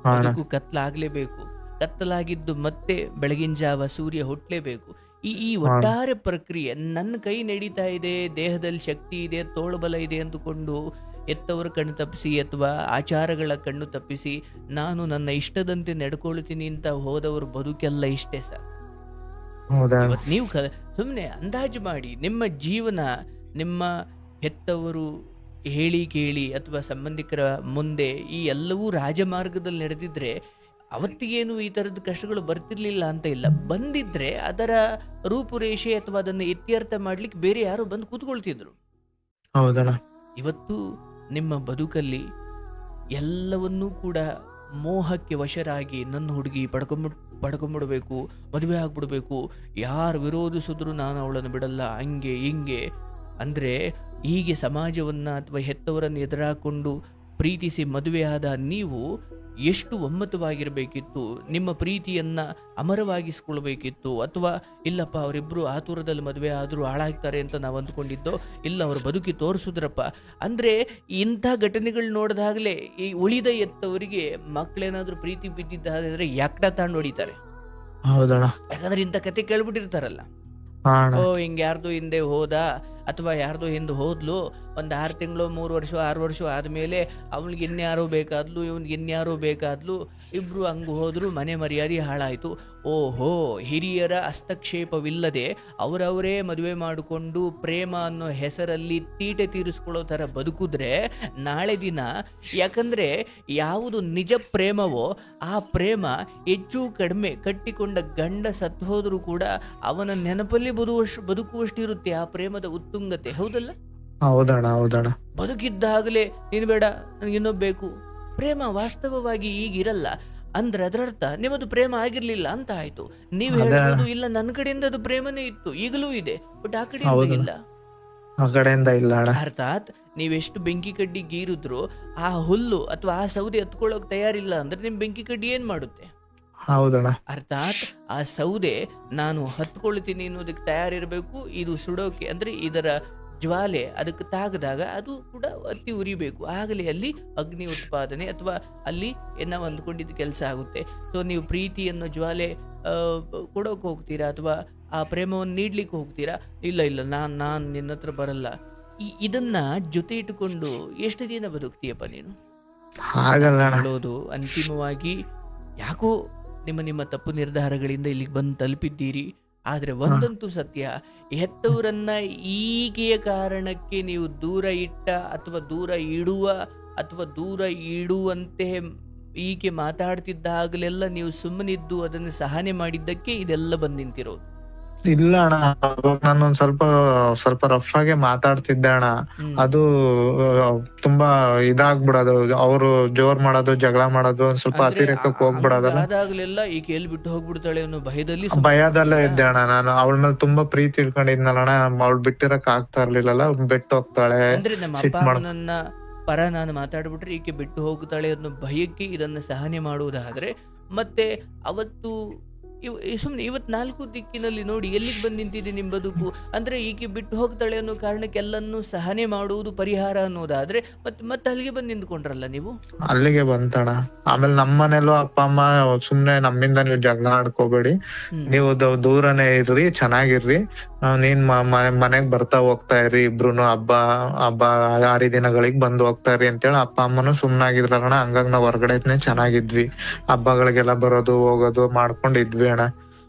ಬದುಕು ಕತ್ಲಾಗ್ಲೇಬೇಕು. ಕತ್ತಲಾಗಿದ್ದು ಮತ್ತೆ ಬೆಳಗಿನ ಜಾವ ಸೂರ್ಯ ಹುಟ್ಟಲೇಬೇಕು. ಈ ಒಟ್ಟಾರೆ ಪ್ರಕ್ರಿಯೆ ನನ್ನ ಕೈ ನಡೀತಾ ಇದೆ, ದೇಹದಲ್ಲಿ ಶಕ್ತಿ ಇದೆ, ತೋಳುಬಲ ಇದೆ ಅಂದುಕೊಂಡು ಎತ್ತವರ ಕಣ್ಣು ತಪ್ಪಿಸಿ ಅಥವಾ ಆಚಾರಗಳ ಕಣ್ಣು ತಪ್ಪಿಸಿ ನಾನು ನನ್ನ ಇಷ್ಟದಂತೆ ನಡ್ಕೊಳ್ತೀನಿ ಅಂತ ಹೋದವರು ಬದುಕೆಲ್ಲ ಇಷ್ಟೇ ಸರ್. ಇವತ್ತು ನೀವು ಸುಮ್ಮನೆ ಅಂದಾಜು ಮಾಡಿ, ನಿಮ್ಮ ಜೀವನ ನಿಮ್ಮ ಹೆತ್ತವರು ಹೇಳಿ ಕೇಳಿ ಅಥವಾ ಸಂಬಂಧಿಕರ ಮುಂದೆ ಈ ಎಲ್ಲವೂ ರಾಜಮಾರ್ಗದಲ್ಲಿ ನಡೆದಿದ್ರೆ ಅವತ್ತಿಗೇನು ಈ ತರದ ಕಷ್ಟಗಳು ಬರ್ತಿರ್ಲಿಲ್ಲ ಅಂತ ಇಲ್ಲ. ಬಂದಿದ್ರೆ ಅದರ ರೂಪುರೇಷೆ ಅಥವಾ ಅದನ್ನು ಇತ್ಯರ್ಥ ಮಾಡ್ಲಿಕ್ಕೆ ಬೇರೆ ಯಾರು ಬಂದು ಕೂತ್ಕೊಳ್ತಿದ್ರು. ಹೌದಣ್ಣ. ಇವತ್ತು ನಿಮ್ಮ ಬದುಕಲ್ಲಿ ಎಲ್ಲವನ್ನೂ ಕೂಡ ಮೋಹಕ್ಕೆ ವಶರಾಗಿ ನನ್ನ ಹುಡುಗಿ ಪಡ್ಕೊಂಬಿಡ್ಬೇಕು, ಮದುವೆ ಆಗ್ಬಿಡ್ಬೇಕು, ಯಾರು ವಿರೋಧಿಸಿದ್ರು ನಾನು ಅವಳನ್ನು ಬಿಡಲ್ಲ, ಹಂಗೆ ಹಿಂಗೆ ಅಂದರೆ ಹೀಗೆ ಸಮಾಜವನ್ನು ಅಥವಾ ಹೆತ್ತವರನ್ನು ಎದುರಾಕೊಂಡು ಪ್ರೀತಿಸಿ ಮದುವೆಯಾದ ನೀವು ಎಷ್ಟು ಒಮ್ಮತವಾಗಿರಬೇಕಿತ್ತು, ನಿಮ್ಮ ಪ್ರೀತಿಯನ್ನು ಅಮರವಾಗಿಸ್ಕೊಳ್ಬೇಕಿತ್ತು. ಅಥವಾ ಇಲ್ಲಪ್ಪ ಅವರಿಬ್ಬರು ಆತುರದಲ್ಲಿ ಮದುವೆ ಆದರೂ ಹಾಳಾಗ್ತಾರೆ ಅಂತ ನಾವು ಅಂದ್ಕೊಂಡಿದ್ದೋ, ಇಲ್ಲ ಅವರು ಬದುಕಿ ತೋರಿಸಿದ್ರಪ್ಪ. ಅಂದರೆ ಇಂಥ ಘಟನೆಗಳು ನೋಡಿದಾಗಲೇ ಈ ಉಳಿದ ಎತ್ತವರಿಗೆ ಮಕ್ಕಳೇನಾದರೂ ಪ್ರೀತಿ ಬಿದ್ದಿದ್ದಾದ್ರೆ ಯಾಕಡ ತಾಂಡು ಹೊಡಿತಾರೆ. ಹೌದಣ್ಣ. ಯಾಕಂದ್ರೆ ಇಂಥ ಕತೆ ಕೇಳ್ಬಿಟ್ಟಿರ್ತಾರಲ್ಲ, ಓ ಹಿಂಗೆ ಯಾರ್ದು ಹಿಂದೆ ಹೋದ ಅಥವಾ ಯಾರ್ದೋ ಹಿಂದೆ ಹೋದ್ಲು, ಒಂದು 6 ತಿಂಗಳು 3 ವರ್ಷ 6 ವರ್ಷ ಆದಮೇಲೆ ಅವಳಿಗೆ ಇನ್ಯಾರೋ ಬೇಕಾದ್ಲು, ಇವ್ನಿಗೆ ಇನ್ಯಾರೋ ಬೇಕಾದ್ಲು, ಇಬ್ರು ಹಂಗೆ ಹೋದ್ರು, ಮನೆ ಮರ್ಯಾದೆ ಹಾಳಾಯಿತು. ಓಹೋ, ಹಿರಿಯರ ಹಸ್ತಕ್ಷೇಪವಿಲ್ಲದೆ ಅವರವರೇ ಮದುವೆ ಮಾಡಿಕೊಂಡು ಪ್ರೇಮ ಅನ್ನೋ ಹೆಸರಲ್ಲಿ ತೀಟೆ ತೀರಿಸ್ಕೊಳ್ಳೋ ಥರ ಬದುಕಿದ್ರೆ ನಾಳೆ ದಿನ, ಯಾಕಂದರೆ ಯಾವುದು ನಿಜ ಪ್ರೇಮವೋ ಆ ಪ್ರೇಮ ಹೆಚ್ಚು ಕಡಿಮೆ ಕಟ್ಟಿಕೊಂಡ ಗಂಡ ಸತ್ತು ಹೋದರೂ ಕೂಡ ಅವನ ನೆನಪಲ್ಲಿ ಬದುಕುವಷ್ಟಿರುತ್ತೆ ಆ ಪ್ರೇಮದ ಉತ್ತುಂಗತೆ. ಹೌದಲ್ಲ? ಹೌದಣ್ಣ. ಬದುಕಿದ್ದಾಗಲೇ ನೀನು ಬೇಡ, ನನಗೆ ಇನ್ನೊಬ್ಬ ಬೇಕು. ಪ್ರೇಮ ವಾಸ್ತವವಾಗಿ ಈಗಿರಲ್ಲ ಅಂದ್ರೆ ಅದರರ್ಥ ನಿಮ್ಮದು ಪ್ರೇಮ ಆಗಿರ್ಲಿಲ್ಲ ಅಂತ ಆಯ್ತು. ನೀವು ಹೇಳ್ಬೋದು, ಇಲ್ಲ ನನ್ನ ಕಡೆಯಿಂದ ಅದು ಪ್ರೇಮನೇ ಇತ್ತು, ಈಗಲೂ ಇದೆ, ಬಟ್ ಆ ಕಡೆಯಿಂದ ಇಲ್ಲ. ಅರ್ಥಾತ್ ನೀವೆಷ್ಟು ಬೆಂಕಿ ಕಡ್ಡಿ ಗೀರಿದ್ರು ಆ ಹುಲ್ಲು ಅಥವಾ ಆ ಸೌದೆ ಹತ್ಕೊಳ್ಳೋಕೆ ತಯಾರಿಲ್ಲ ಅಂದ್ರೆ ನಿಮ್ ಬೆಂಕಿ ಕಡ್ಡಿ ಏನ್ ಮಾಡುತ್ತೆ? ಅರ್ಥಾತ್ ಆ ಸೌದೆ ನಾನು ಹತ್ಕೊಳ್ತೀನಿ ಅನ್ನೋದಕ್ಕೆ ತಯಾರಿರ್ಬೇಕು, ಇದು ಸುಡೋಕೆ ಅಂದ್ರೆ ಇದರ ಜ್ವಾಲೆ ಅದಕ್ಕೆ ತಾಗದಾಗ ಅದು ಕೂಡ ಅತಿ ಉರಿಬೇಕು, ಆಗಲೇ ಅಲ್ಲಿ ಅಗ್ನಿ ಉತ್ಪಾದನೆ ಅಥವಾ ಅಲ್ಲಿ ನಾವು ಅಂದ್ಕೊಂಡಿದ್ದು ಕೆಲಸ ಆಗುತ್ತೆ. ಸೊ ನೀವು ಪ್ರೀತಿಯನ್ನು ಜ್ವಾಲೆ ಕೊಡೋಕೆ ಹೋಗ್ತೀರಾ ಅಥವಾ ಆ ಪ್ರೇಮವನ್ನು ನೀಡ್ಲಿಕ್ಕೆ ಹೋಗ್ತೀರಾ? ಇಲ್ಲ ನಾನು ನಿನ್ನ ಹತ್ರ ಬರಲ್ಲ. ಇದನ್ನ ಜೊತೆ ಇಟ್ಟುಕೊಂಡು ಎಷ್ಟು ದಿನ ಬದುಕ್ತೀಯಪ್ಪ ನೀನು? ಹೇಳೋದು ಅಂತಿಮವಾಗಿ ಯಾಕೋ ನಿಮ್ಮ ತಪ್ಪು ನಿರ್ಧಾರಗಳಿಂದ ಇಲ್ಲಿಗೆ ಬಂದು ತಲುಪಿದ್ದೀರಿ. ಆದ್ರೆ ಒಂದಂತೂ ಸತ್ಯ, ಹೆತ್ತವರನ್ನ ಈಕೆಯ ಕಾರಣಕ್ಕೆ ನೀವು ದೂರ ಇಟ್ಟ ಅಥವಾ ದೂರ ಇಡುವ ಅಥವಾ ದೂರ ಇಡುವಂತೆ ಈಕೆ ಮಾತಾಡ್ತಿದ್ದಾಗಲೆಲ್ಲ ನೀವು ಸುಮ್ಮನಿದ್ದು ಅದನ್ನು ಸಹನೆ ಮಾಡಿದ್ದಕ್ಕೆ ಇದೆಲ್ಲ ಬಂದು ನಿಂತಿರೋದು. ಇಲ್ಲ ಅಣ್ಣ, ನಾನು ಸ್ವಲ್ಪ ರಫ್ ಆಗಿ ಮಾತಾಡ್ತಿದ್ದೆ ಅಣ್ಣ. ಅದು ತುಂಬಾ ಇದಾಗ್ಬಿಡೋದು, ಅವರು ಜೋರ್ ಮಾಡೋದು, ಜಗಳ ಮಾಡೋದು, ಒಂದ್ ಸ್ವಲ್ಪ ಅತಿರೇಕಕ್ಕೆ ಹೋಗ್ಬಿಡೋದು. ಅದಾಗ್ಲೆಲ್ಲ ಈಗ ಎಲ್ಲಿ ಬಿಟ್ಟು ಹೋಗ್ಬಿಡ್ತಾಳೆ ಅನ್ನೋ ಭಯದಲ್ಲೇ ಇದ್ದೆ ಅಣ್ಣ ನಾನು. ಅವಳ ಮೇಲೆ ತುಂಬಾ ಪ್ರೀತಿ ಇಟ್ಕೊಂಡಿದ್ನಲ್ಲ ಅಣ್ಣ, ಅವಳು ಬಿಟ್ಟಿರಕ್ ಆಗ್ತಾ ಇರ್ಲಿಲ್ಲಲ್ಲ, ಬಿಟ್ಟು ಹೋಗ್ತಾಳೆ. ಅಂದ್ರೆ ನಮ್ಮ ಅಪ್ಪ ಅಮ್ಮನನ್ನ ಪರ ನಾನು ಮಾತಾಡ್ಬಿಟ್ರೆ ಈಕೆ ಬಿಟ್ಟು ಹೋಗ್ತಾಳೆ ಅನ್ನೋ ಭಯಕ್ಕೆ ಇದನ್ನ ಸಹನೆ ಮಾಡುವುದಾದ್ರೆ, ಮತ್ತೆ ಅವತ್ತು ಸುಮ್ಮನೆ ಇವತ್ತು 4 ದಿಕ್ಕಿನಲ್ಲಿ ನೋಡಿ ಎಲ್ಲಿಗೆ ಬಂದು ನಿಂತಿದೆ ನಿಮ್ ಬದುಕು. ಅಂದ್ರೆ ಈಕೆ ಬಿಟ್ಟು ಹೋಗ್ತಾಳೆ ಅನ್ನೋ ಕಾರಣಕ್ಕೆ ಎಲ್ಲನ್ನು ಸಹನೆ ಮಾಡುವುದು ಪರಿಹಾರ ಅನ್ನೋದಾದ್ರೆ ಮತ್ತೆ ಅಲ್ಲಿಗೆ ಬಂದು ನಿಂತ್ಕೊಂಡ್ರಲ್ಲ ನೀವು. ಅಲ್ಲಿಗೆ ಬಂತಣ. ಆಮೇಲೆ ನಮ್ಮನೇಲೂ ಅಪ್ಪ ಅಮ್ಮ ಸುಮ್ನೆ ನಮ್ಮಿಂದ ನೀವು ಜಗಳ ಆಡ್ಕೋಬೇಡಿ, ನೀವು ದೂರನೇ ಇರ್ರಿ, ಚೆನ್ನಾಗಿರ್ರಿ, ನೀನ್ ಮನೆಗ್ ಬರ್ತಾ ಹೋಗ್ತಾ ಇರ್ರಿ, ಇಬ್ರುನು ಹಬ್ಬ ಹರಿದಿನಗಳಿಗೆ ಬಂದು ಹೋಗ್ತಾ ಇರ್ರಿ ಅಂತೇಳಿ ಅಪ್ಪ ಅಮ್ಮನು ಸುಮ್ನಾಗಿದ್ರಣ್ಣ. ಹಂಗಾಗಿ ನಾವ್ ಹೊರಗಡೆನೆ ಚೆನ್ನಾಗಿದ್ವಿ, ಹಬ್ಬಗಳಿಗೆಲ್ಲ ಬರೋದು ಹೋಗೋದು ಮಾಡ್ಕೊಂಡಿದ್ವಿ ಅಣ್ಣ.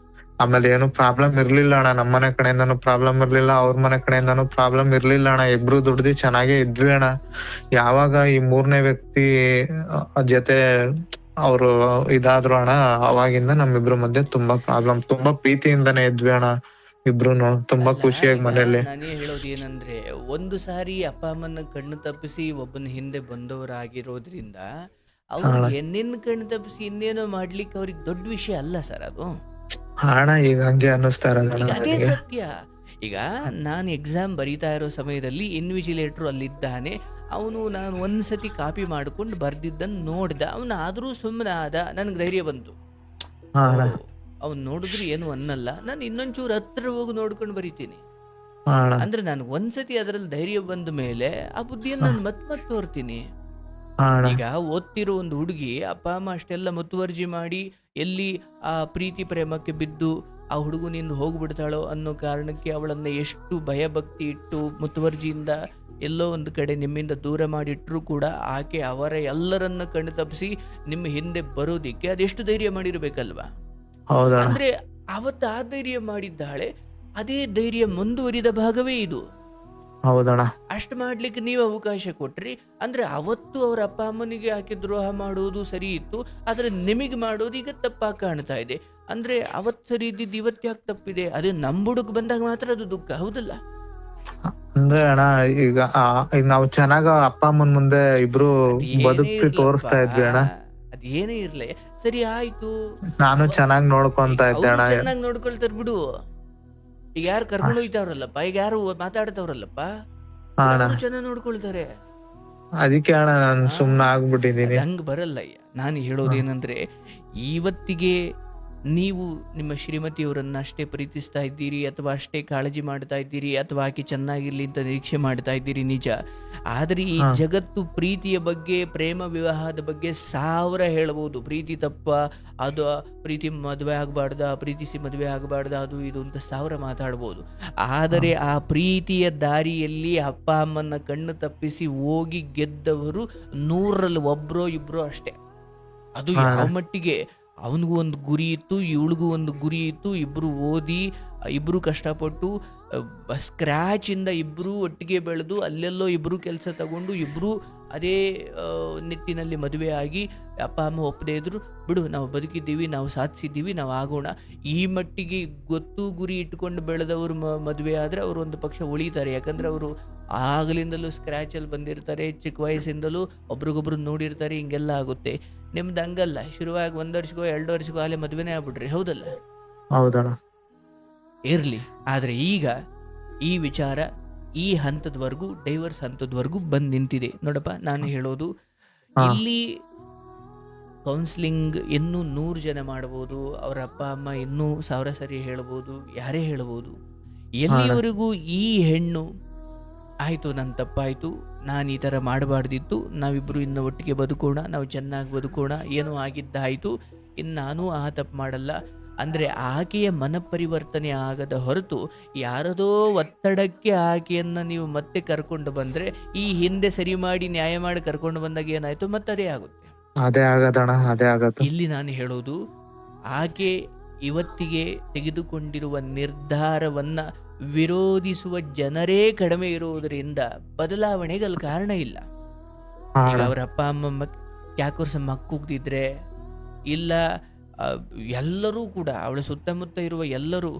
ಆಮೇಲೆ ಏನು ಪ್ರಾಬ್ಲಮ್ ಇರ್ಲಿಲ್ಲ ಅಣ್ಣ, ನಮ್ಮನೆ ಕಡೆಯಿಂದಾನು ಪ್ರಾಬ್ಲಮ್ ಇರ್ಲಿಲ್ಲ, ಅವ್ರ ಮನೆ ಕಡೆಯಿಂದಾನು ಪ್ರಾಬ್ಲಮ್ ಇರ್ಲಿಲ್ಲ ಅಣ್ಣ. ಇಬ್ರು ದುಡ್ದು ಚೆನ್ನಾಗೇ ಇದ್ವಿ ಅಣ್ಣ. ಯಾವಾಗ ಈ 3ನೇ ವ್ಯಕ್ತಿ ಜೊತೆ ಅವ್ರು ಇದಾದ್ರು ಅಣ್ಣ, ಅವಾಗಿಂದ ನಮ್ಮಿಬ್ರ ಮಧ್ಯೆ ತುಂಬಾ ಪ್ರಾಬ್ಲಮ್. ತುಂಬಾ ಪ್ರೀತಿಯಿಂದಾನೇ ಇದ್ವಿ ಅಣ್ಣ ಇಬ್ರುನು, ತುಂಬಾ ಖುಷಿಯಾಗಿ ಮನೇಲಿ. ನಾನೇ ಹೇಳೋದು ಏನಂದ್ರೆ, ಒಂದು ಸಾರಿ ಅಪ್ಪ ಅಮ್ಮನ ಕಣ್ಣು ತಪ್ಪಿಸಿ ಒಬ್ಬನ ಹಿಂದೆ ಬಂದವರಾಗಿರೋದ್ರಿಂದ ಅವ್ರಿಗೆ ನಿನ್ನ ಕಣ್ಣು ತಪ್ಪಿಸಿ ಇನ್ನೇನೋ ಮಾಡ್ಲಿಕ್ಕೆ ಅವ್ರಿಗೆ ದೊಡ್ಡ ವಿಷಯ ಅಲ್ಲ ಸರ್ ಅದು. ಅಣ್ಣ ಈಗ ಹಂಗೆ ಅನ್ನಿಸ್ತಾ ಇರೋದು. ಅದೇ ಸತ್ಯ. ಈಗ ನಾನು ಎಕ್ಸಾಮ್ ಬರೀತಾ ಇರೋ ಸಮಯದಲ್ಲಿ ಇನ್ವಿಜಿಲೇಟರ್ ಅಲ್ಲಿದ್ದಾನೆ, ಅವನು ನಾನು ಒಂದ್ಸತಿ ಕಾಪಿ ಮಾಡ್ಕೊಂಡು ಬರ್ದಿದ್ದನ್ನು ನೋಡ್ದ, ಅವನು ಆದ್ರೂ ಸುಮ್ಮನೆ ಆದ, ನನ್ಗೆ ಧೈರ್ಯ ಬಂತು. ಅವ್ನು ನೋಡಿದ್ರು ಏನು ಅನ್ನಲ್ಲ, ನಾನು ಇನ್ನೊಂಚೂರು ಹತ್ರ ಹೋಗಿ ನೋಡ್ಕೊಂಡು ಬರೀತೀನಿ. ಅಂದ್ರೆ ನನ್ಗೆ ಒಂದ್ಸತಿ ಅದರಲ್ಲಿ ಧೈರ್ಯ ಬಂದ ಮೇಲೆ ಆ ಬುದ್ಧಿಯನ್ನು ನಾನು ಮತ್ ತೋರ್ತೀನಿ. ಈಗ ಓದ್ತಿರೋ ಒಂದು ಹುಡುಗಿ ಅಪ್ಪ ಅಮ್ಮ ಅಷ್ಟೆಲ್ಲ ಮುತುವರ್ಜಿ ಮಾಡಿ ಎಲ್ಲಿ ಆ ಪ್ರೀತಿ ಪ್ರೇಮಕ್ಕೆ ಬಿದ್ದು ಆ ಹುಡುಗನಿಂದ ಹೋಗ್ಬಿಡ್ತಾಳೋ ಅನ್ನೋ ಕಾರಣಕ್ಕೆ ಅವಳನ್ನ ಎಷ್ಟು ಭಯಭಕ್ತಿ ಇಟ್ಟು ಮುತುವರ್ಜಿಯಿಂದ ಎಲ್ಲೋ ಒಂದು ಕಡೆ ನಿಮ್ಮಿಂದ ದೂರ ಮಾಡಿಟ್ರು ಕೂಡ ಆಕೆ ಅವರ ಎಲ್ಲರನ್ನ ಕಣ್ಣು ತಪ್ಪಿಸಿ ನಿಮ್ಮ ಹಿಂದೆ ಬರೋದಿಕ್ಕೆ ಅದೆಷ್ಟು ಧೈರ್ಯ ಮಾಡಿರ್ಬೇಕಲ್ವಾ? ಅಂದ್ರೆ ಅವತ್ತು ಆ ಧೈರ್ಯ ಮಾಡಿದ್ದಾಳೆ, ಅದೇ ಧೈರ್ಯ ಮುಂದುವರಿದ ಭಾಗವೇ ಇದು. ಹೌದಣ್ಣ. ಅಷ್ಟು ಮಾಡ್ಲಿಕ್ಕೆ ನೀವು ಅವಕಾಶ ಕೊಟ್ರಿ ಅಂದ್ರೆ ಅವತ್ತು ಅವ್ರ ಅಪ್ಪ ಅಮ್ಮನಿಗೆ ಆಕೆ ದ್ರೋಹ ಮಾಡೋದು ಸರಿ ಇತ್ತು, ಆದ್ರೆ ನಿಮಗೆ ಮಾಡೋದು ಈಗ ತಪ್ಪಾಗಿ ಕಾಣ್ತಾ ಇದೆ. ಅಂದ್ರೆ ಅವತ್ ಸರಿ ಇದ್ದಿದ್ದು ಇವತ್ತು ಯಾಕೆ ತಪ್ಪಿದೆ? ಅದು ನಮ್ ಬುಡಕ್ ಬಂದಾಗ ಮಾತ್ರ ಅದು ದುಃಖ, ಹೌದಲ್ಲ? ಅಂದ್ರೆ ಅಣ್ಣ ಈಗ ನಾವು ಚೆನ್ನಾಗ ಅಪ್ಪ ಅಮ್ಮನ್ ಮುಂದೆ ಇಬ್ರು ಅದೇನೇ ಬದುಕ್ತಿ ಇರ್ಲಪ್ಪ, ತೋರಿಸ್ತಾ ಇದ್ವಿ ಅಣ್ಣ. ಅದೇನೇ ಇರ್ಲಿ, ಸರಿ ಆಯ್ತು. ನಾನು ಅವ ಚೆನ್ನಾಗ್ ನೋಡ್ಕೊಂತ ಇದ್ದೆ ಅವರು ಅಣ್ಣ. ಚೆನ್ನಾಗಿ ನೋಡ್ಕೊಳ್ತಾರ ಬಿಡು. ಈಗ ಯಾರು ಕರ್ಕೊಂಡು ಹೋಯ್ತಾವ್ರಲ್ಲಪ್ಪ, ಈಗ ಯಾರು ಮಾತಾಡ್ತಾವ್ರಲ್ಲಪ್ಪ, ಹಾ ಅಣ್ಣ, ಅವರು ಚೆನ್ನಾಗಿ ನೋಡ್ಕೊಳ್ತಾರೆ. ಅದಕ್ಕೆ ಅಣ್ಣ ನಾನು ಆ, ಸುಮ್ನೆ ಅದ್ ಆಗ್ಬಿಟ್ಟಿದೀನಿ. ಹಂಗ್ ಬರಲ್ಲಯ್ಯ. ನಾನು ಹಾ ಹೇಳೋದೇನಂದ್ರೆ, ಇವತ್ತಿಗೆ ನೀವು ನಿಮ್ಮ ಶ್ರೀಮತಿಯವರನ್ನ ಅಷ್ಟೇ ಪ್ರೀತಿಸ್ತಾ ಇದ್ದೀರಿ, ಅಥವಾ ಅಷ್ಟೇ ಕಾಳಜಿ ಮಾಡ್ತಾ ಇದ್ದೀರಿ, ಅಥವಾ ಆಕೆ ಚೆನ್ನಾಗಿರ್ಲಿ ಅಂತ ನಿರೀಕ್ಷೆ ಮಾಡ್ತಾ ಇದ್ದೀರಿ, ನಿಜ. ಆದರೆ ಈ ಹಾ ಜಗತ್ತು ಪ್ರೀತಿಯ ಬಗ್ಗೆ, ಪ್ರೇಮ ವಿವಾಹದ ಬಗ್ಗೆ 1000 ಹೇಳ್ಬೋದು. ಪ್ರೀತಿ ತಪ್ಪ, ಅದು ಪ್ರೀತಿ ಮದುವೆ ಆಗಬಾರ್ದ, ಪ್ರೀತಿಸಿ ಮದುವೆ ಆಗಬಾರ್ದ, ಅದು ಇದು ಅಂತ 1000 ಮಾತಾಡ್ಬೋದು. ಹಾ ಆದರೆ ಆ ಪ್ರೀತಿಯ ದಾರಿಯಲ್ಲಿ ಅಪ್ಪ ಅಮ್ಮನ ಕಣ್ಣು ತಪ್ಪಿಸಿ ಹೋಗಿ ಗೆದ್ದವರು 100ರಲ್ಲಿ ಒಬ್ರೋ ಇಬ್ರೋ ಅಷ್ಟೇ. ಅದು ಹಾ ಯಾವ ಅಣ್ಣ. ಮಟ್ಟಿಗೆ, ಅವನಿಗೂ ಒಂದು ಗುರಿ ಇತ್ತು, ಇವಳಿಗೂ ಒಂದು ಗುರಿ ಇತ್ತು, ಇಬ್ರು ಓದಿ, ಇಬ್ರು ಕಷ್ಟಪಟ್ಟು, ಸ್ಕ್ರ್ಯಾಚ್ ಇಂದ ಇಬ್ರು ಒಟ್ಟಿಗೆ ಬೆಳೆದು, ಅಲ್ಲೆಲ್ಲೋ ಇಬ್ರು ಕೆಲಸ ತಗೊಂಡು, ಇಬ್ರು ಅದೇ ನಿಟ್ಟಿನಲ್ಲಿ ಮದುವೆ ಆಗಿ, ಅಪ್ಪ ಅಮ್ಮ ಒಪ್ಪದೇ ಇದ್ರು, ಬಿಡು ನಾವು ಬದುಕಿದ್ದೀವಿ, ನಾವು ಸಾಧಿಸಿದ್ದೀವಿ, ನಾವು ಆಗೋಣ, ಈ ಮಟ್ಟಿಗೆ ಗೊತ್ತು ಗುರಿ ಇಟ್ಕೊಂಡು ಬೆಳೆದವರು ಮದುವೆ ಆದರೆ ಅವರು ಒಂದು ಪಕ್ಷ ಉಳಿತಾರೆ. ಯಾಕಂದ್ರೆ ಅವರು ಆಗಲಿಂದಲೂ ಸ್ಕ್ರ್ಯಾಚಲ್ಲಿ ಬಂದಿರ್ತಾರೆ, ಚಿಕ್ಕ ವಯಸ್ಸಿಂದಲೂ ಒಬ್ರಿಗೊಬ್ರು ನೋಡಿರ್ತಾರೆ, ಹಿಂಗೆಲ್ಲ ಆಗುತ್ತೆ. ನಿಮ್ದು ಹಂಗಲ್ಲ, ಶುರುವಾಗಿ 1 ವರ್ಷಕ್ಕೋ 2 ವರ್ಷಕ್ಕೋ ಅಲ್ಲೇ ಮದುವೆನೇ ಆಗ್ಬಿಟ್ರಿ, ಹೌದಲ್ಲ? ಹೌದಣ್ಣ. ಇರ್ಲಿ. ಆದ್ರೆ ಈಗ ಈ ವಿಚಾರ ಈ ಹಂತದವರೆಗೂ, ಡೈವರ್ಸ್ ಹಂತದವರೆಗೂ ಬಂದು ನಿಂತಿದೆ ನೋಡಪ್ಪ. ನಾನು ಹೇಳೋದು, ಹಾ ಇಲ್ಲಿ ಕೌನ್ಸಿಲಿಂಗ್ ಇನ್ನೂ 100 ಜನ ಮಾಡ್ಬೋದು, ಅವ್ರ ಅಪ್ಪ ಅಮ್ಮ ಇನ್ನೂ 1000 ಸರಿ ಹೇಳ್ಬೋದು, ಯಾರೇ ಹೇಳ್ಬೋದು. ಹಾ ಅಣ್ಣ. ಎಲ್ಲಿವರೆಗೂ ಈ ಹೆಣ್ಣು ಆಯಿತು ನನ್ನ ತಪ್ಪಾಯಿತು, ನಾನು ಈ ಥರ ಮಾಡಬಾರ್ದಿತ್ತು, ನಾವಿಬ್ಬರು ಇನ್ನು ಒಟ್ಟಿಗೆ ಬದುಕೋಣ, ನಾವು ಚೆನ್ನಾಗಿ ಬದುಕೋಣ, ಏನೋ ಆಗಿದ್ದಾಯಿತು, ಇನ್ನು ನಾನು ಆ ತಪ್ಪು ಮಾಡಲ್ಲ ಅಂದರೆ ಆಕೆಯ ಮನಪರಿವರ್ತನೆ ಆಗದ ಹೊರತು, ಯಾರದೋ ಒತ್ತಡಕ್ಕೆ ಆಕೆಯನ್ನು ನೀವು ಮತ್ತೆ ಕರ್ಕೊಂಡು ಬಂದರೆ, ಈ ಹಿಂದೆ ಸರಿ ಮಾಡಿ ನ್ಯಾಯ ಮಾಡಿ ಕರ್ಕೊಂಡು ಬಂದಾಗ ಏನಾಯಿತು ಮತ್ತೆ ಅದೇ ಆಗುತ್ತೆ. ಅದೇ ಆಗದಣ್ಣ, ಅದೇ ಆಗದು. ಇಲ್ಲಿ ನಾನು ಹೇಳೋದು, ಆಕೆ ಇವತ್ತಿಗೆ ತೆಗೆದುಕೊಂಡಿರುವ ನಿರ್ಧಾರವನ್ನು ವಿರೋಧಿಸುವ ಜನರೇ ಕಡಿಮೆ ಇರುವುದರಿಂದ ಬದಲಾವಣೆಗೆ ಅಲ್ಲಿ ಕಾರಣ ಇಲ್ಲ. ಹಾ ಈಗ ಅಣ್ಣ. ಅವರ ಅಪ್ಪ ಅಮ್ಮ ಕ್ಯಾಕುರ್ಸ ಮಕ್ಕೂಗ್ದಿದ್ರೆ, ಇಲ್ಲ ಎಲ್ಲರೂ ಕೂಡ ಅವಳ ಸುತ್ತಮುತ್ತ ಇರುವ ಎಲ್ಲರೂ,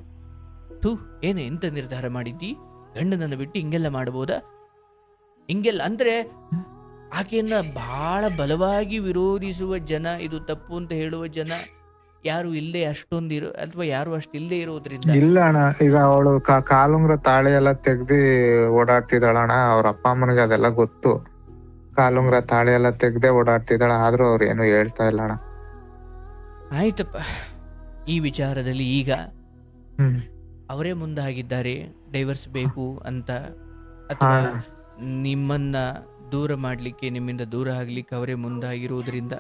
ಥೂ ಏನೇ ಎಂತ ನಿರ್ಧಾರ ಮಾಡಿದ್ದಿ, ಗಂಡನನ್ನು ಬಿಟ್ಟು ಹಿಂಗೆಲ್ಲ ಮಾಡ್ಬೋದಾ, ಹಿಂಗೆಲ್ಲ ಅಂದರೆ ಆಕೆಯನ್ನ ಬಹಳ ಬಲವಾಗಿ ವಿರೋಧಿಸುವ ಜನ, ಇದು ತಪ್ಪು ಅಂತ ಹೇಳುವ ಜನ ಯಾರು ಇಲ್ಲೇ ಅಷ್ಟೊಂದಿರೋ, ಅಥವಾ ಯಾರು ಅಷ್ಟು ಇಲ್ಲೇ ಇರೋದ್ರಿಂದ. ಇಲ್ಲ ಅಣ್ಣ, ಈಗ ಅವಳು ಕಾಲುಂಗ್ರ ತಾಳಿ ಎಲ್ಲ ತೆಗ್ದಿ ಓಡಾಡ್ತಿದ್ದಾಳಣ್ಣ. ಅವ್ರ ಅಪ್ಪ ಅಮ್ಮನಿಗೆ ಅದೆಲ್ಲ ಗೊತ್ತು. ಕಾಲುಂಗ್ರ ತಾಳಿ ಎಲ್ಲ ತೆಗ್ದೇ ಓಡಾಡ್ತಿದ್ದಾಳ, ಆದ್ರೂ ಅವ್ರು ಏನು ಹೇಳ್ತಾ ಇಲ್ಲ ಅಣ್ಣ. ಆಯ್ತಪ್ಪ, ಈ ವಿಚಾರದಲ್ಲಿ ಈಗ ಹ್ಮ್ ಅವರೇ ಮುಂದಾಗಿದ್ದಾರೆ ಡೈವರ್ಸ್ ಬೇಕು ಅಂತ, ಹಾ ಅಥವಾ ಅಣ್ಣ. ನಿಮ್ಮನ್ನ ದೂರ ಮಾಡಲಿಕ್ಕೆ, ನಿಮ್ಮಿಂದ ದೂರ ಆಗ್ಲಿಕ್ಕೆ ಅವರೇ ಮುಂದಾಗಿರುವುದರಿಂದ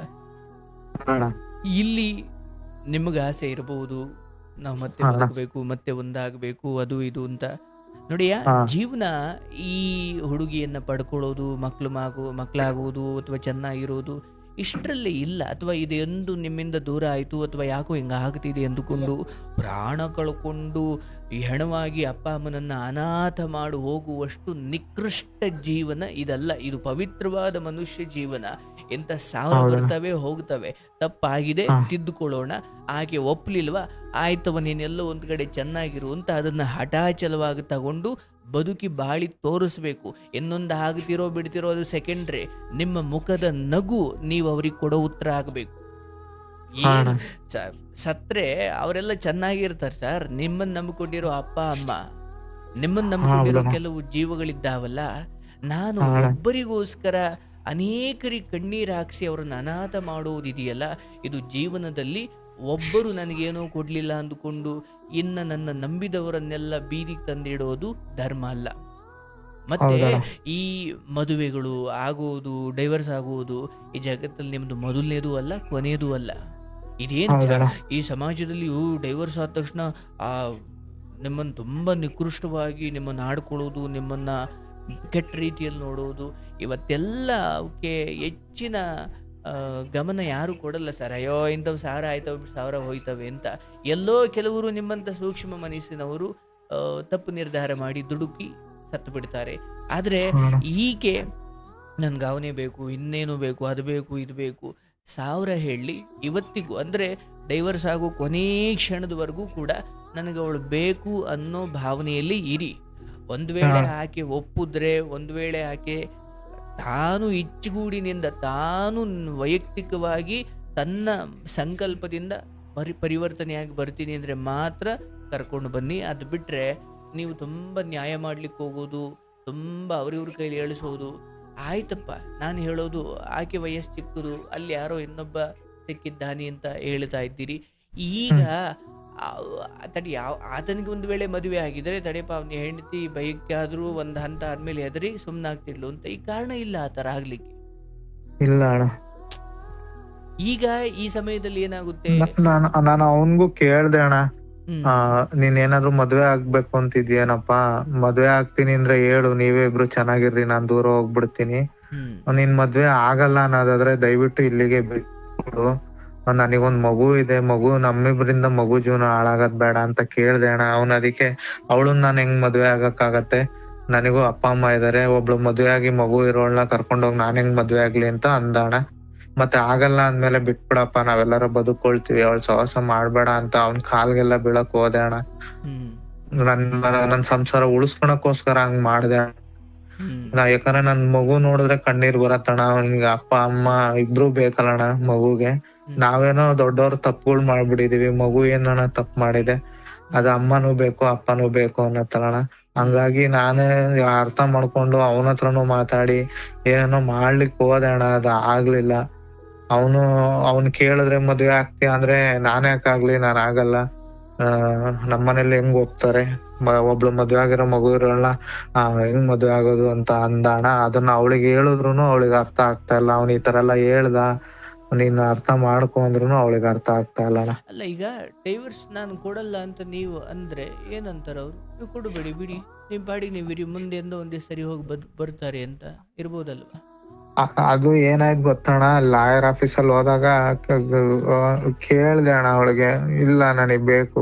ಹಾ ಅಣ್ಣ. ಇಲ್ಲಿ ನಿಮಗೆ ಆಸೆ ಇರಬಹುದು, ನಾವು ಮತ್ತೆ ಹಾ ಅಣ್ಣ. ಬದುಕಬೇಕು, ಮತ್ತೆ ಒಂದಾಗಬೇಕು, ಅದು ಇದು ಅಂತ. ನೋಡಿಯ ಹಾ ಜೀವನ, ಈ ಹುಡುಗಿಯನ್ನ ಪಡ್ಕೊಳ್ಳೋದು, ಮಕ್ಕಳಾಗುವುದು, ಅಥವಾ ಚೆನ್ನಾಗಿರೋದು ಇಷ್ಟರಲ್ಲೇ ಇಲ್ಲ. ಅಥವಾ ಇದೊಂದು ನಿಮ್ಮಿಂದ ದೂರ ಆಯಿತು, ಅಥವಾ ಯಾಕೋ ಹಿಂಗೆ ಆಗ್ತಿದೆ ಅಂದುಕೊಂಡು ಪ್ರಾಣ ಕಳ್ಕೊಂಡು ಹೆಣವಾಗಿ ಅಪ್ಪ ಅಮ್ಮನನ್ನು ಅನಾಥ ಮಾಡಿ ಹೋಗುವಷ್ಟು ನಿಕೃಷ್ಟ ಜೀವನ ಇದಲ್ಲ. ಇದು ಪವಿತ್ರವಾದ ಮನುಷ್ಯ ಜೀವನ. ಎಂಥ 1000 ಹೌದಣ್ಣ. ಬರ್ತವೆ ಹೋಗ್ತವೆ, ತಪ್ಪಾಗಿದೆ ಹಾ ತಿದ್ದುಕೊಳ್ಳೋಣ. ಆಕೆ ಒಪ್ಪಲಿಲ್ವಾ, ಆಯ್ತವ ನೀನೆಲ್ಲೋ ಒಂದು ಕಡೆ ಚೆನ್ನಾಗಿರು ಅಂತ ಅದನ್ನು ಹಠಾಚಲವಾಗಿ ತಗೊಂಡು ಬದುಕಿ ಬಾಳಿ ತೋರಿಸ್ಬೇಕು. ಇನ್ನೊಂದು ಆಗ್ತಿರೋ ಬಿಡ್ತಿರೋ ಅದು ಸೆಕೆಂಡ್ರಿ. ನಿಮ್ಮ ಮುಖದ ನಗು ನೀವು ಅವ್ರಿಗೆ ಕೊಡೋ ಉತ್ತರ ಆಗಬೇಕು. ಹಾ ಏನು ಅಣ್ಣ. ಸತ್ರೆ ಅವರೆಲ್ಲ ಚೆನ್ನಾಗಿರ್ತಾರೆ ಸರ್. ನಿಮ್ಮನ್ನು ನಂಬಿಕೊಂಡಿರೋ ಅಪ್ಪ ಅಮ್ಮ, ನಿಮ್ಮನ್ನು ಹಾ ನಂಬಿಕೊಂಡಿರೋ ಹೌದಣ್ಣ. ಕೆಲವು ಜೀವಗಳಿದ್ದಾವಲ್ಲ, ನಾನು ಹಾ ಅಣ್ಣ. ಒಬ್ಬರಿಗೋಸ್ಕರ ಅನೇಕರಿಗೆ ಕಣ್ಣೀರು ಹಾಕಿಸಿ ಅವರನ್ನು ಅನಾಥ ಮಾಡೋದಿದೆಯಲ್ಲ, ಇದು ಜೀವನದಲ್ಲಿ ಒಬ್ಬರು ನನಗೇನೋ ಕೊಡಲಿಲ್ಲ ಅಂದುಕೊಂಡು ಇನ್ನು ನನ್ನ ನಂಬಿದವರನ್ನೆಲ್ಲ ಬೀದಿಗೆ ತಂದಿಡೋದು ಧರ್ಮ ಅಲ್ಲ. ಮತ್ತೆ ಹೌದಣ್ಣ. ಈ ಮದುವೆಗಳು ಆಗೋದು, ಡೈವರ್ಸ್ ಆಗುವುದು ಈ ಜಗತ್ತಲ್ಲಿ ನಿಮ್ಮದು ಮೊದಲನೇದು ಅಲ್ಲ, ಕೊನೆಯದು ಅಲ್ಲ. ಇದೇನು ಹೌದಣ್ಣ. ಈ ಸಮಾಜದಲ್ಲಿ ಡೈವರ್ಸ್ ಆದ ತಕ್ಷಣ ಆ ನಿಮ್ಮನ್ನು ತುಂಬ ನಿಕೃಷ್ಟವಾಗಿ ನಿಮ್ಮನ್ನು ಆಡ್ಕೊಳ್ಳೋದು, ನಿಮ್ಮನ್ನು ಕೆಟ್ಟ ರೀತಿಯಲ್ಲಿ ನೋಡೋದು, ಇವತ್ತೆಲ್ಲ ಅವಕ್ಕೆ ಹೆಚ್ಚಿನ ಗಮನ ಯಾರು ಕೊಡಲ್ಲ ಸರ್. ಅಯ್ಯೋ ಇಂಥವು 1000 ಆಯ್ತವೆ 1000 ಹೋಯ್ತವೆ ಅಂತ. ಎಲ್ಲೋ ಕೆಲವರು ನಿಮ್ಮಂಥ ಸೂಕ್ಷ್ಮ ಮನಸ್ಸಿನವರು ತಪ್ಪು ನಿರ್ಧಾರ ಮಾಡಿ ದುಡುಕಿ ಸತ್ತು ಬಿಡ್ತಾರೆ. ಆದರೆ ಹಾ ಅಣ್ಣ. ಈಕೆ ನನ್ಗೆ ಅವನೇ ಬೇಕು, ಇನ್ನೇನು ಬೇಕು, ಅದು ಬೇಕು, ಇದು ಬೇಕು, 1000 ಹೇಳಿ ಇವತ್ತಿಗೂ, ಅಂದರೆ ಡೈವರ್ಸ್ ಆಗೋ ಕೊನೇ ಕ್ಷಣದವರೆಗೂ ಕೂಡ ನನಗೆ ಅವಳು ಬೇಕು ಅನ್ನೋ ಭಾವನೆಯಲ್ಲಿ ಇರಿ. ಒಂದು ವೇಳೆ ಹಾ ಆಕೆ ಒಪ್ಪಿದ್ರೆ, ಒಂದು ವೇಳೆ ಆಕೆ ತಾನು ಇಚ್ಛೆಗೂಡಿನಿಂದ ತಾನು ವೈಯಕ್ತಿಕವಾಗಿ ತನ್ನ ಸಂಕಲ್ಪದಿಂದ ಪರಿವರ್ತನೆಯಾಗಿ ಬರ್ತೀನಿ ಅಂದರೆ ಮಾತ್ರ ಕರ್ಕೊಂಡು ಬನ್ನಿ. ಅದು ಬಿಟ್ಟರೆ ನೀವು ತುಂಬ ನ್ಯಾಯ ಮಾಡ್ಲಿಕ್ಕೆ ಹೋಗೋದು, ತುಂಬ ಅವ್ರಿವ್ರ ಕೈಲಿ ಹೇಳಿಸೋದು, ಆಯ್ತಪ್ಪ ನಾನು ಹೇಳೋದು ಆಕೆ ವಯಸ್ಸು ಚಿಕ್ಕದು, ಅಲ್ಲಿ ಯಾರೋ ಇನ್ನೊಬ್ಬ ಸಿಕ್ಕಿದ್ದಾನೆ ಅಂತ ಹೇಳ್ತಾ ಇದ್ದೀರಿ. ಈಗ ತಡಿ ಆತನಿಗೆ ಒಂದು ವೇಳೆ ಮದುವೆ ಆಗಿದ್ರೆ ತಡೆಯಪ್ಪ, ಅವನ ಹೆಂಡತಿ ಬೈಕ್ ಆದ್ರೂ ಒಂದು ಹಂತ ಆದ್ಮೇಲೆ ಹೆದರಿ ಸುಮ್ಮನಾಗ್ತಿರ್ಲು ಅಂತ ಈ ಕಾರಣ ಇಲ್ಲ ಆ ಥರ ಆಗ್ಲಿಕ್ಕೆ. ಇಲ್ಲ ಅಣ್ಣ, ಈಗ ಈ ಸಮಯದಲ್ಲಿ ಏನಾಗುತ್ತೆ, ನಾನು ಅವನ್ಗೂ ಕೇಳ್ದೆ ಅಣ್ಣ, ಹ್ಮ್ ನೀನ್ ಏನಾದ್ರು ಮದ್ವೆ ಆಗ್ಬೇಕು ಅಂತಿದ್ಯೇನಪ್ಪ, ಮದ್ವೆ ಆಗ್ತೀನಿ ಅಂದ್ರೆ ಹೇಳು, ನೀವೇ ಇಬ್ರು ಚೆನ್ನಾಗಿರ್ರಿ, ನಾನ್ ದೂರ ಹೋಗ್ಬಿಡ್ತೀನಿ. ಹ್ಮ್ ನೀನ್ ಮದ್ವೆ ಆಗಲ್ಲ ಅನ್ನೋದಾದ್ರೆ ದಯವಿಟ್ಟು ಇಲ್ಲಿಗೆ ಬಿಟ್ಬಿಡು, ನನಗೊಂದ್ ಮಗು ಇದೆ, ಮಗು ನಮ್ಮಿಬ್ರಿಂದ ಮಗು ಜೀವನ ಹಾಳಾಗದ್ ಬೇಡ ಅಂತ ಕೇಳ್ದೆ ಅಣ್ಣ. ಅವ್ನ ಅದಕ್ಕೆ ಅವಳನ್ನ ನಾನ್ ಹೆಂಗ್ ಮದ್ವೆ ಆಗಕ್ಕಾಗತ್ತೆ, ನನಗೂ ಅಪ್ಪ ಅಮ್ಮ ಇದಾರೆ, ಒಬ್ಳು ಮದ್ವೆ ಆಗಿ ಮಗು ಇರೋಳ್ನ ಕರ್ಕೊಂಡೋಗ್ ನಾನ್ ಹೆಂಗ್ ಮದ್ವೆ ಆಗ್ಲಿ ಅಂತ ಅಂದ ಅಣ್ಣ. ಮತ್ತೆ ಆಗಲ್ಲ ಅಂದ್ಮೇಲೆ ಬಿಟ್ಬಿಡಪ್ಪ, ನಾವೆಲ್ಲರೂ ಬದುಕೊಳ್ತೀವಿ, ಅವಳು ಸಹವಾಸ ಮಾಡ್ಬೇಡ ಅಂತ ಅವ್ನ್ ಕಾಲ್ಗೆಲ್ಲ ಬೀಳಕ್ ಹೋದೆ ಅಣ್ಣ. ನನ್ ಸಂಸಾರ ಉಳಿಸ್ಕೊಳಕ್ಕೋಸ್ಕರ ಹಂಗ್ ಮಾಡ್ದೆ ಅಣ್ಣ. ಯಾಕಂದ್ರೆ ನನ್ ಮಗು ನೋಡಿದ್ರೆ ಕಣ್ಣೀರ್ ಬರತ್ತಣ್ಣ. ಅವ್ನಿಗೆ ಅಪ್ಪ ಅಮ್ಮ ಇಬ್ರು ಬೇಕಲ್ಲಣ್ಣ ಮಗುಗೆ. ನಾವೇನೋ ದೊಡ್ಡವ್ರ ತಪ್ಪುಗಳು ಮಾಡ್ಬಿಟ್ಟಿದೀವಿ, ಮಗು ಏನಣ್ಣ ತಪ್ಪು ಮಾಡಿದೆ, ಅದ ಅಮ್ಮನೂ ಬೇಕು ಅಪ್ಪನೂ ಬೇಕು ಅನ್ನತ್ತಲ್ಲಣ್ಣ. ಹಂಗಾಗಿ ನಾನೇ ಅರ್ಥ ಮಾಡ್ಕೊಂಡು ಅವನ ಹತ್ರನೂ ಮಾತಾಡಿ ಏನೇನೋ ಮಾಡ್ಲಿಕ್ ಹೋದೆ ಅಣ್ಣ, ಅದ ಆಗ್ಲಿಲ್ಲ. ಅವ್ನ್ ಕೇಳಿದ್ರೆ ಮದ್ವೆ ಆಗ್ತೀಯ ಅಂದ್ರೆ ನಾನೇ ಯಾಕಾಗ್ಲಿ, ನಾನ್ ಆಗಲ್ಲ, ನಮ್ಮನೇಲಿ ಹೆಂಗ್ ಒಪ್ತಾರೆ, ಒಬ್ಳು ಮದ್ವೆ ಆಗಿರೋ ಮಗು ಇರೋಳ್ನ ಹೆಂಗ್ ಮದ್ವೆ ಆಗೋದು ಅಂತ ಅಂದ ಅಣ್ಣ. ಅದನ್ನ ಅವಳಿಗೆ ಹೇಳಿದ್ರುನು ಅವಳಿಗೆ ಅರ್ಥ ಆಗ್ತಾ ಇಲ್ಲ. ಅವ್ನ್ ಈ ತರ ಎಲ್ಲ ಹೇಳ್ದ, ನೀನ್ ಅರ್ಥ ಮಾಡ್ಕೊ ಅಂದ್ರುನು ಅವಳಿಗೆ ಅರ್ಥ ಆಗ್ತಾ ಇಲ್ಲ ಅಣ್ಣ. ಅಲ್ಲ, ಈಗ ಡೈವರ್ಸ್ ನಾನು ಕೊಡಲ್ಲ ಅಂತ ನೀವು ಅಂದ್ರೆ ಏನಂತಾರ ಅವ್ರು, ನೀವು ಕೊಡಬೇಡಿ ಬಿಡಿ, ನಿಮ್ ಬಾಡಿಗೆ ನೀವು ಇರಿ, ಮುಂದೆ ಎಂದೋ ಒಂದೇ ಸರಿ ಹೋಗಿ ಬರ್ತಾರೆ ಅಂತ ಇರ್ಬೋದಲ್ವಾ? ಅದು ಏನಾಯ್ತು ಗೊತ್ತಣ್ಣ, ಲಾಯರ್ ಆಫೀಸಲ್ಲಿ ಹೋದಾಗ ಕೇಳ್ದೆ ಅಣ್ಣ ಅವಳಿಗೆ, ಇಲ್ಲ ನನಗ್ ಬೇಕು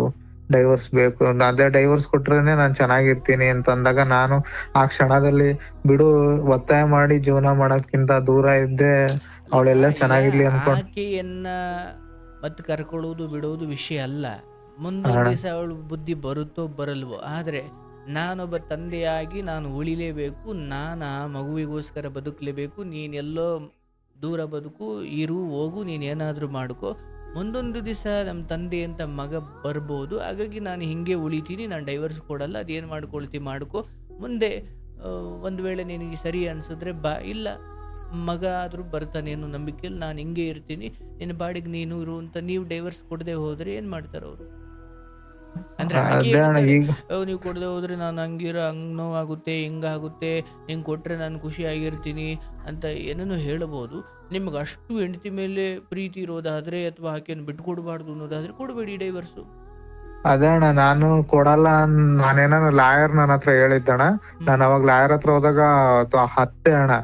ಡೈವರ್ಸ್ ಬೇಕು, ಅದೇ ಡೈವರ್ಸ್ ಕೊಟ್ರೇನೆ ನಾನ್ ಚೆನ್ನಾಗಿರ್ತೀನಿ ಅಂತ ಅಂದಾಗ ನಾನು ಆ ಕ್ಷಣದಲ್ಲಿ ಬಿಡು ಒತ್ತಾಯ ಮಾಡಿ ಜೀವನ ಮಾಡೋದ್ಕಿಂತ ದೂರ ಇದ್ದೆ, ಅವಳೆಲ್ಲ ಚೆನ್ನಾಗಿರ್ಲಿ ಅನ್ಕೊಂಡು. ಆಕೆಯನ್ನ ಮತ್ತೆ ಕರ್ಕೊಳ್ಳೋದು ಬಿಡೋದು ವಿಷಯ ಅಲ್ಲ, ಮುಂದೊಂದು ದಿವಸ ಅವಳು ಬುದ್ಧಿ ಬರುತ್ತೋ ಬರಲ್ವೋ, ಆದ್ರೆ ನಾನೊಬ್ಬ ತಂದೆಯಾಗಿ ನಾನು ಉಳಿಲೇಬೇಕು, ನಾನು ಆ ಮಗುವಿಗೋಸ್ಕರ ಬದುಕಲೇಬೇಕು. ನೀನೆಲ್ಲೋ ದೂರ ಬದುಕು, ಇರು, ಹೋಗು, ನೀನೇನಾದರೂ ಮಾಡ್ಕೊ, ಮುಂದೊಂದು ದಿವಸ ನಮ್ಮ ತಂದೆ ಅಂತ ಮಗ ಬರ್ಬೋದು, ಹಾಗಾಗಿ ನಾನು ಹಿಂಗೆ ಉಳಿತೀನಿ, ನಾನು ಡೈವರ್ಸ್ ಕೊಡಲ್ಲ, ಅದೇನು ಮಾಡ್ಕೊಳ್ತಿ ಮಾಡ್ಕೊ, ಮುಂದೆ ಒಂದು ವೇಳೆ ನಿನಗೆ ಸರಿ ಅನಿಸಿದ್ರೆ ಬಾ, ಇಲ್ಲ ಮಗ ಆದರೂ ಬರ್ತಾನೆ ಅನ್ನೋ ನಂಬಿಕೆಯಲ್ಲಿ ನಾನು ಹಿಂಗೆ ಇರ್ತೀನಿ, ನಿನ್ನ ಬಾಡಿಗೆ ನೀನು ಇರು ಅಂತ ನೀವು ಡೈವರ್ಸ್ ಕೊಡದೆ ಹೋದ್ರೆ ಏನು ಮಾಡ್ತಾರೆ ಅವರು? ಅಂದ್ರೆ ನೀವು ಕೊಡದೆ ಹೋದ್ರೆ ನಾನು ಹಂಗ್ ನೋವಾಗುತ್ತೆ, ಹಿಂಗಾಗುತ್ತೆ, ಹಿಂಗೆ ಕೊಟ್ರೆ ನಾನು ಖುಷಿಯಾಗಿರ್ತೀನಿ ಅಂತ ಏನೇನೋ ಹೇಳ್ಬೋದು. ನಿಮ್ಗೆ ಅಷ್ಟು ಹೆಂಡತಿ ಮೇಲೆ ಪ್ರೀತಿ ಇರೋದಾದ್ರೆ ಅಥವಾ ಆಕೆಯನ್ನು ಬಿಟ್ಕೊಡ್ಬಾರ್ದು ಅನ್ನೋದಾದ್ರೆ ಕೊಡಬೇಡಿ ಡೈವರ್ಸು. ಅದೇ ಅಣ್ಣ, ನಾನು ಕೊಡಲ್ಲ, ನಾನೇನ ಲಾಯರ್ ನನ್ನ ಹತ್ರ ಹೇಳಿದ್ದಣ್ಣ. ನಾನು ಅವಾಗ ಲಾಯರ್ ಹತ್ರ ಹೋದಾಗ ಹತ್ತೆ ಅಣ್ಣ,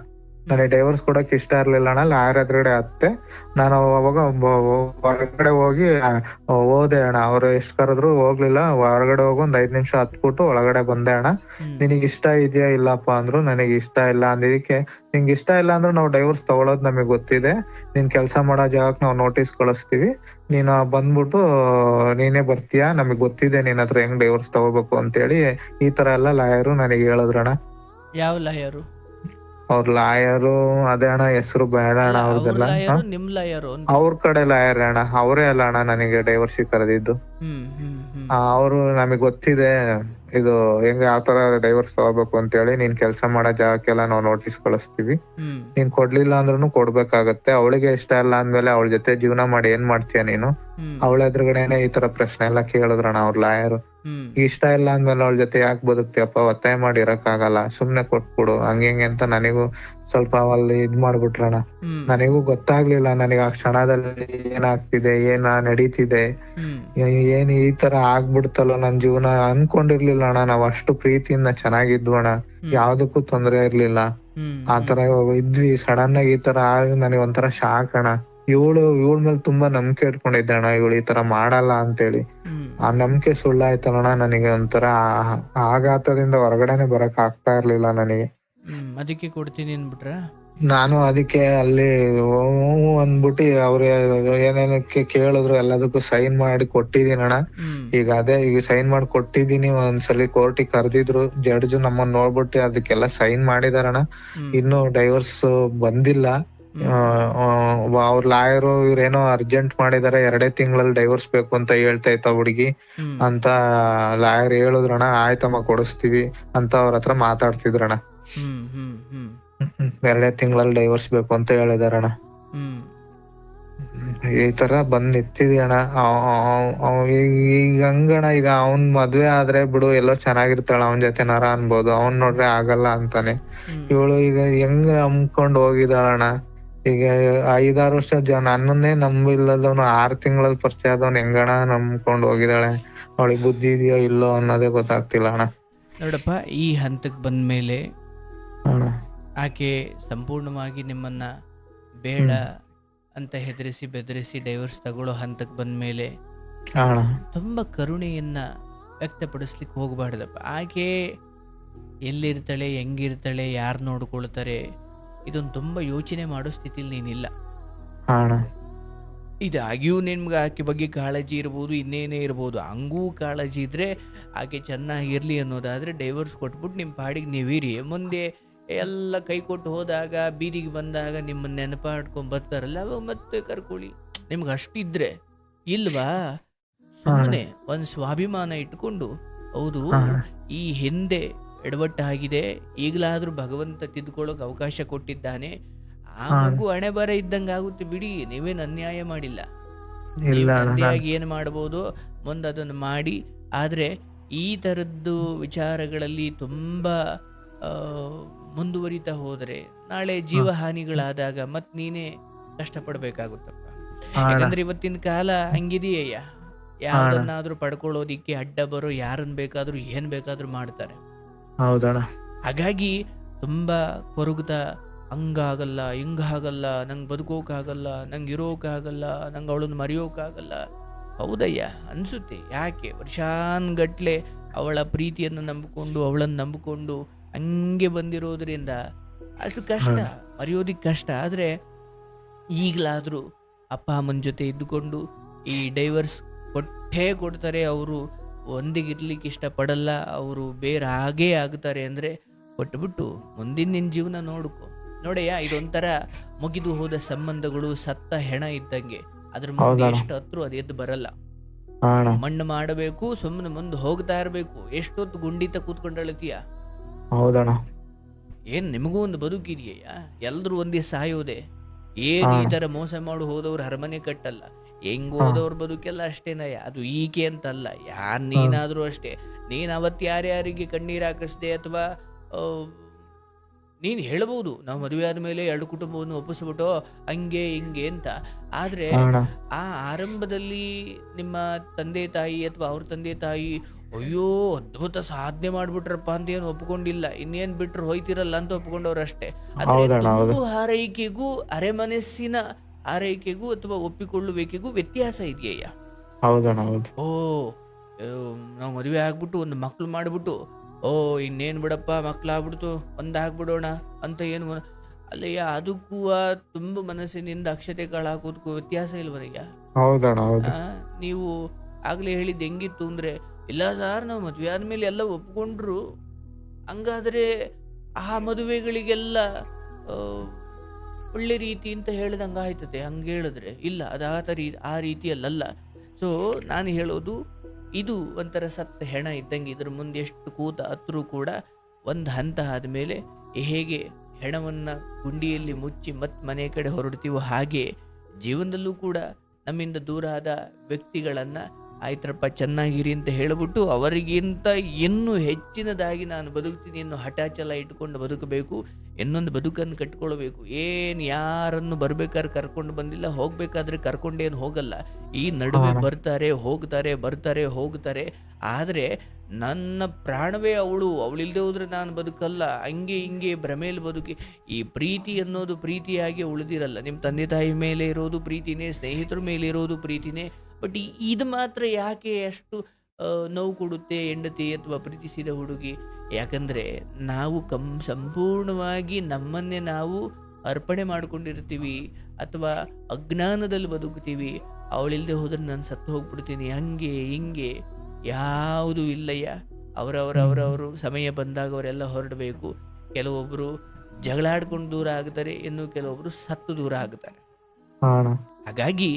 ನನಗೆ ಡೈವರ್ಸ್ ಕೊಡಕ್ ಇಷ್ಟ ಇರ್ಲಿಲ್ಲ ಅಣ್ಣ. ಲಾಯರ್ ಎದುರುಗಡೆ ಹತ್ತೆ ನಾನು ಅವಾಗ ಹೊರಗಡೆ ಹೋಗಿ ಹೋದೆ ಅಣ್ಣ. ಅವ್ರು ಎಷ್ಟ್ ಕರೆದ್ರು ಹೋಗ್ಲಿಲ್ಲ, ಹೊರಗಡೆ ಹೋಗಿ ಒಂದ್ 5 ನಿಮಿಷ ಹತ್ಬಿಟ್ಟು ಒಳಗಡೆ ಬಂದೆ ಅಣ್ಣ. ನಿನಗ್ ಇಷ್ಟ ಇದೆಯಾ ಇಲ್ಲಪ್ಪ ಅಂದ್ರು. ನನಗೆ ಇಷ್ಟ ಇಲ್ಲ ಅಂದಿದ್ದಕ್ಕೆ, ನಿಂಗ್ ಇಷ್ಟ ಇಲ್ಲ ಅಂದ್ರೂ ನಾವು ಡೈವರ್ಸ್ ತಗೊಳೋದ್ ನಮಗ್ ಗೊತ್ತಿದೆ, ನೀನ್ ಕೆಲ್ಸ ಮಾಡೋ ಜಾಗಕ್ ನಾವು ನೋಟಿಸ್ ಕಳಿಸ್ತೀವಿ, ನೀನು ಬಂದ್ಬಿಟ್ಟು ನೀನೇ ಬರ್ತೀಯಾ, ನಮಗ್ ಗೊತ್ತಿದೆ ನಿನ್ ಹತ್ರ ಹೆಂಗ್ ಡೈವರ್ಸ್ ತಗೋಬೇಕು ಅಂತೇಳಿ ಈ ತರ ಎಲ್ಲ ಲಾಯರು ನನಗೆ ಹೇಳಿದ್ರಣ್ಣ. ಯಾವ ಲಾಯರು? ಅವ್ರ ಲಾಯರು ಅದೇ ಅಣ್ಣ, ಹೆಸರು ಬೇಡ ಅಣ್ಣ ಅವ್ರದೆಲ್ಲ. ನಿಮ್ ಲಾಯರು? ಅವ್ರ ಕಡೆ ಲಾಯರ್ ಅಣ್ಣ, ಅವರೇ ಅಲ್ಲ ಅಣ್ಣ ನನಗೆ ಡೈವರ್ಸ್ ಕರೆದಿದ್ದು. ಅವರು ನಮಗ್ ಗೊತ್ತಿದೆ ಇದು ಹೆಂಗ ಯಾವ ತರ ಡೈವರ್ಸ್ ತಗೋಬೇಕು ಅಂತ ಹೇಳಿ, ನೀನ್ ಕೆಲ್ಸ ಮಾಡೋ ಜಾಗಕ್ಕೆಲ್ಲ ನಾವು ನೋಟಿಸ್ ಕಳಿಸ್ತೀವಿ, ನೀನ್ ಕೊಡ್ಲಿಲ್ಲ ಅಂದ್ರೂ ಕೊಡ್ಬೇಕಾಗತ್ತೆ. ಅವಳಿಗೆ ಇಷ್ಟ ಇಲ್ಲ ಅಂದ್ಮೇಲೆ ಅವಳ ಜೊತೆ ಜೀವನ ಮಾಡಿ ಏನ್ ಮಾಡ್ತೀಯ ನೀನು? ಅವಳ ಎದುರುಗಡೆನೆ ಈ ತರ ಪ್ರಶ್ನೆ ಎಲ್ಲ ಕೇಳಿದ್ರಣ್ಣ ಅವ್ರ ಲಾಯರ್. ಇಷ್ಟ ಇಲ್ಲ ಅಂದ್ಮೇಲೆ ಅವಳ ಜೊತೆ ಯಾಕೆ ಬದುಕ್ತಿಯಪ್ಪ, ಒತ್ತಾಯ ಮಾಡಿ ಇರಕ್ಕಾಗಲ್ಲ, ಸುಮ್ನೆ ಕೊಟ್ಬಿಡು, ಹಂಗೆ ಅಂತ ನನಗೂ ಸ್ವಲ್ಪ ಅಲ್ಲಿ ಇದ್ ಮಾಡ್ಬಿಟ್ರಣ. ನನಗೂ ಗೊತ್ತಾಗ್ಲಿಲ್ಲ, ನನಗೆ ಆ ಕ್ಷಣದಲ್ಲಿ ಏನಾಗ್ತಿದೆ, ಏನ ನಡೀತಿದೆ, ಏನ್ ಈ ತರ ಆಗ್ಬಿಡ್ತಲ್ಲ ನನ್ ಜೀವನ. ಅನ್ಕೊಂಡಿರ್ಲಿಲ್ಲ ಅಣ್ಣ, ನಾವ್ ಅಷ್ಟು ಪ್ರೀತಿಯಿಂದ ಚೆನ್ನಾಗಿದ್ವು ಅಣ್ಣ, ಯಾವ್ದಕ್ಕೂ ತೊಂದ್ರೆ ಇರ್ಲಿಲ್ಲ. ಆತರ ಇದ್ವಿ, ಸಡನ್ ಆಗಿ ಈ ತರ ನನಗೆ ಒಂಥರ ಶಾಕ್ ಅಣ್ಣ. ಇವಳ ಮೇಲೆ ತುಂಬಾ ನಂಬಿಕೆ ಇಟ್ಕೊಂಡಿದ್ದೆ ಅಣ್ಣ, ಇವಳು ಈ ತರ ಮಾಡಲ್ಲ ಅಂತೇಳಿ. ಆ ನಂಬಿಕೆ ಸುಳ್ಳಾಯ್ತಲ್ಲ ನನಗೆ. ಒಂಥರ ಆಘಾತದಿಂದ ಹೊರಗಡೆನೆ ಬರಕ್ ಆಗ್ತಾ ಇರ್ಲಿಲ್ಲ ನನಗೆ. ಅದಕ್ಕೆ ಕೊಡ್ತೀನಿ ಅನ್ಬಿಟ್ರ? ನಾನು ಅದಕ್ಕೆ ಅಲ್ಲಿ ಹ್ಞೂ ಅಂದ್ಬಿಟ್ಟು ಅವ್ರು ಏನೇನಕ್ಕೆ ಕೇಳಿದ್ರು ಎಲ್ಲದಕ್ಕೂ ಸೈನ್ ಮಾಡಿ ಕೊಟ್ಟಿದೀನಿ ಅಣ್ಣ. ಈಗ ಈಗ ಸೈನ್ ಮಾಡಿ ಕೊಟ್ಟಿದೀನಿ. ಒಂದ್ಸಲಿ ಕೋರ್ಟಿಗೆ ಕರೆದಿದ್ರು ಜಡ್ಜ್, ನಮ್ಮನ್ನ ನೋಡ್ಬಿಟ್ಟು ಅದಕ್ಕೆಲ್ಲ ಸೈನ್ ಮಾಡಿದಾರಣ್ಣ. ಇನ್ನು ಡೈವರ್ಸ್ ಬಂದಿಲ್ಲ. ಅವ್ರ ಲಾಯರು ಇವ್ರೇನೋ ಅರ್ಜೆಂಟ್ ಮಾಡಿದಾರೆ, 2 ತಿಂಗಳಲ್ಲಿ ಡೈವರ್ಸ್ ಬೇಕು ಅಂತ ಹೇಳ್ತಾ ಇತ್ತ ಹುಡುಗಿ ಅಂತ ಲಾಯರ್ ಹೇಳಿದ್ರಣ್ಣ. ಆಯ್ತಮ್ಮ ಕೊಡಿಸ್ತೀವಿ ಅಂತ ಅವ್ರ ಹತ್ರ ಮಾತಾಡ್ತಿದ್ರಣ್ಣ. 2 ತಿಂಗಳಲ್ಲಿ ಡೈವರ್ಸ್ ಬೇಕು ಅಂತ ಹೇಳಿದಾರಣ್ಣ. ಈ ತರ ಬಂದ್ ನಿಂತಿದೆ ಅಣ್ಣ. ಈಗ ಹಂಗಣ, ಈಗ ಅವನ್ ಮದ್ವೆ ಆದ್ರೆ ಬಿಡು ಎಲ್ಲೋ ಚೆನ್ನಾಗಿರ್ತಾಳ ಅವನ್ ಜೊತೆನಾರ ಅನ್ಬೋದು. ಅವನ್ ನೋಡ್ರೆ ಆಗಲ್ಲ ಅಂತಾನೆ. ಇವಳು ಈಗ ಹೆಂಗ್ ನಂಬ್ಕೊಂಡ್ ಹೋಗಿದಾಳಣ್ಣ. ಈಗ 5-6 ವರ್ಷ ನನ್ನನ್ನೇ ನಂಬಿಲ್ಲದವನು 6 ತಿಂಗಳಲ್ಲಿ ಪರಿಚಯ ಆದವನ್ ಹೆಂಗಣ ನಂಬ್ಕೊಂಡ್ ಹೋಗಿದಾಳೆ. ಅವಳಿಗೆ ಬುದ್ಧಿ ಇದೆಯೋ ಇಲ್ಲೋ ಅನ್ನೋದೇ ಗೊತ್ತಾಗ್ತಿಲ್ಲ ಅಣ್ಣ. ನೋಡಪ್ಪ, ಈ ಹಂತಕ್ಕೆ ಬಂದ್ಮೇಲೆ ಅಣ್ಣ ಆಕೆ ಸಂಪೂರ್ಣವಾಗಿ ನಿಮ್ಮನ್ನ ಬೇಡ ಅಂತ ಹೆದರಿಸಿ ಬೆದರಿಸಿ ಡೈವರ್ಸ್ ತಗೊಳ್ಳೋ ಹಂತಕ್ಕೆ ಬಂದ್ಮೇಲೆ ತುಂಬಾ ಕರುಣೆಯನ್ನ ವ್ಯಕ್ತಪಡಿಸ್ಲಿಕ್ಕೆ ಹೋಗಬಾರ್ದಪ್ಪ. ಆಕೆ ಎಲ್ಲಿರ್ತಾಳೆ, ಹೆಂಗಿರ್ತಾಳೆ, ಯಾರು ನೋಡ್ಕೊಳ್ತಾರೆ, ಇದೊಂದು ತುಂಬಾ ಯೋಚನೆ ಮಾಡೋ ಸ್ಥಿತಿಲಿ ನೀನಿಲ್ಲ. ಇದಾಗಿಯೂ ನಿಮ್ಗೆ ಆಕೆ ಬಗ್ಗೆ ಕಾಳಜಿ ಇರ್ಬೋದು, ಇನ್ನೇನೇ ಇರ್ಬೋದು. ಹಂಗೂ ಕಾಳಜಿ ಇದ್ರೆ ಆಕೆ ಚೆನ್ನಾಗಿರ್ಲಿ ಅನ್ನೋದಾದ್ರೆ ಡೈವರ್ಸ್ ಕೊಟ್ಬಿಟ್ಟು ನಿಮ್ಮ ಪಾಡಿಗೆ ನೀವಿರಿ. ಮುಂದೆ ಎಲ್ಲ ಕೈ ಕೊಟ್ಟು ಹೋದಾಗ, ಬೀದಿಗೆ ಬಂದಾಗ ನಿಮ್ಮನ್ನ ನೆನಪಾಡ್ಕೊಂಡ್ ಬರ್ತಾರಲ್ಲ, ಅವಾಗ ಮತ್ತೆ ಕರ್ಕೊಳ್ಳಿ. ನಿಮ್ಗೆ ಅಷ್ಟಿದ್ರೆ ಇಲ್ವಾ, ಸುಮ್ಮನೆ ಒಂದು ಸ್ವಾಭಿಮಾನ ಇಟ್ಕೊಂಡು, ಹೌದು ಈ ಹಿಂದೆ ಎಡವಟ್ಟಾಗಿದೆ, ಈಗಲಾದ್ರೂ ಭಗವಂತ ತಿದ್ದುಕೊಳ್ಳೋಕೆ ಅವಕಾಶ ಕೊಟ್ಟಿದ್ದಾನೆ, ಆ ಮಗು ಹಣೆ ಬರ ಇದ್ದಂಗೆ ಆಗುತ್ತೆ ಬಿಡಿ, ನೀವೇನು ಅನ್ಯಾಯ ಮಾಡಿಲ್ಲ. ತಂದೆಯಾಗಿ ಏನು ಮಾಡ್ಬೋದು ಮುಂದೆ ಅದನ್ನು ಮಾಡಿ. ಆದ್ರೆ ಈ ತರದ್ದು ವಿಚಾರಗಳಲ್ಲಿ ತುಂಬಾ ಮುಂದುವರಿತಾ ಹೋದ್ರೆ ನಾಳೆ ಜೀವಹಾನಿಗಳಾದಾಗ ಮತ್ ನೀನೇ ಕಷ್ಟಪಡ್ಬೇಕಾಗುತ್ತಪ್ಪ. ಯಾಕಂದ್ರೆ ಇವತ್ತಿನ ಕಾಲ ಹಂಗಿದೆಯಯ್ಯ, ಯಾರನ್ನಾದ್ರೂ ಪಡ್ಕೊಳ್ಳೋದಿಕ್ಕೆ ಅಡ್ಡ ಬರೋ ಯಾರನ್ನ ಬೇಕಾದ್ರೂ ಏನ್ ಬೇಕಾದ್ರೂ ಮಾಡ್ತಾರೆ. ಹಾಗಾಗಿ ತುಂಬಾ ಕೊರಗುತ್ತಾ, ಹಂಗಾಗಲ್ಲ, ಹಿಂಗಾಗಲ್ಲ, ನಂಗೆ ಬದುಕೋಕಾಗಲ್ಲ, ನಂಗೆ ಇರೋಕಾಗಲ್ಲ, ನಂಗೆ ಅವಳನ್ನು ಮರೆಯೋಕಾಗಲ್ಲ. ಹೌದಯ್ಯ ಅನ್ಸುತ್ತೆ. ಯಾಕೆ ವರ್ಷಾನ್ಗಟ್ಲೆ ಅವಳ ಪ್ರೀತಿಯನ್ನು ನಂಬಿಕೊಂಡು, ಅವಳನ್ನು ನಂಬಿಕೊಂಡು ಹಂಗೆ ಬಂದಿರೋದ್ರಿಂದ ಅಷ್ಟು ಕಷ್ಟ, ಮರೆಯೋದಿಕ್ ಕಷ್ಟ. ಆದ್ರೆ ಈಗಲಾದ್ರೂ ಅಪ್ಪ ಅಮ್ಮನ ಜೊತೆ ಇದ್ದುಕೊಂಡು ಈ ಡೈವರ್ಸ್ ಕೊಡ್ತಾರೆ. ಅವರು ಒಂದಿಗಿರ್ಲಿಕ್ಕೆ ಇಷ್ಟಪಡಲ್ಲ, ಅವರು ಬೇರೆ ಹಾಗೇ ಆಗ್ತಾರೆ ಅಂದ್ರೆ ಕೊಟ್ಬಿಟ್ಟು ಮುಂದಿನ ನಿನ್ನ ಜೀವನ ನೋಡ್ಕೊ. ನೋಡಯ್ಯ, ಇದೊಂಥರ ಮುಗಿದು ಹೋದ ಸಂಬಂಧಗಳು ಸತ್ತ ಹೆಣ ಇದ್ದಂಗೆ. ಅದ್ರ ಮುಂದೆ ಎಷ್ಟು ಹತ್ರು ಅದು ಎದ್ದು ಬರಲ್ಲ. ಮಣ್ಣು ಮಾಡಬೇಕು, ಸುಮ್ಮನೆ ಮುಂದೆ ಹೋಗ್ತಾ ಇರ್ಬೇಕು. ಎಷ್ಟೊತ್ತು ಗುಂಡಿತ ಕೂತ್ಕೊಂಡಳತೀಯ? ಹೌದಣ್ಣ. ಏನ್ ನಿಮಗೂ ಒಂದು ಬದುಕಿದೆಯಯ್ಯ? ಎಲ್ರು ಒಂದೇ ಸಾಯೋದೆ. ಏನ್ ಈ ತರ ಮೋಸ ಮಾಡಿ ಹೋದವ್ರು ಅರಮನೆ ಕಟ್ಟಲ್ಲ. ಹೆಂಗ್ ಹೋದವ್ರ ಬದುಕೆಲ್ಲ ಅಷ್ಟೇನಯ್ಯ. ಅದು ಈಕೆ ಅಂತಲ್ಲ, ಯಾರ್ ನೀನಾದ್ರೂ ಅಷ್ಟೇ. ನೀನ್ ಅವತ್ತು ಯಾರ್ಯಾರಿಗೆ ಕಣ್ಣೀರ್ ಹಾಕಿಸ್ದೆ, ಅಥವಾ ನೀನ್ ಹೇಳ್ಬಹುದು ನಾವು ಮದುವೆ ಆದ್ಮೇಲೆ 2 ಕುಟುಂಬವನ್ನು ಒಪ್ಪಿಸ್ಬಿಟ್ಟು ಹಂಗೆ ಹಿಂಗೆ ಅಂತ. ಆದ್ರೆ ಆ ಆರಂಭದಲ್ಲಿ ನಿಮ್ಮ ತಂದೆ ತಾಯಿ ಅಥವಾ ಅವ್ರ ತಂದೆ ತಾಯಿ ಅಯ್ಯೋ ಅದ್ಭುತ ಸಾಧನೆ ಮಾಡ್ಬಿಟ್ರಪ್ಪ ಅಂತ ಏನು ಒಪ್ಕೊಂಡಿಲ್ಲ. ಇನ್ನೇನ್ ಬಿಟ್ರು ಹೋಯ್ತಿರಲ್ಲ ಅಂತ ಒಪ್ಕೊಂಡವ್ರಷ್ಟೇ. ಆದ್ರೆ ತುಂಬು ಹಾರೈಕೆಗೂ ಅರೆಮನಸ್ಸಿನ ಆರೈಕೆಗೂ ಅಥವಾ ಒಪ್ಪಿಕೊಳ್ಳುವಿಕೆಗೂ ವ್ಯತ್ಯಾಸ ಇದೆಯಯ್ಯ. ಓ ನಾವು ಮದುವೆ ಆಗ್ಬಿಟ್ಟು ಒಂದು ಮಕ್ಳು ಮಾಡ್ಬಿಟ್ಟು, ಓ ಇನ್ನೇನ್ ಬಿಡಪ್ಪ ಮಕ್ಳಾಗ್ಬಿಡ್ತು ಒಂದಾಗ್ಬಿಡೋಣ ಅಂತ ಏನು ಅಲ್ಲಯ್ಯ. ಅದಕ್ಕೂ ತುಂಬ ಮನಸ್ಸಿನಿಂದ ಅಕ್ಷತೆ ಕಾಳು ಹಾಕೋದಕ್ಕೂ ವ್ಯತ್ಯಾಸ ಇಲ್ವನಯ್ಯ. ನೀವು ಆಗ್ಲೇ ಹೇಳಿದ್ ಹೆಂಗಿತ್ತು ಅಂದ್ರೆ, ಇಲ್ಲ ಸಾರ್ ನಾವು ಮದುವೆ ಆದ್ಮೇಲೆ ಎಲ್ಲ ಒಪ್ಕೊಂಡ್ರು, ಹಂಗಾದ್ರೆ ಆ ಮದುವೆಗಳಿಗೆಲ್ಲ ಒಳ್ಳೆ ರೀತಿ ಅಂತ ಹೇಳ್ದಂಗ ಆಯ್ತದೆ. ಹಂಗೆ ಹೇಳಿದ್ರೆ ಇಲ್ಲ, ಆ ರೀತಿಯಲ್ಲ. ಸೊ ನಾನು ಹೇಳೋದು, ಇದು ಒಂಥರ ಸತ್ತ ಹೆಣ ಇದ್ದಂಗೆ. ಇದ್ರ ಮುಂದೆ ಎಷ್ಟು ಕೂತ ಹತ್ರೂ ಕೂಡ ಒಂದು ಹಂತ ಆದ್ಮೇಲೆ ಹೇಗೆ ಹೆಣವನ್ನ ಗುಂಡಿಯಲ್ಲಿ ಮುಚ್ಚಿ ಮತ್ ಮನೆ ಕಡೆ ಹೊರಡ್ತೀವೋ, ಹಾಗೆ ಜೀವನದಲ್ಲೂ ಕೂಡ ನಮ್ಮಿಂದ ದೂರ ಆದ ವ್ಯಕ್ತಿಗಳನ್ನ ಆಯ್ತರಪ್ಪ ಚೆನ್ನಾಗಿರಿ ಅಂತ ಹೇಳ್ಬಿಟ್ಟು ಅವರಿಗಿಂತ ಇನ್ನೂ ಹೆಚ್ಚಿನದಾಗಿ ನಾನು ಬದುಕ್ತೀನಿ ಅನ್ನೋ ಹಠಾಚಲ ಇಟ್ಕೊಂಡು ಬದುಕಬೇಕು. ಇನ್ನೊಂದು ಬದುಕನ್ನು ಕಟ್ಕೊಳ್ಬೇಕು. ಯಾರನ್ನು ಬರ್ಬೇಕಾದ್ರೆ ಕರ್ಕೊಂಡು ಬಂದಿಲ್ಲ, ಹೋಗ್ಬೇಕಾದ್ರೆ ಕರ್ಕೊಂಡೇನು ಹೋಗಲ್ಲ. ಈ ನಡುವೆ ಬರ್ತಾರೆ ಹೋಗ್ತಾರೆ. ಆದ್ರೆ ನನ್ನ ಪ್ರಾಣವೇ ಅವಳಿಲ್ದೆ ಹೋದ್ರೆ ನಾನು ಬದುಕಲ್ಲ, ಹಂಗೆ ಹಿಂಗೆ ಭ್ರಮೇಲಿ ಬದುಕಿ. ಈ ಪ್ರೀತಿ ಅನ್ನೋದು ಪ್ರೀತಿಯಾಗಿ ಉಳಿದಿರಲ್ಲ. ನಿಮ್ಮ ತಂದೆ ತಾಯಿ ಮೇಲೆ ಇರೋದು ಪ್ರೀತಿನೇ, ಸ್ನೇಹಿತರ ಮೇಲೆ ಇರೋದು ಪ್ರೀತಿನೇ. ಬಟ್ ಇದು ಮಾತ್ರ ಯಾಕೆ ಅಷ್ಟು ನೋವು ಕೊಡುತ್ತೆ ಹೆಂಡತಿ ಅಥವಾ ಪ್ರೀತಿಸಿದ ಹುಡುಗಿ? ಯಾಕಂದ್ರೆ ನಾವು ಸಂಪೂರ್ಣವಾಗಿ ನಮ್ಮನ್ನೇ ನಾವು ಅರ್ಪಣೆ ಮಾಡ್ಕೊಂಡಿರ್ತೀವಿ ಅಥವಾ ಅಜ್ಞಾನದಲ್ಲಿ ಬದುಕ್ತೀವಿ. ಅವಳಿಲ್ಲದೆ ಹೋದ್ರೆ ನಾನು ಸತ್ತು ಹೋಗ್ಬಿಡ್ತೀನಿ, ಹಂಗೆ ಹಿಂಗೆ ಯಾವುದೂ ಇಲ್ಲಯ್ಯ. ಅವರವರು ಸಮಯ ಬಂದಾಗ ಅವರೆಲ್ಲ ಹೊರಡಬೇಕು. ಕೆಲವೊಬ್ಬರು ಜಗಳಾಡ್ಕೊಂಡು ದೂರ ಆಗ್ತಾರೆ, ಇನ್ನು ಕೆಲವೊಬ್ಬರು ಸತ್ತು ದೂರ ಆಗ್ತಾರೆ. ಹಾಗಾಗಿ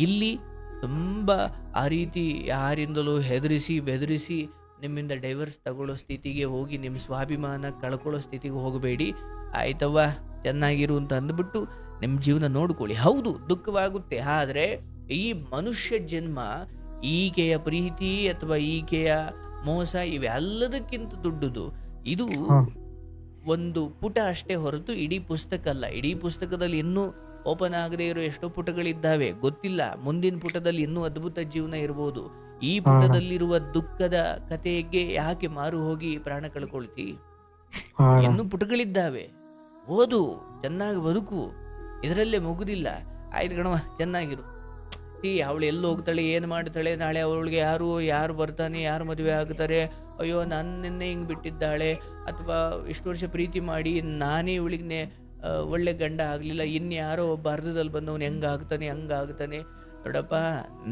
ಇಲ್ಲಿ ತುಂಬ ಆ ರೀತಿ ಯಾರಿಂದಲೂ ಹೆದರಿಸಿ ಬೆದರಿಸಿ ನಿಮ್ಮಿಂದ ಡೈವರ್ಸ್ ತಗೊಳ್ಳೋ ಸ್ಥಿತಿಗೆ ಹೋಗಿ ನಿಮ್ಮ ಸ್ವಾಭಿಮಾನ ಕಳ್ಕೊಳ್ಳೋ ಸ್ಥಿತಿಗೆ ಹೋಗಬೇಡಿ. ಆಯ್ತವ್ವ ಚೆನ್ನಾಗಿರು ಅಂತ ಅಂದ್ಬಿಟ್ಟು ನಿಮ್ಮ ಜೀವನ ನೋಡ್ಕೊಳ್ಳಿ. ಹೌದು, ದುಃಖವಾಗುತ್ತೆ, ಆದರೆ ಈ ಮನುಷ್ಯ ಜನ್ಮ ಈಕೆಯ ಪ್ರೀತಿ ಅಥವಾ ಈಕೆಯ ಮೋಸ ಇವೆಲ್ಲದಕ್ಕಿಂತ ದೊಡ್ಡದು. ಇದು ಒಂದು ಪುಟ ಅಷ್ಟೇ ಹೊರತು ಇಡೀ ಪುಸ್ತಕ ಅಲ್ಲ. ಇಡೀ ಪುಸ್ತಕದಲ್ಲಿ ಇನ್ನೂ ಓಪನ್ ಆಗದೆ ಇರೋ ಎಷ್ಟೋ ಪುಟಗಳಿದ್ದಾವೆ, ಗೊತ್ತಿಲ್ಲ. ಮುಂದಿನ ಪುಟದಲ್ಲಿ ಇನ್ನೂ ಅದ್ಭುತ ಜೀವನ ಇರಬಹುದು. ಈ ಪುಟದಲ್ಲಿರುವ ದುಃಖದ ಕಥೆಗೆ ಯಾಕೆ ಮಾರು ಹೋಗಿ ಪ್ರಾಣ ಕಳ್ಕೊಳ್ತಿ? ಇನ್ನೂ ಪುಟಗಳಿದ್ದಾವೆ, ಓದು, ಚೆನ್ನಾಗಿ ಬದುಕು, ಇದರಲ್ಲೇ ಮುಗುದಿಲ್ಲ. ಆಯ್ತು ಕಣವ, ಚೆನ್ನಾಗಿರು. ಅವಳು ಎಲ್ಲಿ ಹೋಗ್ತಾಳೆ, ಏನು ಮಾಡ್ತಾಳೆ, ನಾಳೆ ಅವಳಿಗೆ ಯಾರು ಬರ್ತಾನೆ, ಯಾರು ಮದುವೆ ಆಗ್ತಾರೆ, ಅಯ್ಯೋ ನನ್ನೇ ಹಿಂಗೆ ಬಿಟ್ಟಿದ್ದಾಳೆ, ಅಥವಾ ಇಷ್ಟು ವರ್ಷ ಪ್ರೀತಿ ಮಾಡಿ ನಾನೇ ಇವಳಿಗೆ ಒಳ್ಳೆ ಗಂಡ ಆಗಲಿಲ್ಲ, ಇನ್ಯಾರೋ ಒಬ್ಬ ಅರ್ಧದಲ್ಲಿ ಬಂದವನು ಹೆಂಗಾಗ್ತಾನೆ ಹಂಗಾಗ್ತಾನೆ. ನೋಡಪ್ಪ,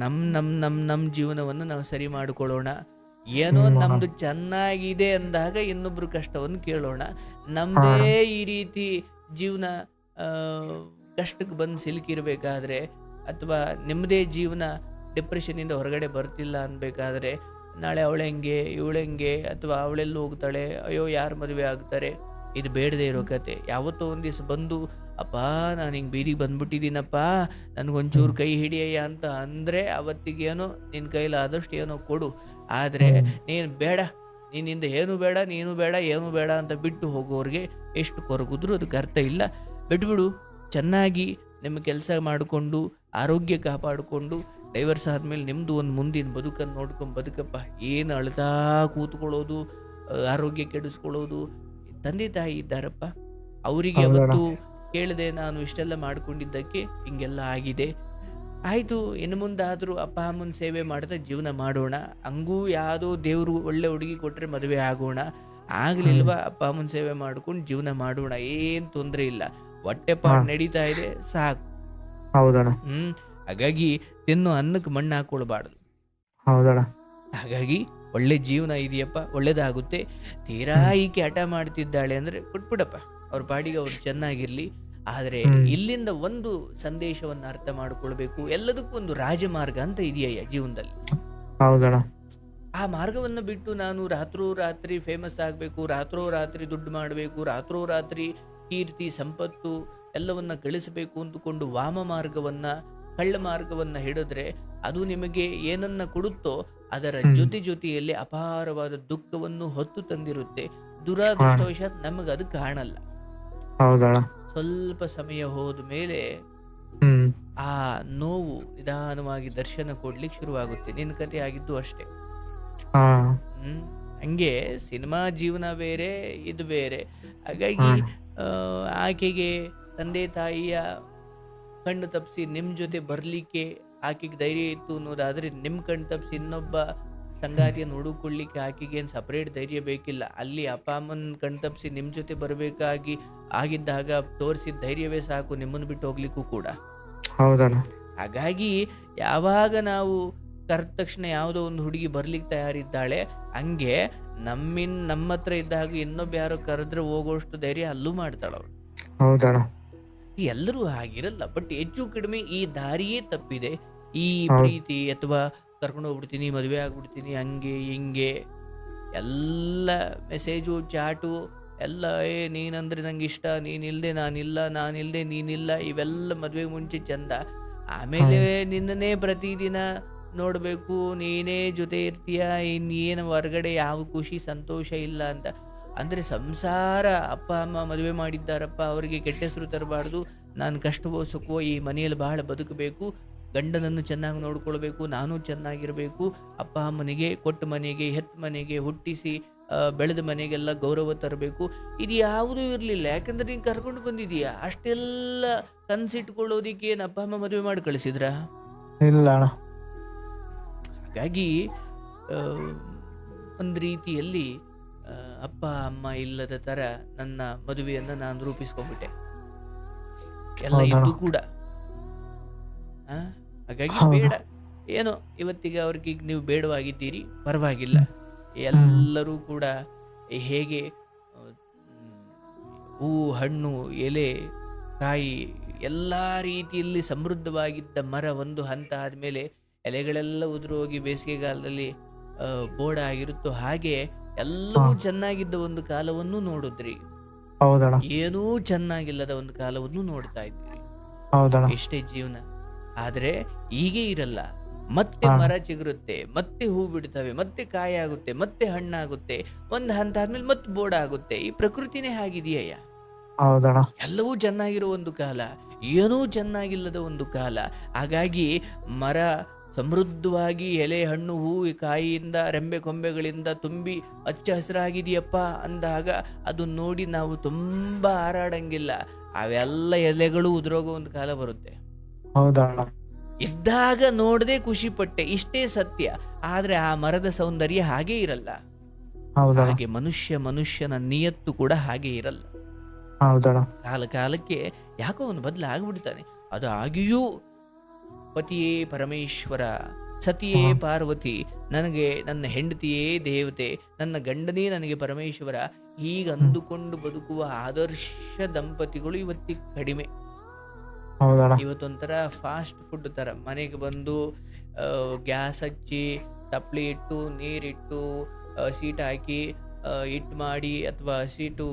ನಮ್ಮ ಜೀವನವನ್ನು ನಾವು ಸರಿ ಮಾಡಿಕೊಳ್ಳೋಣ. ಏನೋ ನಮ್ದು ಚೆನ್ನಾಗಿದೆ ಅಂದಾಗ ಇನ್ನೊಬ್ರು ಕಷ್ಟವನ್ನು ಕೇಳೋಣ. ನಮ್ಮದೇ ಈ ರೀತಿ ಜೀವನ ಕಷ್ಟಕ್ಕೆ ಬಂದು ಸಿಲುಕಿರ್ಬೇಕಾದ್ರೆ, ಅಥವಾ ನಿಮ್ಮದೇ ಜೀವನ ಡಿಪ್ರೆಷನಿಂದ ಹೊರಗಡೆ ಬರ್ತಿಲ್ಲ ಅನ್ಬೇಕಾದ್ರೆ, ನಾಳೆ ಅವಳೆಂಗೆ ಇವಳೆಂಗೆ, ಅಥವಾ ಅವಳೆಲ್ಲ ಹೋಗ್ತಾಳೆ, ಅಯ್ಯೋ ಯಾರು ಮದುವೆ ಆಗ್ತಾರೆ, ಇದು ಬೇಡದೇ ಇರೋ ಕತೆ. ಯಾವತ್ತೋ ಒಂದು ದಿವಸ ಬಂದು, ಅಪ್ಪ ನಾನು ಹಿಂಗೆ ಬೀದಿಗೆ ಬಂದ್ಬಿಟ್ಟಿದ್ದೀನಪ್ಪ, ನನಗೊಂಚೂರು ಕೈ ಹಿಡಿಯಯ್ಯ ಅಂತ ಅಂದರೆ ಅವತ್ತಿಗೇನೋ ನಿನ್ನ ಕೈಲಾದಷ್ಟು ಏನೋ ಕೊಡು. ಆದರೆ ನೀನು ಬೇಡ, ನಿನ್ನಿಂದ ಏನು ಬೇಡ, ನೀನು ಬೇಡ, ಏನು ಬೇಡ ಅಂತ ಬಿಟ್ಟು ಹೋಗೋರಿಗೆ ಎಷ್ಟು ಕೊರಗಿದ್ರು ಅದಕ್ಕೆ ಅರ್ಥ ಇಲ್ಲ. ಬಿಟ್ಬಿಡು. ಚೆನ್ನಾಗಿ ನಿಮ್ಮ ಕೆಲಸ ಮಾಡಿಕೊಂಡು ಆರೋಗ್ಯ ಕಾಪಾಡಿಕೊಂಡು ಡೈವರ್ಸ್ ಆದಮೇಲೆ ನಿಮ್ಮದು ಒಂದು ಮುಂದಿನ ಬದುಕನ್ನು ನೋಡ್ಕೊಂಡು ಬದುಕಪ್ಪ. ಏನು ಅಳ್ತಾ ಕೂತ್ಕೊಳ್ಳೋದು, ಆರೋಗ್ಯ ಕೆಡಿಸ್ಕೊಳ್ಳೋದು. ತಂದೆ ತಾಯಿ ಇದ್ದಾರಪ್ಪ, ಅವರಿಗೆ ಅವತ್ತು ಕೇಳದೆ ನಾನು ಇಷ್ಟೆಲ್ಲ ಮಾಡ್ಕೊಂಡಿದ್ದಕ್ಕೆ ಹಿಂಗೆಲ್ಲ ಆಗಿದೆ. ಆಯಿತು, ಇನ್ನು ಮುಂದಾದರೂ ಅಪ್ಪ ಅಮ್ಮನ ಸೇವೆ ಮಾಡ್ತಾ ಜೀವನ ಮಾಡೋಣ. ಹಂಗೂ ಯಾವುದೋ ದೇವರು ಒಳ್ಳೆ ಹುಡುಗಿ ಕೊಟ್ಟರೆ ಮದುವೆ ಆಗೋಣ. ಆಗಲಿಲ್ವಾ, ಅಪ್ಪ ಅಮ್ಮನ ಸೇವೆ ಮಾಡ್ಕೊಂಡು ಜೀವನ ಮಾಡೋಣ, ಏನು ತೊಂದರೆ ಇಲ್ಲ. ಹೊಟ್ಟೆಪಾಡು ನಡೀತಾ ಇದೆ, ಸಾಕು. ಹೌದಣ್ಣ. ಹಾಗಾಗಿ ತಿನ್ನು ಅನ್ನಕ್ಕೆ ಮಣ್ಣು ಹಾಕೊಳ್ಬಾರ್ದು. ಹೌದಣ್ಣ. ಹಾಗಾಗಿ ಒಳ್ಳೆ ಜೀವನ ಇದೆಯಪ್ಪ, ಒಳ್ಳೇದಾಗುತ್ತೆ. ತೀರಾ ಈಕೆ ಹಠ ಮಾಡ್ತಿದ್ದಾಳೆ ಅಂದ್ರೆ ಕೊಟ್ಬಿಡಪ್ಪ, ಅವ್ರ ಪಾಡಿಗೆ ಅವ್ರು ಚೆನ್ನಾಗಿರ್ಲಿ. ಆದರೆ ಇಲ್ಲಿಂದ ಒಂದು ಸಂದೇಶವನ್ನ ಅರ್ಥ ಮಾಡ್ಕೊಳ್ಬೇಕು, ಎಲ್ಲದಕ್ಕೂ ಒಂದು ರಾಜಮಾರ್ಗ ಅಂತ ಇದೆಯಯ್ಯ ಜೀವನದಲ್ಲಿ. ಹೌದಣ್ಣ. ಆ ಮಾರ್ಗವನ್ನು ಬಿಟ್ಟು ನಾನು ರಾತ್ರೋರಾತ್ರಿ ಫೇಮಸ್ ಆಗಬೇಕು, ರಾತ್ರೋರಾತ್ರಿ ದುಡ್ಡು ಮಾಡಬೇಕು, ರಾತ್ರೋರಾತ್ರಿ ಕೀರ್ತಿ ಸಂಪತ್ತು ಎಲ್ಲವನ್ನ ಗಳಿಸಬೇಕು ಅಂದುಕೊಂಡು ವಾಮ ಮಾರ್ಗವನ್ನ, ಕಳ್ಳ ಮಾರ್ಗವನ್ನ ಹಿಡಿದ್ರೆ ಅದು ನಿಮಗೆ ಏನನ್ನ ಕೊಡುತ್ತೋ ಅದರ ಜೊತೆಯಲ್ಲಿ ಅಪಾರವಾದ ದುಃಖವನ್ನು ಹೊತ್ತು ತಂದಿರುತ್ತೆ. ದುರಾದೃಷ್ಟವಶಾತ್ ನಮಗೆ ಅದು ಕಾಣಲ್ಲ. ಸ್ವಲ್ಪ ಸಮಯ ಹೋದ ಮೇಲೆ ಆ ನೋವು ನಿಧಾನವಾಗಿ ದರ್ಶನ ಕೊಡ್ಲಿಕ್ಕೆ ಶುರುವಾಗುತ್ತೆ. ನಿನ್ನ ಕತೆ ಆಗಿದ್ದು ಅಷ್ಟೇ. ಹಂಗೆ ಸಿನಿಮಾ ಜೀವನ ಬೇರೆ, ಇದು ಬೇರೆ. ಹಾಗಾಗಿ ಆಕೆಗೆ ತಂದೆ ತಾಯಿಯ ಕಣ್ಣು ತಪ್ಪಿಸಿ ನಿಮ್ಮ ಜೊತೆ ಬರ್ಲಿಕ್ಕೆ ಆಕೆಗೆ ಧೈರ್ಯ ಇತ್ತು ಅನ್ನೋದಾದ್ರೆ, ನಿಮ್ಮ ಕಣ್ಣು ತಪ್ಪಿಸಿ ಇನ್ನೊಬ್ಬ ಸಂಗಾತಿಯನ್ನು ಹುಡುಕೊಳ್ಳಿಕ್ಕೆ ಆಕೆಗೆ ಏನು ಸಪರೇಟ್ ಧೈರ್ಯ ಬೇಕಿಲ್ಲ. ಅಲ್ಲಿ ಅಪ್ಪ ಅಮ್ಮನ ಕಣ್ಣು ತಪ್ಪಿಸಿ ನಿಮ್ಮ ಜೊತೆ ಆಗಿದ್ದಾಗ ತೋರಿಸಿದ ಧೈರ್ಯವೇ ಸಾಕು ನಿಮ್ಮನ್ನು ಬಿಟ್ಟು ಹೋಗ್ಲಿಕ್ಕೂ ಕೂಡ. ಹಾಗಾಗಿ ಯಾವಾಗ ನಾವು ಕರೆದ ತಕ್ಷಣ ಯಾವುದೋ ಒಂದು ಹುಡುಗಿ ಬರ್ಲಿಕ್ಕೆ ತಯಾರಿದ್ದಾಳೆ, ಹಂಗೆ ನಮ್ಮ ಹತ್ರ ಇದ್ದಾಗ ಇನ್ನೊಬ್ಬ ಯಾರೋ ಕರೆದ್ರೆ ಹೋಗೋಷ್ಟು ಧೈರ್ಯ ಅಲ್ಲೂ ಮಾಡ್ತಾಳವಳು. ಎಲ್ಲರೂ ಹಾಗಿರಲ್ಲ, ಬಟ್ ಹೆಚ್ಚು ಕಡಿಮೆ ಈ ದಾರಿಯೇ ತಪ್ಪಿದೆ. ಈ ಪ್ರೀತಿ ಅಥವಾ ಕರ್ಕೊಂಡು ಹೋಗ್ಬಿಡ್ತೀನಿ, ಮದುವೆ ಆಗ್ಬಿಡ್ತೀನಿ, ಹಂಗೆ ಹಿಂಗೆ ಎಲ್ಲ ಮೆಸೇಜು ಚಾಟು ಎಲ್ಲ, ನೀನಂದ್ರೆ ನಂಗೆ ಇಷ್ಟ, ನೀನಿಲ್ದೆ ನಾನಿಲ್ಲ, ನಾನಿಲ್ದೆ ನೀನಿಲ್ಲ, ಇವೆಲ್ಲ ಮದುವೆಗೆ ಮುಂಚೆ ಚಂದ. ಆಮೇಲೆ ನಿನ್ನನ್ನೇ ಪ್ರತಿದಿನ ನೋಡಬೇಕು, ನೀನೇ ಜೊತೆ ಇರ್ತೀಯ, ಇನ್ನೇನು ಹೊರಗಡೆ ಯಾವ ಖುಷಿ ಸಂತೋಷ ಇಲ್ಲ ಅಂತ. ಅಂದರೆ ಸಂಸಾರ, ಅಪ್ಪ ಅಮ್ಮ ಮದುವೆ ಮಾಡಿದ್ದಾರಪ್ಪ, ಅವರಿಗೆ ಕೆಟ್ಟ ಹೆಸರು ತರಬಾರ್ದು, ನಾನು ಕಷ್ಟವೋ ಸುಖವೋ ಈ ಮನೆಯಲ್ಲಿ ಬಹಳ ಬದುಕಬೇಕು, ಗಂಡನನ್ನು ಚೆನ್ನಾಗಿ ನೋಡ್ಕೊಳ್ಬೇಕು, ನಾನು ಚೆನ್ನಾಗಿರಬೇಕು, ಅಪ್ಪ ಅಮ್ಮನಿಗೆ ಕೊಟ್ಟ ಮನೆಗೆ, ಹೆತ್ತ ಮನೆಗೆ, ಹುಟ್ಟಿಸಿ ಬೆಳೆದ ಮನೆಗೆಲ್ಲ ಗೌರವ ತರಬೇಕು. ಇದು ಯಾವುದೂ ಇರಲಿಲ್ಲ. ಯಾಕಂದ್ರೆ ನೀನು ಕರ್ಕೊಂಡು ಬಂದಿದೀಯ. ಅಷ್ಟೆಲ್ಲ ಕನ್ಸಿಟ್ಕೊಳ್ಳೋದಿಕ್ಕೆ ಏನು ಅಪ್ಪ ಅಮ್ಮ ಮದುವೆ ಮಾಡಿ ಕಳಿಸಿದ್ರ? ಇಲ್ಲ. ಹಾಗಾಗಿ ಒಂದು ರೀತಿಯಲ್ಲಿ ಅಪ್ಪ ಅಮ್ಮ ಇಲ್ಲದ ಥರ ನನ್ನ ಮದುವೆಯನ್ನು ನಾನು ರೂಪಿಸ್ಕೊಂಡ್ಬಿಟ್ಟೆ. ಎಲ್ಲ ಹೌದಣ್ಣ. ಇದ್ದು ಕೂಡ. ಆ, ಹಾಗಾಗಿ ಹೌದು. ಬೇಡ. ಏನೋ ಇವತ್ತಿಗೆ ಅವ್ರಿಗೆ ಈಗ ನೀವು ಬೇಡವಾಗಿದ್ದೀರಿ, ಪರವಾಗಿಲ್ಲ. ಹ್ಮ್. ಎಲ್ಲರೂ ಕೂಡ ಹೇಗೆ ಹೂವು, ಹಣ್ಣು, ಎಲೆ, ಕಾಯಿ ಎಲ್ಲ ರೀತಿಯಲ್ಲಿ ಸಮೃದ್ಧವಾಗಿದ್ದ ಮರ ಒಂದು ಹಂತ ಆದಮೇಲೆ ಎಲೆಗಳೆಲ್ಲ ಉದುರು ಹೋಗಿ ಬೇಸಿಗೆಗಾಲದಲ್ಲಿ ಬೋಡ ಆಗಿರುತ್ತೋ, ಹಾಗೆ ಎಲ್ಲವೂ ಹಾ. ಚೆನ್ನಾಗಿದ್ದ ಒಂದು ಕಾಲವನ್ನು ನೋಡಿದ್ರಿ, ಹೌದಣ್ಣ. ಏನೂ ಚೆನ್ನಾಗಿಲ್ಲದ ಒಂದು ಕಾಲವನ್ನು ನೋಡ್ತಾ ಇದ್ದೀರಿ. ಹೌದಣ್ಣ. ಎಷ್ಟೇ ಜೀವನ. ಆದ್ರೆ ಹೀಗೆ ಇರಲ್ಲ. ಮತ್ತೆ ಹಾ. ಮರ ಚಿಗುರುತ್ತೆ, ಮತ್ತೆ ಹೂ ಬಿಡ್ತವೆ, ಮತ್ತೆ ಕಾಯಿ ಆಗುತ್ತೆ, ಮತ್ತೆ ಹಣ್ಣಾಗುತ್ತೆ, ಒಂದು ಹಂತ ಆದ್ಮೇಲೆ ಮತ್ತೆ ಬೋಡ ಆಗುತ್ತೆ. ಈ ಪ್ರಕೃತಿನೇ ಹಾಗಿದೆಯಯ್ಯ. ಹೌದಣ್ಣ. ಎಲ್ಲವೂ ಚೆನ್ನಾಗಿರೋ ಒಂದು ಕಾಲ, ಏನೂ ಚೆನ್ನಾಗಿಲ್ಲದ ಒಂದು ಕಾಲ. ಹಾಗಾಗಿ ಮರ ಸಮೃದ್ಧವಾಗಿ ಎಲೆ, ಹಣ್ಣು, ಹೂವು, ಕಾಯಿಯಿಂದ, ರೆಂಬೆ ಕೊಂಬೆಗಳಿಂದ ತುಂಬಿ ಹಚ್ಚ ಹಸಿರಾಗಿದೆಯಪ್ಪ ಅಂದಾಗ ಅದು ನೋಡಿ ನಾವು ತುಂಬಾ ಹಾರಾಡಂಗಿಲ್ಲ. ಅವೆಲ್ಲ ಎಲೆಗಳು ಉದುರೋಗೋ ಒಂದು ಕಾಲ ಬರುತ್ತೆ. ಹೌದಣ್ಣ. ಇದ್ದಾಗ ನೋಡದೆ ಖುಷಿ ಪಟ್ಟೆ, ಇಷ್ಟೇ ಸತ್ಯ. ಆದ್ರೆ ಆ ಮರದ ಸೌಂದರ್ಯ ಹಾಗೆ ಇರಲ್ಲ. ಹೌದಣ್ಣ. ಹಾಗೆ ಮನುಷ್ಯನ ನಿಯತ್ತು ಕೂಡ ಹಾಗೆ ಇರಲ್ಲ. ಹೌದಣ್ಣ. ಕಾಲಕ್ಕೆ ಯಾಕೋ ಅವನು ಬದಲಾಗ್ಬಿಡ್ತಾನೆ. ಅದು ಆಗಿಯೂ ಪತಿಯೇ ಪರಮೇಶ್ವರ, ಸತಿಯೇ ಹಾ. ಪಾರ್ವತಿ, ನನಗೆ ನನ್ನ ಹೆಂಡತಿಯೇ ದೇವತೆ, ನನ್ನ ಗಂಡನೇ ನನಗೆ ಪರಮೇಶ್ವರ, ಹೀಗೆ ಅಂದುಕೊಂಡು ಬದುಕುವ ಆದರ್ಶ ದಂಪತಿಗಳು ಇವತ್ತಿಗೆ ಕಡಿಮೆ. ಹೌದಣ್ಣ. ಇವತ್ತೊಂಥರ ಫಾಸ್ಟ್ ಫುಡ್ ಥರ ಮನೆಗೆ ಬಂದು ಗ್ಯಾಸ್ ಹಚ್ಚಿ, ತಪ್ಪಲಿ ಇಟ್ಟು, ನೀರಿಟ್ಟು, ಸೀಟ್ ಹಾಕಿ, ಹಿಟ್ಟು ಮಾಡಿ ಅಥವಾ ಸೀಟು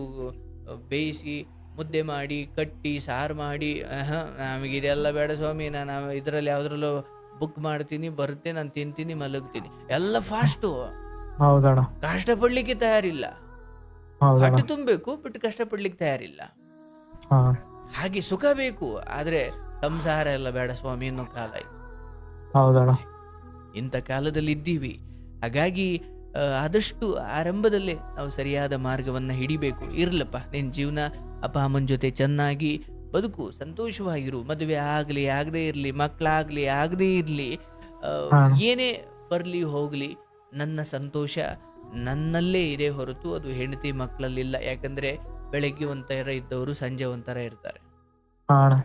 ಬೇಯಿಸಿ, ಮುದ್ದೆ ಮಾಡಿ, ಕಟ್ಟಿ, ಸಾರು ಮಾಡಿ, ನಮಗೆ ಇದೆಲ್ಲ ಬೇಡ ಸ್ವಾಮಿ, ನಾನು ಇದರಲ್ಲಿ ಯಾವುದ್ರಲ್ಲೂ ಬುಕ್ ಮಾಡ್ತೀನಿ, ಬರುತ್ತೆ, ನಾನು ತಿಂತೀನಿ, ಮಲಗ್ತೀನಿ. ಎಲ್ಲ ಫಾಸ್ಟು. ಹೌದಣ್ಣ. ಕಷ್ಟಪಡ್ಲಿಕ್ಕೆ ತಯಾರಿಲ್ಲ. ಹೌದಣ್ಣ. ಹೊಟ್ಟೆ ತುಂಬಬೇಕು, ಬಿಟ್ಟು ಕಷ್ಟಪಡ್ಲಿಕ್ಕೆ ತಯಾರಿಲ್ಲ. ಹಾ. ಹಾಗೆ ಸುಖ ಬೇಕು, ಆದ್ರೆ ಸಂಸಾರ ಎಲ್ಲ ಬೇಡ ಸ್ವಾಮಿ ಅನ್ನೋ ಕಾಲ ಇದು. ಹೌದಣ್ಣ. ಇಂಥ ಕಾಲದಲ್ಲಿ ಇದ್ದೀವಿ. ಹಾಗಾಗಿ ಆದಷ್ಟು ಆರಂಭದಲ್ಲೇ ನಾವು ಸರಿಯಾದ ಮಾರ್ಗವನ್ನ ಹಿಡಿಬೇಕು. ಇರ್ಲಪ್ಪ, ನಿನ್ನ ಜೀವನ ಅಪ್ಪ ಅಮ್ಮನ ಜೊತೆ ಚೆನ್ನಾಗಿ ಬದುಕು, ಸಂತೋಷವಾಗಿರು. ಮದುವೆ ಆಗ್ಲಿ ಆಗದೆ ಇರ್ಲಿ, ಮಕ್ಕಳಾಗ್ಲಿ ಆಗದೆ ಇರ್ಲಿ, ಹಾ. ಏನೇ ಬರ್ಲಿ ಹೋಗ್ಲಿ, ನನ್ನ ಸಂತೋಷ ನನ್ನಲ್ಲೇ ಇದೆ ಹೊರತು ಅದು ಹೆಂಡತಿ ಮಕ್ಕಳಲ್ಲಿಲ್ಲ. ಯಾಕಂದ್ರೆ ಬೆಳಗ್ಗೆ ಒಂಥರ ಇದ್ದವರು ಸಂಜೆ ಒಂಥರ ಇರ್ತಾರೆ. ಹಾ ಅಣ್ಣ.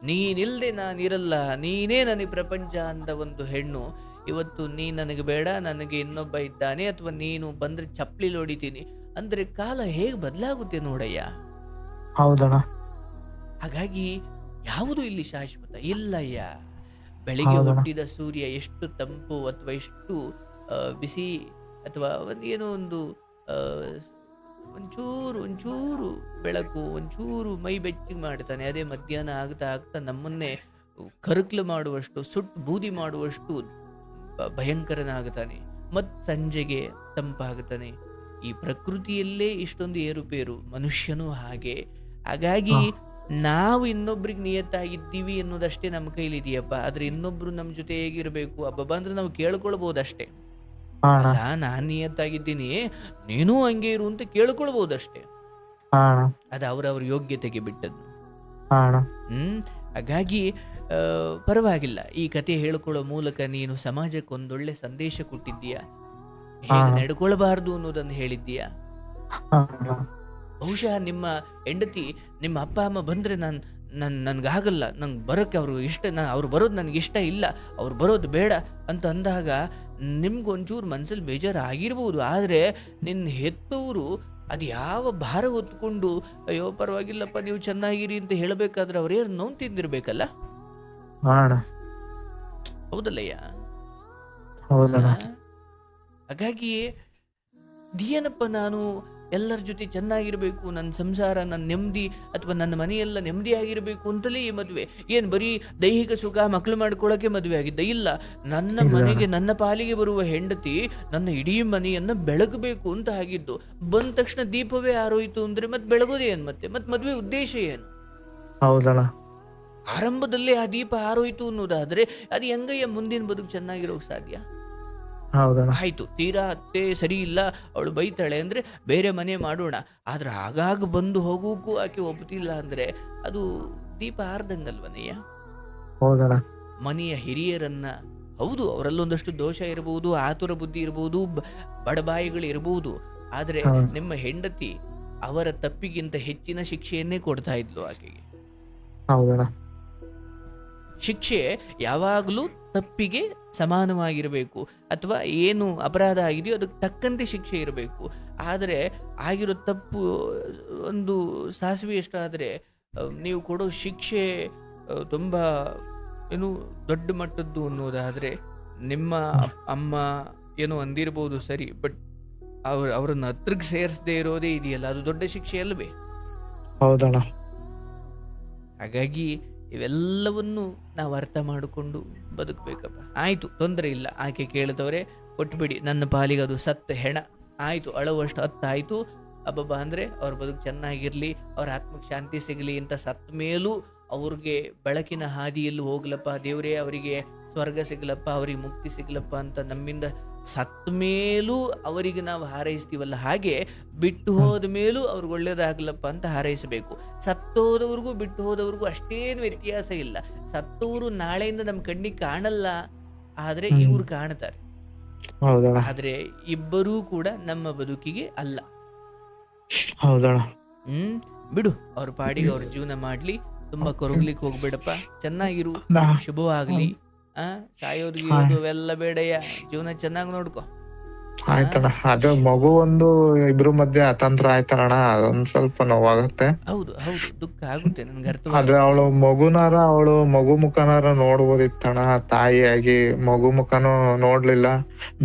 ನೀನಿಲ್ದೆ ನಾನಿರಲ್ಲ, ನೀನೇ ನನಗೆ ಪ್ರಪಂಚ ಅಂದ ಒಂದು ಹೆಣ್ಣು ಇವತ್ತು ನೀ ನನಗೆ ಬೇಡ, ನನಗೆ ಇನ್ನೊಬ್ಬ ಇದ್ದಾನೆ, ಅಥವಾ ನೀನು ಬಂದ್ರೆ ಚಪ್ಪಲಿ ಹೊಡಿತೀನಿ ಅಂದ್ರೆ ಕಾಲ ಹೇಗೆ ಬದಲಾಗುತ್ತೆ ನೋಡಯ್ಯ. ಹೌದಣ್ಣ. ಹಾಗಾಗಿ ಯಾವುದು ಇಲ್ಲಿ ಶಾಶ್ವತ ಇಲ್ಲಯ್ಯ. ಬೆಳಿಗ್ಗೆ ಹೌದಣ್ಣ. ಹುಟ್ಟಿದ ಸೂರ್ಯ ಎಷ್ಟು ತಂಪು ಅಥವಾ ಎಷ್ಟು ಬಿಸಿ ಅಥವಾ ಏನೋ ಒಂದು ಆ, ಒಂಚೂರು ಬೆಳಕು, ಒಂಚೂರು ಮೈ ಬೆಚ್ಚಗೆ ಮಾಡ್ತಾನೆ. ಅದೇ ಮಧ್ಯಾಹ್ನ ಆಗ್ತಾ ಆಗ್ತಾ ನಮ್ಮನ್ನೇ ಕರಕ್ಲು ಮಾಡುವಷ್ಟು, ಸುಟ್ಟು ಬೂದಿ ಮಾಡುವಷ್ಟು ಭಯಂಕರನಾಗುತ್ತಾನೆ. ಮತ್ ಸಂಜೆಗೆ ತಂಪಾಗುತ್ತಾನೆ. ಈ ಪ್ರಕೃತಿಯಲ್ಲೇ ಇಷ್ಟೊಂದು ಏರುಪೇರು, ಮನುಷ್ಯನೂ ಹಾಗೆ. ಹಾಗಾಗಿ ನಾವು ಇನ್ನೊಬ್ರಿಗೆ ನಿಯತ್ತಾಗಿದ್ದೀವಿ ಅನ್ನೋದಷ್ಟೇ ನಮ್ಮ ಕೈಲಿದೆಯಪ್ಪ. ಆದ್ರೆ ಇನ್ನೊಬ್ರು ನಮ್ಮ ಜೊತೆ ಹೇಗಿರ್ಬೇಕು ಅಬ್ಬಬ್ಬ ಅಂದ್ರೆ ನಾವು ಕೇಳ್ಕೊಳ್ಬಹುದಷ್ಟೇ. ಹಾ ಅಣ್ಣ. ಅಲ್ಲ, ನಾನ್ ನಿಯತ್ತಾಗಿದ್ದೀನಿ, ನೀನೂ ಹಂಗೆ ಇರು ಅಂತ ಕೇಳ್ಕೊಳ್ಬಹುದಷ್ಟೇ. ಹಾ ಅಣ್ಣ. ಅದು ಅವ್ರವ್ರ ಯೋಗ್ಯತೆಗೆ ಬಿಟ್ಟದ್ದು. ಹಾ ಅಣ್ಣ. ಹಾಗಾಗಿ ಪರವಾಗಿಲ್ಲ. ಈ ಕತೆ ಹೇಳ್ಕೊಳ್ಳೋ ಮೂಲಕ ನೀನು ಸಮಾಜಕ್ಕೆ ಒಂದೊಳ್ಳೆ ಸಂದೇಶ ಕೊಟ್ಟಿದ್ದೀಯಾ, ಹೇಗೆ ನಡ್ಕೊಳ್ಬಾರ್ದು ಅನ್ನೋದನ್ನು ಹೇಳಿದ್ದೀಯಾ. ಹಾ ಅಣ್ಣ. ಬಹುಶಃ ನಿಮ್ಮ ಹೆಂಡತಿ, ನಿಮ್ಮ ಅಪ್ಪ ಅಮ್ಮ ಬಂದ್ರೆ ನನ್ಗಾಗಲ್ಲ, ನಂಗೆ ಬರೋಕ್ಕೆ ಅವರು ಇಷ್ಟ, ಅವ್ರು ಬರೋದು ನನಗೆ ಇಷ್ಟ ಇಲ್ಲ, ಅವ್ರು ಬರೋದು ಬೇಡ ಅಂತ ಅಂದಾಗ ನಿಮ್ಗೊಂಚೂರು ಮನ್ಸಲ್ಲಿ ಬೇಜಾರು ಆಗಿರ್ಬೋದು. ಆದರೆ ನಿನ್ನ ಹೆತ್ತವರು ಅದು ಯಾವ ಭಾರ ಹೊತ್ಕೊಂಡು ಅಯ್ಯೋ ಪರವಾಗಿಲ್ಲಪ್ಪ ನೀವು ಚೆನ್ನಾಗಿರಿ ಅಂತ ಹೇಳಬೇಕಾದ್ರೆ ಅವ್ರೇನು ನೋವು ತಿಂದಿರ್ಬೇಕಲ್ಲ. ಹಾ ಅಣ್ಣ. ಹೌದಲ್ಲಯ್ಯ. ಹೌದಣ್ಣ. ಹಾಗಾಗಿ ಏನಪ್ಪ, ನಾನು ಎಲ್ಲರ ಜೊತೆ ಚೆನ್ನಾಗಿರ್ಬೇಕು, ನನ್ನ ಸಂಸಾರ, ನನ್ನ ನೆಮ್ಮದಿ ಅಥವಾ ನನ್ನ ಮನೆಯೆಲ್ಲ ನೆಮ್ಮದಿಯಾಗಿರ್ಬೇಕು ಅಂತಲೇ ಈ ಮದುವೆ. ಏನು ಬರೀ ದೈಹಿಕ ಸುಖ ಮಕ್ಕಳು ಮಾಡ್ಕೊಳ್ಳೋಕೆ ಮದುವೆ ಆಗಿದ್ದ? ಇಲ್ಲ, ನನ್ನ ಮನೆಗೆ, ನನ್ನ ಪಾಲಿಗೆ ಬರುವ ಹೆಂಡತಿ ನನ್ನ ಇಡೀ ಮನೆಯನ್ನ ಬೆಳಗಬೇಕು ಅಂತ ಆಗಿದ್ದು. ಬಂದ ತಕ್ಷಣ ದೀಪವೇ ಆರೋಯ್ತು ಅಂದ್ರೆ ಮತ್ತೆ ಬೆಳಗೋದೇನು? ಮತ್ತೆ ಮದುವೆ ಉದ್ದೇಶ ಏನು? ಹೌದಣ್ಣ. ಆರಂಭದಲ್ಲೇ ಆ ದೀಪ ಆರೋಯ್ತು ಅನ್ನೋದಾದ್ರೆ ಅದು ಹೆಂಗಯ್ಯ ಮುಂದಿನ ಬದುಕು ಚೆನ್ನಾಗಿರೋಕೆ ಸಾಧ್ಯ? ಹೌದಣ್ಣ. ಆಯ್ತು, ತೀರಾ ಅತ್ತೆ ಸರಿ ಇಲ್ಲ, ಅವಳು ಬೈತಾಳೆ ಅಂದ್ರೆ ಬೇರೆ ಮನೆ ಮಾಡೋಣ. ಆದ್ರೆ ಆಗಾಗ ಬಂದು ಹೋಗೋಕ್ಕೂ ಆಕೆ ಒಪ್ಪುತ್ತಿಲ್ಲ ಅಂದ್ರೆ ಅದು ದೀಪ ಆರ್ದಂಗಲ್ವನಯ್ಯ. ಹೌದಣ್ಣ. ಮನೆಯ ಹಿರಿಯರನ್ನ, ಹೌದು ಅವರಲ್ಲೊಂದಷ್ಟು ದೋಷ ಇರಬಹುದು, ಆತುರ ಬುದ್ಧಿ ಇರಬಹುದು, ಬಡಬಾಯಿಗಳು ಇರಬಹುದು. ಆದ್ರೆ ನಿಮ್ಮ ಹೆಂಡತಿ ಅವರ ತಪ್ಪಿಗಿಂತ ಹೆಚ್ಚಿನ ಶಿಕ್ಷೆಯನ್ನೇ ಕೊಡ್ತಾ ಇದ್ಲು ಆಕೆಗೆ. ಹೌದಣ್ಣ. ಶಿಕ್ಷೆ ಯಾವಾಗಲೂ ತಪ್ಪಿಗೆ ಸಮಾನವಾಗಿರಬೇಕು, ಅಥವಾ ಏನು ಅಪರಾಧ ಆಗಿದೆಯೋ ಅದಕ್ಕೆ ತಕ್ಕಂತೆ ಶಿಕ್ಷೆ ಇರಬೇಕು. ಆದರೆ ಆಗಿರೋ ತಪ್ಪು ಒಂದು ಸಾಸಿವೆಯಷ್ಟು ಆದರೆ ನೀವು ಕೊಡೋ ಶಿಕ್ಷೆ ತುಂಬ ಏನು ದೊಡ್ಡ ಮಟ್ಟದ್ದು ಅನ್ನೋದಾದರೆ, ನಿಮ್ಮ ಅಮ್ಮ ಏನೋ ಅಂದಿರ್ಬೋದು ಸರಿ, ಬಟ್ ಅವರನ್ನು ಹತ್ರಕ್ಕೆ ಸೇರಿಸದೇ ಇರೋದೇ ಇದೆಯಲ್ಲ, ಅದು ದೊಡ್ಡ ಶಿಕ್ಷೆ ಅಲ್ವೇ? ಹೌದಣ್ಣ. ಹಾಗಾಗಿ ಇವೆಲ್ಲವನ್ನು ನಾವು ಅರ್ಥ ಮಾಡಿಕೊಂಡು ಬದುಕಬೇಕಪ್ಪ. ಆಯಿತು, ತೊಂದರೆ ಇಲ್ಲ, ಆಕೆ ಕೇಳಿದವರೇ ಕೊಟ್ಬಿಡಿ, ನನ್ನ ಪಾಲಿಗೆ ಅದು ಸತ್ತ ಹೆಣ ಆಯಿತು, ಅಳವಷ್ಟು ಹತ್ತಾಯಿತು ಅಬ್ಬಬ್ಬ ಅಂದರೆ ಅವ್ರ ಬದುಕು ಚೆನ್ನಾಗಿರಲಿ, ಅವ್ರ ಆತ್ಮಕ್ಕೆ ಶಾಂತಿ ಸಿಗಲಿ ಅಂತ ಸತ್ತ ಮೇಲೂ ಅವ್ರಿಗೆ ಬೆಳಕಿನ ಹಾದಿಯಲ್ಲಿ ಹೋಗ್ಲಪ್ಪ ದೇವರೇ, ಅವರಿಗೆ ಸ್ವರ್ಗ ಸಿಗ್ಲಪ್ಪ, ಅವರಿಗೆ ಮುಕ್ತಿ ಸಿಗ್ಲಪ್ಪ ಅಂತ ನಮ್ಮಿಂದ ಸತ್ತ ಮೇಲೂ ಅವರಿಗೆ ನಾವು ಹಾರೈಸ್ತೀವಲ್ಲ, ಹಾಗೆ ಬಿಟ್ಟು ಹೋದ ಮೇಲೂ ಅವ್ರಿಗೆ ಒಳ್ಳೇದಾಗ್ಲಪ್ಪ ಅಂತ ಹಾರೈಸಬೇಕು. ಸತ್ತೋದವ್ರಿಗೂ ಬಿಟ್ಟು ಹೋದವ್ರಿಗೂ ಅಷ್ಟೇನು ವ್ಯತ್ಯಾಸ ಇಲ್ಲ. ಸತ್ತವರು ನಾಳೆಯಿಂದ ನಮ್ಮ ಕಣ್ಣಿಗೆ ಕಾಣಲ್ಲ, ಆದರೆ ಇವ್ರು ಕಾಣ್ತಾರೆ. ಆದ್ರೆ ಇಬ್ಬರೂ ಕೂಡ ನಮ್ಮ ಬದುಕಿಗೆ ಅಲ್ಲ. ಹೌದಣ್ಣ. ಬಿಡು, ಅವ್ರ ಪಾಡಿಗೆ ಅವ್ರ ಜೀವನ ಮಾಡ್ಲಿ, ತುಂಬಾ ಕೊರಗ್ಲಿಕ್ಕೆ ಹೋಗ್ಬೇಡಪ್ಪ, ಚೆನ್ನಾಗಿರು, ಶುಭವಾಗ್ಲಿ. ಸಾಯೋದು ಅವೆಲ್ಲ ಬೇಡಯ್ಯ, ಜೀವನ ಚೆನ್ನಾಗಿ ನೋಡ್ಕೊ. ಆಯ್ತಣ್ಣ. ಅದು ಮಗು ಒಂದು ಇಬ್ರು ಮಧ್ಯೆ ಅತಂತ್ರ ಆಯ್ತಣ್ಣ, ಅದೊಂದ್ ಸ್ವಲ್ಪ ನೋವಾಗತ್ತೆ. ಹೌದು ಹೌದು, ದುಃಖ ಆಗುತ್ತೆ ನನ್ಗೆ ಅರ್ಥ. ಆದ್ರೆ ಅವಳು ಮಗು ಮುಖನಾರ ನೋಡ್ಬೋದಿತ್ತಣ್ಣ, ತಾಯಿಯಾಗಿ ಮಗು ಮುಖನೂ ನೋಡ್ಲಿಲ್ಲ.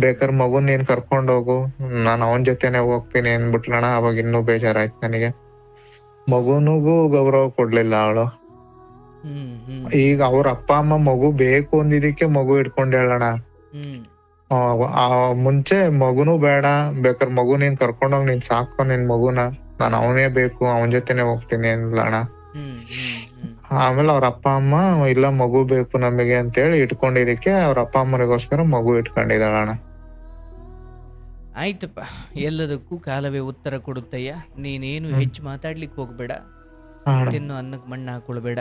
ಬೇಕಾದ್ರೆ ಮಗುನ್ ನೀನ್ ಕರ್ಕೊಂಡ್ ಹೋಗು, ನಾನ್ ಅವನ್ ಜೊತೆನೆ ಹೋಗ್ತೀನಿ ಅಂದ್ಬಿಟ್ಲಣ್ಣ. ಅವಾಗ ಇನ್ನೂ ಬೇಜಾರಾಯ್ತು ನನಗೆ. ಮಗುನಿಗೂ ಗೌರವ ಕೊಡ್ಲಿಲ್ಲ ಅವಳು. ಈಗ ಅವ್ರ ಅಪ್ಪ ಅಮ್ಮ ಮಗು ಬೇಕು ಅಂದಿದ್ದಕ್ಕೆ ಮಗು ಇಟ್ಕೊಂಡೇಳಣ್ಣ. ಮುಂಚೆ ಮಗುನು ಬೇಡ, ಬೇಕಾದ್ರೆ ಮಗು ನೀನ್ ಕರ್ಕೊಂಡೋಗ್ ನೀನ್ ಸಾಕೋ ನಿನ್ ಮಗುನ, ನಾನ್ ಅವನೇ ಬೇಕು, ಅವನ್ ಜೊತೆನೆ ಹೋಗ್ತೀನಿ ಅಂದ್ಲಣ್ಣ. ಆಮೇಲೆ ಅವ್ರ ಅಪ್ಪ ಅಮ್ಮ ಇಲ್ಲ ಮಗು ಬೇಕು ನಮಗೆ ಅಂತೇಳಿ ಇಟ್ಕೊಂಡಿದಕ್ಕೆ ಅವ್ರ ಅಪ್ಪ ಅಮ್ಮನಿಗೋಸ್ಕರ ಮಗು ಇಟ್ಕೊಂಡಿದ್ದಾಳಣ್ಣ. ಆಯ್ತಪ್ಪ, ಎಲ್ಲದಕ್ಕೂ ಕಾಲವೇ ಉತ್ತರ ಕೊಡುತ್ತಯ್ಯ. ನೀನೇನು ಹೆಚ್ಚು ಮಾತಾಡ್ಲಿಕ್ಕೆ ಹೋಗ್ಬೇಡ, ತಿನ್ನು ಅನ್ನಕ್ ಮಣ್ಣು ಹಾಕೊಳ್ಬೇಡ.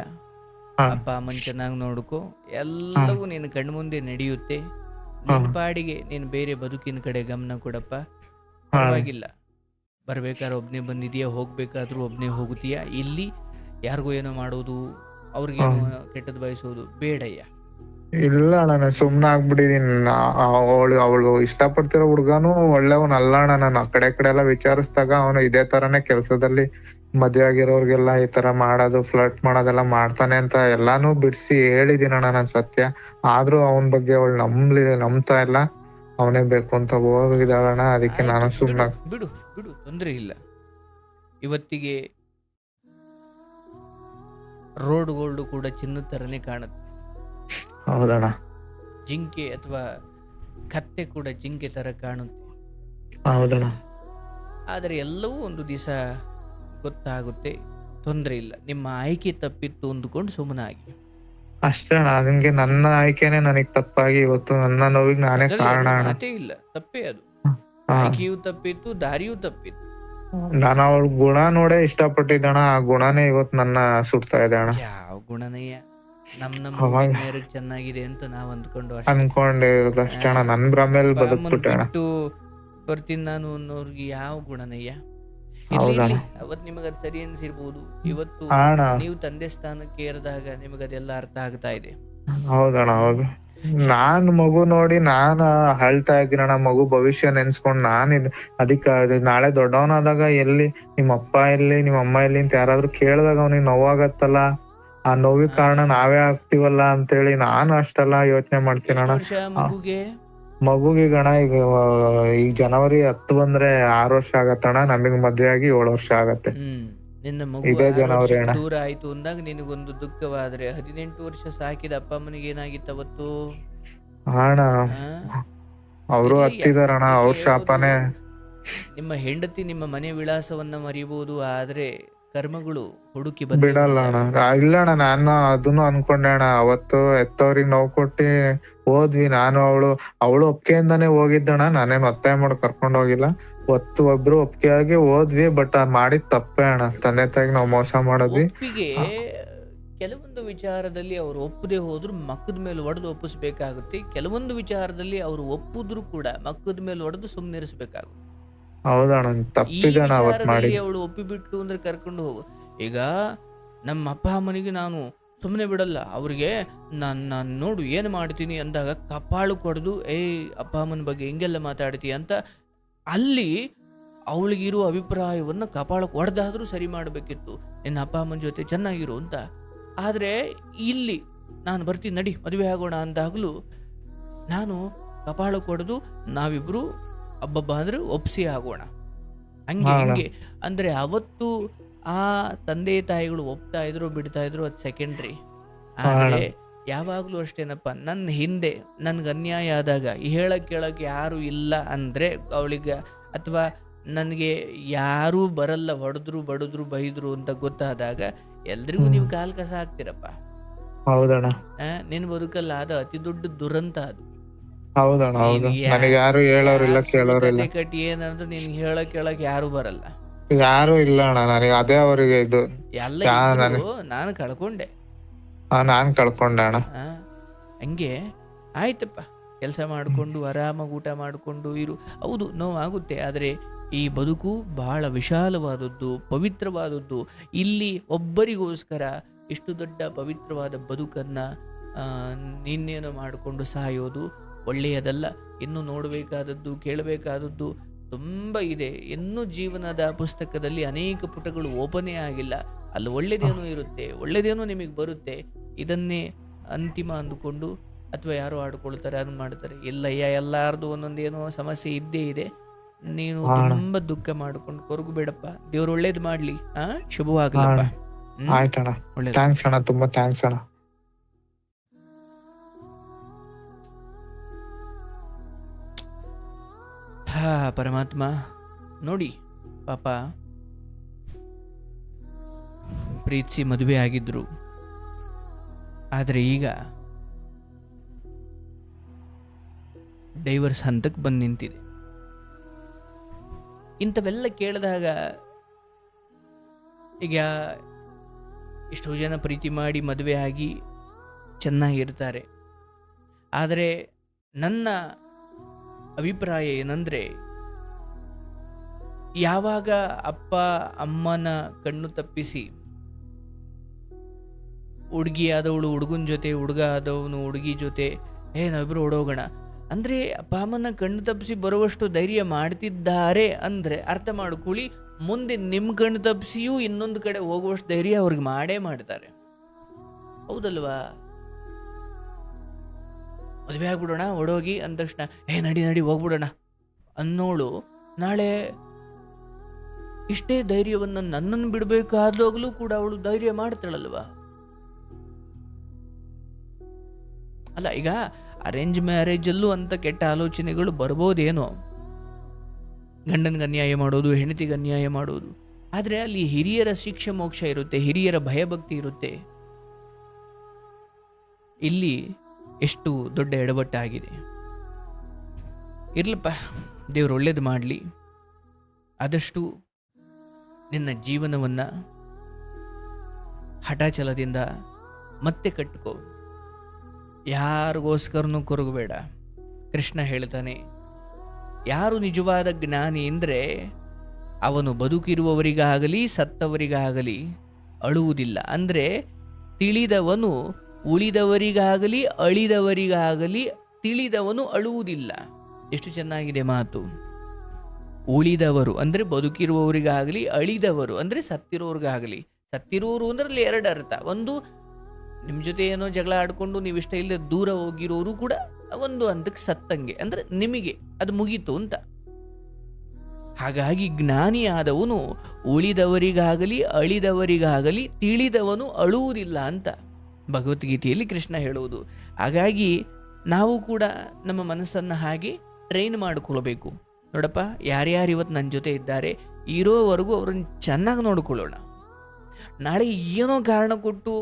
ಅಪ್ಪ ಅಮ್ಮನ್ ಚೆನ್ನಾಗಿ ನೋಡ್ಕೊ, ಎಲ್ಲವೂ ನಿನ್ನ ಕಣ್ಮುಂದೆ ನಡೆಯುತ್ತೆ. ನಿನ್ ಪಾಡಿಗೆ ನೀನು ಬೇರೆ ಬದುಕಿನ ಕಡೆ ಗಮನ ಕೊಡಪ್ಪ, ಪರವಾಗಿಲ್ಲ. ಬರ್ಬೇಕಾದ್ರೆ ಒಬ್ನೇ ಬಂದಿದ್ಯಾ, ಹೋಗ್ಬೇಕಾದ್ರೂ ಒಬ್ನೇ ಹೋಗುತ್ತೀಯಾ. ಇಲ್ಲಿ ಯಾರಿಗೂ ಏನೋ ಮಾಡೋದು, ಅವ್ರಿಗೇನೋ ಕೆಟ್ಟದ್ ಬಯಸೋದು ಬೇಡಯ್ಯ. ಇಲ್ಲ ಅಣ್ಣ, ಸುಮ್ನೆ ಆಗ್ಬಿಟ್ಟಿದೀನಿ. ಅವಳು ಇಷ್ಟಪಡ್ತಿರೋ ಹುಡ್ಗಾನು ಒಳ್ಳೆವನ್ ಅಲ್ಲ ಅಣ್ಣ. ನಾನು ಆ ಕಡೆ ಎಲ್ಲ ವಿಚಾರಿಸಿದಾಗ ಅವನು ಇದೇ ತರಾನೇ ಕೆಲ್ಸದಲ್ಲಿ ಮದ್ವೆ ಆಗಿರೋರ್ಗೆಲ್ಲ ಈ ತರ ಮಾಡೋದು, ಫ್ಲರ್ಟ್ ಮಾಡೋದೆಲ್ಲ ಮಾಡ್ತಾನೆ ಅಂತ ಎಲ್ಲಾನು ಬಿಡ್ಸಿ ಹೇಳಿದೀನಣ್ಣ ನಾನ್ ಸತ್ಯ. ಆದ್ರೂ ಅವನ್ ಬಗ್ಗೆ ಅವಳು ನಂಬ್ತಾ ಇಲ್ಲ, ಅವನೇ ಬೇಕು ಅಂತ ಹೋಗಿದಾಳಣ್ಣ. ಅದಕ್ಕೆ ನಾನು ಸುಮ್ನ ಬಿಡು ಬಿಡು, ತೊಂದ್ರೆ ಇಲ್ಲ. ಇವತ್ತಿಗೆ ರೋಡ್ಗಳು ಕೂಡ ಚಿನ್ನದ ತರನೇ ಕಾಣುತ್ತೆ. ಹೌದಣ್ಣ. ಜಿಂಕೆ ಅಥವಾ ಕತ್ತೆ ಕೂಡ ಜಿಂಕೆ ತರ ಕಾಣುತ್ತೆ. ಹೌದಣ್ಣ. ಆದರೆ ಎಲ್ಲವೂ ಒಂದು ದಿವಸ ಗೊತ್ತಾಗುತ್ತೆ, ತೊಂದ್ರೆ ಇಲ್ಲ. ನಿಮ್ಮ ಆಯ್ಕೆ ತಪ್ಪಿತ್ತು ಅಂದುಕೊಂಡು ಸುಮ್ಮನಾಗಿ ಅಷ್ಟೇ ಅಣ್ಣ. ಅದಕ್ಕೆ ನನ್ನ ಆಯ್ಕೆನೆ ನನಗ್ ತಪ್ಪಾಗಿ ಇವತ್ತು ನನ್ನ ನೋವಿಗೆ ನಾನೇ ಕಾರಣ. ಮಾತೇ ಇಲ್ಲ, ತಪ್ಪೇ ಅದು. ಆಯ್ಕೆಯೂ ತಪ್ಪಿತ್ತು, ದಾರಿಯೂ ತಪ್ಪಿತ್ತು. ನಾನು ಅವಳ ಗುಣ ನೋಡೇ ಇಷ್ಟಪಟ್ಟಿದ್ದಣ, ಆ ಗುಣನೇ ಇವತ್ತು ನನ್ನ ಸುಡ್ತಾ ಇದೆ ಅಣ್ಣ. ಯಾವ ಗುಣನಯ್ಯ, ನಮ್ಮ ಚೆನ್ನಾಗಿದೆ ಅಂತ ನಾವ್ ಅನ್ಕೊಂಡಿರೋದು ಅಷ್ಟೇ ಅಣ್ಣ. ನನ್ ಭ್ರಮೇಲಿ ಬದುಕ್ಬಿಟ್ಟೆ ಅಣ್ಣ. ಬರ್ತೀನಿ ನಾನು ಅನ್ನೋರ್ಗೆ ಯಾವ ಗುಣನಯ್ಯ. ಅವತ್ ನಿಮಗದ್ ಸರಿ ಅನ್ಸಿರ್ಬೋದು, ಇವತ್ತು ನೀವು ತಂದೆ ಸ್ಥಾನಕ್ಕೆ ಏರಿದಾಗ ನಿಮಗದೆಲ್ಲ ಅರ್ಥ ಆಗ್ತಾ ಇದೆ. ಹೌದಣ್ಣ, ಹೌದು. ನಾನ್ ಮಗು ನೋಡಿ ನಾನ್ ಅಳ್ತಾ ಇದ್ದೀನಣ್ಣ. ಮಗು ಭವಿಷ್ಯ ನೆನ್ಸ್ಕೊಂಡ್ ಅದಕ್ಕೆ ನಾಳೆ ದೊಡ್ಡವನಾದಾಗ ಎಲ್ಲಿ ನಿಮ್ಮ ಅಪ್ಪ ಎಲ್ಲಿ ನಿಮ್ಮ ಅಮ್ಮ ಎಲ್ಲಿ ಅಂತ ಯಾರಾದ್ರೂ ಕೇಳಿದಾಗ ಅವ್ನಿಗೆ ನೋವಾಗತ್ತಲ್ಲ, ಆ ನೋವಿಗೆ ಕಾರಣ ನಾವೇ ಆಗ್ತೀವಲ್ಲ ಅಂತೇಳಿ ನಾನು ಅಷ್ಟೆಲ್ಲ ಯೋಚನೆ ಮಾಡ್ತೀನಣ್ಣ. ಮಗುಗೆ ಗಣ ಈಗ ಜನವರಿ 10 ಬಂದ್ರೆ 6 ವರ್ಷ ಆಗತ್ತಣ್ಣ. ನಮಗ್ ಮದ್ವೆ ಆಗಿ 7 ವರ್ಷ ಆಗತ್ತೆ. ನಿನ್ನ ಮಗು ದೂರ ಆಯ್ತು ಅಂದಾಗ ನಿನಗೊಂದು ದುಃಖವಾದ್ರೆ, 18 ವರ್ಷ ಸಾಕಿದ ಅಪ್ಪ ಅಮ್ಮನಿಗೆ ಏನಾಗಿತ್ತು ಅವತ್ತು? ಅಣ್ಣ ಅವರು ಹತ್ತಿದಾರಣ್ಣ, ಅವ್ರ ಶಾಪನೆ. ನಿಮ್ಮ ಹೆಂಡತಿ ನಿಮ್ಮ ಮನೆ ವಿಳಾಸವನ್ನ ಮರಿಬಹುದು, ಆದ್ರೆ ಕರ್ಮಗಳು ಹುಡುಕಿ ಬಿಡಲ್ಲ ಅಣ್ಣ. ಇಲ್ಲ ಅಣ್ಣ, ನಾನು ಅದನ್ನು ಅನ್ಕೊಂಡೆ ಅಣ್ಣ. ಅವತ್ತು ಎತ್ತವ್ರಿಗೆ ನೋವು ಕೊಟ್ಟಿ ಹೋದ್ವಿ. ನಾನು ಅವಳು ಒಪ್ಕೆಯಿಂದಾನೇ ಹೋಗಿದ್ದಣ್ಣ. ನಾನೇನು ಒತ್ತಾಯ ಮಾಡಿ ಕರ್ಕೊಂಡ್ ಹೋಗಿಲ್ಲ. ಒಬ್ರು ಒಪ್ಪಿಗೆಯಾಗಿ ಹೋದ್ವಿ. ಬಟ್ ಮಾಡಿದ್ ತಪ್ಪೇ ಅಣ್ಣ. ತಂದೆ ತಾಯಿಗೆ ನಾವು ಮೋಸ ಮಾಡಿದ್ವಿ. ಕೆಲವೊಂದು ವಿಚಾರದಲ್ಲಿ ಅವ್ರು ಒಪ್ಪದೆ ಹೋದ್ರು ಮಕ್ಕದ ಮೇಲೆ ಹೊಡೆದು ಒಪ್ಪಿಸ್ಬೇಕಾಗುತ್ತೆ. ಕೆಲವೊಂದು ವಿಚಾರದಲ್ಲಿ ಅವ್ರು ಒಪ್ಪಿದ್ರು ಕೂಡ ಮಕ್ಕದ ಮೇಲೆ ಹೊಡೆದು ಸುಮ್ನಿರಿಸ್ಬೇಕಾಗುತ್ತೆ. ಹೌದಣ್ಣ, ತಪ್ಪಿದಣ್ಣ ಅವತ್ ಮಾಡಿ. ಅವಳು ಒಪ್ಪಿಬಿಟ್ಲು ಅಂದ್ರೆ ಕರ್ಕೊಂಡು ಹೋಗು. ಈಗ ನಮ್ಮ ಅಪ್ಪ ಅಮ್ಮನಿಗೆ ನಾನು ಸುಮ್ಮನೆ ಬಿಡಲ್ಲ, ಅವ್ರಿಗೆ ನಾನು ನೋಡು ಏನು ಮಾಡ್ತೀನಿ ಅಂದಾಗ ಕಪಾಳು ಕೊಡ್ದು ಅಪ್ಪ ಅಮ್ಮನ ಬಗ್ಗೆ ಹಿಂಗೆಲ್ಲ ಮಾತಾಡ್ತೀಯ ಅಂತ ಅಲ್ಲಿ ಅವಳಿಗಿರುವ ಅಭಿಪ್ರಾಯವನ್ನು ಕಪಾಳಕ್ಕೆ ಹೊಡೆದಾದ್ರೂ ಸರಿ ಮಾಡಬೇಕಿತ್ತು, ನಿನ್ನ ಅಪ್ಪ ಅಮ್ಮನ ಜೊತೆ ಚೆನ್ನಾಗಿರು ಅಂತ. ಆದರೆ ಇಲ್ಲಿ ನಾನು ಬರ್ತೀನಿ ನಡಿ ಮದುವೆ ಆಗೋಣ ಅಂದಾಗಲೂ ನಾನು ಕಪಾಳ ಕೊಡ್ದು ನಾವಿಬ್ರು ಹಬ್ಬಬ್ಬ ಅಂದ್ರೆ ಒಪ್ಸಿ ಆಗೋಣ ಹಂಗೆ. ಅಂದ್ರೆ ಅವತ್ತು ಆ ತಂದೆ ತಾಯಿಗಳು ಒಪ್ತಾ ಇದ್ರು ಬಿಡ್ತಾ ಇದ್ರು ಅದು ಸೆಕೆಂಡ್ರಿ. ಆದ್ರೆ ಯಾವಾಗ್ಲೂ ಅಷ್ಟೇನಪ್ಪ, ನನ್ನ ಹಿಂದೆ ನನ್ಗೆ ಅನ್ಯಾಯ ಆದಾಗ ಕೇಳಕ್ಕೆ ಯಾರು ಇಲ್ಲ ಅಂದ್ರೆ ಅವಳಿಗೆ, ಅಥವಾ ನನಗೆ ಯಾರೂ ಬರಲ್ಲ, ಹೊಡೆದ್ರು ಬಡಿದ್ರು ಬೈದ್ರು ಅಂತ ಗೊತ್ತಾದಾಗ ಎಲ್ರಿಗೂ ನೀವು ಕಾಲ್ ಕಸ ಹಾಕ್ತಿರಪ್ಪ. ಹೌದಣ್ಣ. ನಿನ್ ಬದುಕಲ್ಲ ಅದು ಅತಿ ದೊಡ್ಡ ದುರಂತ ಅದು. ಹೌದಣ್ಣ, ಹೌದು. ನನಗೆ ಯಾರು ಹೇಳೋರಿಲ್ಲ ಕೇಳೋರಿಲ್ಲ. ಕಟ್ಟಿ ಏನಂದ್ರೆ ನೀನ್ ಕೇಳಕ್ ಯಾರು ಬರಲ್ಲ, ಯಾರು ಇಲ್ಲ ಅಣ್ಣ. ನನಗೆ ಅದೇ ಅವರಿಗೆ ಇದು ಎಲ್ಲ ನಾನು ಕಳ್ಕೊಂಡೆ. ನಾನ್ ಕಳ್ಕೊಂಡೆ ಅಣ್ಣ. ಹಂಗೆ ಆಯ್ತಪ್ಪ, ಕೆಲಸ ಮಾಡ್ಕೊಂಡು ಆರಾಮಾಗಿ ಊಟ ಮಾಡ್ಕೊಂಡು ಇರು. ಹೌದು ನೋವಾಗುತ್ತೆ, ಆದ್ರೆ ಈ ಬದುಕು ಬಹಳ ವಿಶಾಲವಾದದ್ದು, ಪವಿತ್ರವಾದದ್ದು. ಇಲ್ಲಿ ಒಬ್ಬರಿಗೋಸ್ಕರ ಇಷ್ಟು ದೊಡ್ಡ ಪವಿತ್ರವಾದ ಬದುಕನ್ನ ನಿನ್ನೇನು ಮಾಡಿಕೊಂಡು ಸಾಯೋದು ಒಳ್ಳೆಯದಲ್ಲ. ಇನ್ನು ನೋಡಬೇಕಾದದ್ದು, ಕೇಳಬೇಕಾದದ್ದು ತುಂಬ ಇದೆ. ಇನ್ನೂ ಜೀವನದ ಪುಸ್ತಕದಲ್ಲಿ ಅನೇಕ ಪುಟಗಳು ಓಪನೇ ಆಗಿಲ್ಲ. ಅಲ್ಲಿ ಒಳ್ಳೇದೇನೋ ಇರುತ್ತೆ, ಒಳ್ಳೇದೇನೋ ನಿಮಗೆ ಬರುತ್ತೆ. ಇದನ್ನೇ ಅಂತಿಮ ಅಂದುಕೊಂಡು ಅಥವಾ ಯಾರೋ ಆಡ್ಕೊಳ್ತಾರೆ, ಅದನ್ನ ಮಾಡ್ತಾರೆ. ಇಲ್ಲಯ್ಯ, ಎಲ್ಲಾರ್ದು ಒಂದೊಂದೇನೋ ಸಮಸ್ಯೆ ಇದ್ದೇ ಇದೆ. ನೀನು ತುಂಬಾ ದುಃಖ ಮಾಡ್ಕೊಂಡು ಕೊರಗಬೇಡಪ್ಪ. ದೇವ್ರು ಒಳ್ಳೇದ್ ಮಾಡ್ಲಿ. ಶುಭವಾಗ್ಲಪ್ಪ. ಆಯ್ತಣ್ಣ, ಥ್ಯಾಂಕ್ಸ್ ಅಣ್ಣ, ತುಂಬಾ ಥ್ಯಾಂಕ್ಸ್ ಅಣ್ಣ. ಪರಮಾತ್ಮ ನೋಡಿ, ಪಾಪ ಪ್ರೀತಿಸಿ ಮದುವೆ ಆಗಿದ್ರು, ಆದ್ರೆ ಈಗ ಡೈವರ್ಸ್ ಹಂತಕ್ಕೆ ಬಂದು ನಿಂತಿದೆ. ಇಂಥವೆಲ್ಲ ಕೇಳಿದಾಗ ಈಗ ಎಷ್ಟೋ ಜನ ಪ್ರೀತಿ ಮಾಡಿ ಮದುವೆ ಆಗಿ ಚೆನ್ನಾಗಿರ್ತಾರೆ. ಆದರೆ ನನ್ನ ಅಭಿಪ್ರಾಯ ಏನಂದ್ರೆ, ಯಾವಾಗ ಅಪ್ಪ ಅಮ್ಮನ ಕಣ್ಣು ತಪ್ಪಿಸಿ ಹುಡುಗಿ ಆದವಳು ಹುಡುಗನ ಜೊತೆ, ಹುಡುಗ ಆದವನು ಹುಡುಗಿ ಜೊತೆ ನಾವಿಬ್ರು ಓಡೋಗೋಣ ಅಂದ್ರೆ ಅಪ್ಪ ಅಮ್ಮನ ಕಣ್ಣು ತಪ್ಪಿಸಿ ಬರುವಷ್ಟು ಧೈರ್ಯ ಮಾಡ್ತಿದ್ದಾರೆ ಅಂದ್ರೆ ಅರ್ಥ ಮಾಡ್ಕೊಳ್ಳಿ, ಮುಂದೆ ನಿಮ್ ಕಣ್ಣು ತಪ್ಪಿಸಿಯೂ ಇನ್ನೊಂದು ಕಡೆ ಹೋಗುವಷ್ಟು ಧೈರ್ಯ ಅವ್ರಿಗೆ ಮಾಡೇ ಮಾಡ್ತಾರೆ. ಹೌದಲ್ವಾ? ಮದುವೆ ಆಗ್ಬಿಡೋಣ ಓಡೋಗಿ ಅಂದ ತಕ್ಷಣ ನಡಿ ಹೋಗ್ಬಿಡೋಣ ಅನ್ನೋಳು ನಾಳೆ ಇಷ್ಟೇ ಧೈರ್ಯವನ್ನು ನನ್ನನ್ನು ಬಿಡಬೇಕಾದಾಗಲೂ ಕೂಡ ಅವಳು ಧೈರ್ಯ ಮಾಡ್ತಾಳಲ್ವಾ? ಅಲ್ಲ, ಈಗ ಅರೇಂಜ್ ಮ್ಯಾರೇಜಲ್ಲೂ ಅಂತ ಕೆಟ್ಟ ಆಲೋಚನೆಗಳು ಬರ್ಬೋದೇನೋ, ಗಂಡನಿಗೆ ಅನ್ಯಾಯ ಮಾಡೋದು, ಹೆಂಡತಿಗೆ ಅನ್ಯಾಯ ಮಾಡೋದು. ಆದ್ರೆ ಅಲ್ಲಿ ಹಿರಿಯರ ಶಿಕ್ಷೆ ಮೋಕ್ಷ ಇರುತ್ತೆ, ಹಿರಿಯರ ಭಯಭಕ್ತಿ ಇರುತ್ತೆ. ಇಲ್ಲಿ ಎಷ್ಟು ದೊಡ್ಡ ಎಡವಟ್ಟಾಗಿದೆ. ಇರ್ಲಪ್ಪ, ದೇವ್ರು ಒಳ್ಳೇದು ಮಾಡಲಿ. ಆದಷ್ಟು ನಿನ್ನ ಜೀವನವನ್ನ ಹಠಾಚಲದಿಂದ ಮತ್ತೆ ಕಟ್ಟಿಕೋ, ಯಾರಿಗೋಸ್ಕರನೂ ಕೊರಗಬೇಡ. ಕೃಷ್ಣ ಹೇಳ್ತಾನೆ, ಯಾರು ನಿಜವಾದ ಜ್ಞಾನಿ ಅಂದ್ರೆ ಅವನು ಬದುಕಿರುವವರಿಗಾಗಲಿ ಸತ್ತವರಿಗಾಗಲಿ ಅಳುವುದಿಲ್ಲ. ಅಂದ್ರೆ ತಿಳಿದವನು ಉಳಿದವರಿಗಾಗಲಿ ಅಳಿದವರಿಗಾಗಲಿ ತಿಳಿದವನು ಅಳುವುದಿಲ್ಲ. ಎಷ್ಟು ಚೆನ್ನಾಗಿದೆ ಮಾತು. ಉಳಿದವರು ಅಂದ್ರೆ ಬದುಕಿರುವವರಿಗಾಗಲಿ, ಅಳಿದವರು ಅಂದ್ರೆ ಸತ್ತಿರೋರ್ಗಾಗಲಿ. ಸತ್ತಿರೋರು ಅಂದ್ರೆ ಅಲ್ಲಿ ಎರಡು ಅರ್ಥ. ಒಂದು, ನಿಮ್ ಜೊತೆ ಏನೋ ಜಗಳ ಆಡ್ಕೊಂಡು ನೀವು ಇಷ್ಟ ಇಲ್ಲದೆ ದೂರ ಹೋಗಿರೋರು ಕೂಡ ಒಂದು ಹಂತಕ್ಕೆ ಸತ್ತಂಗೆ, ಅಂದ್ರೆ ನಿಮಗೆ ಅದು ಮುಗೀತು ಅಂತ. ಹಾಗಾಗಿ ಜ್ಞಾನಿಯಾದವನು ಉಳಿದವರಿಗಾಗಲಿ ಅಳಿದವರಿಗಾಗಲಿ ತಿಳಿದವನು ಅಳುವುದಿಲ್ಲ ಅಂತ ಭಗವದ್ಗೀತೆಯಲ್ಲಿ ಕೃಷ್ಣ ಹೇಳುವುದು. ಹಾಗಾಗಿ ನಾವು ಕೂಡ ನಮ್ಮ ಮನಸ್ಸನ್ನು ಹಾಗೆ ಟ್ರೈನ್ ಮಾಡಿಕೊಳ್ಬೇಕು. ನೋಡಪ್ಪ, ಯಾರ್ಯಾರು ಇವತ್ತು ನನ್ನ ಜೊತೆ ಇದ್ದಾರೆ, ಇರೋವರೆಗೂ ಅವ್ರನ್ನ ಚೆನ್ನಾಗಿ ನೋಡ್ಕೊಳ್ಳೋಣ. ನಾಳೆ ಏನೋ ಕಾರಣ ಕೊಟ್ಟು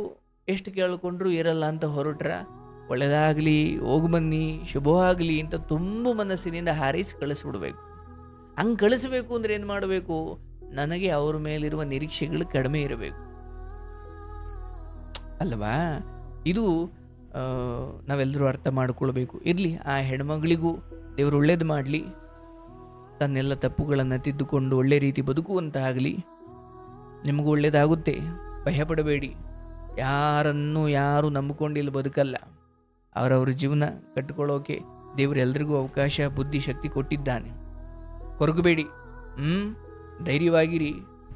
ಎಷ್ಟು ಕೇಳಿಕೊಂಡ್ರು ಇರಲ್ಲ ಅಂತ ಹೊರಟ್ರ, ಒಳ್ಳೆಯದಾಗಲಿ, ಹೋಗಿ ಬನ್ನಿ, ಶುಭವಾಗಲಿ ಅಂತ ತುಂಬ ಮನಸ್ಸಿನಿಂದ ಹಾರೈಸಿ ಕಳಿಸ್ಬಿಡ್ಬೇಕು. ಹಂಗೆ ಕಳಿಸ್ಬೇಕು ಅಂದ್ರೆ ಏನು ಮಾಡಬೇಕು? ನನಗೆ ಅವ್ರ ಮೇಲಿರುವ ನಿರೀಕ್ಷೆಗಳು ಕಡಿಮೆ ಇರಬೇಕು ಅಲ್ವಾ? ಇದು ನಾವೆಲ್ಲರೂ ಅರ್ಥ ಮಾಡ್ಕೊಳ್ಬೇಕು. ಇರಲಿ, ಆ ಹೆಣ್ಮಗಳಿಗೂ ದೇವರು ಒಳ್ಳೇದು ಮಾಡಲಿ, ತನ್ನೆಲ್ಲ ತಪ್ಪುಗಳನ್ನು ತಿದ್ದುಕೊಂಡು ಒಳ್ಳೆ ರೀತಿ ಬದುಕುವಂತಾಗಲಿ. ನಿಮಗೂ ಒಳ್ಳೇದಾಗುತ್ತೆ. ಭಯಪಡಬೇಡಿ. ಯಾರನ್ನು ಯಾರು ನಂಬಿಕೊಂಡಿಲ್ಲಿ ಬದುಕಲ್ಲ. ಅವರವ್ರ ಜೀವನ ಕಟ್ಟಿಕೊಳ್ಳೋಕೆ ದೇವರು ಎಲ್ರಿಗೂ ಅವಕಾಶ, ಬುದ್ಧಿ, ಶಕ್ತಿ ಕೊಟ್ಟಿದ್ದಾನೆ. ಕೊರಗಬೇಡಿ. ಧೈರ್ಯವಾಗಿರಿ.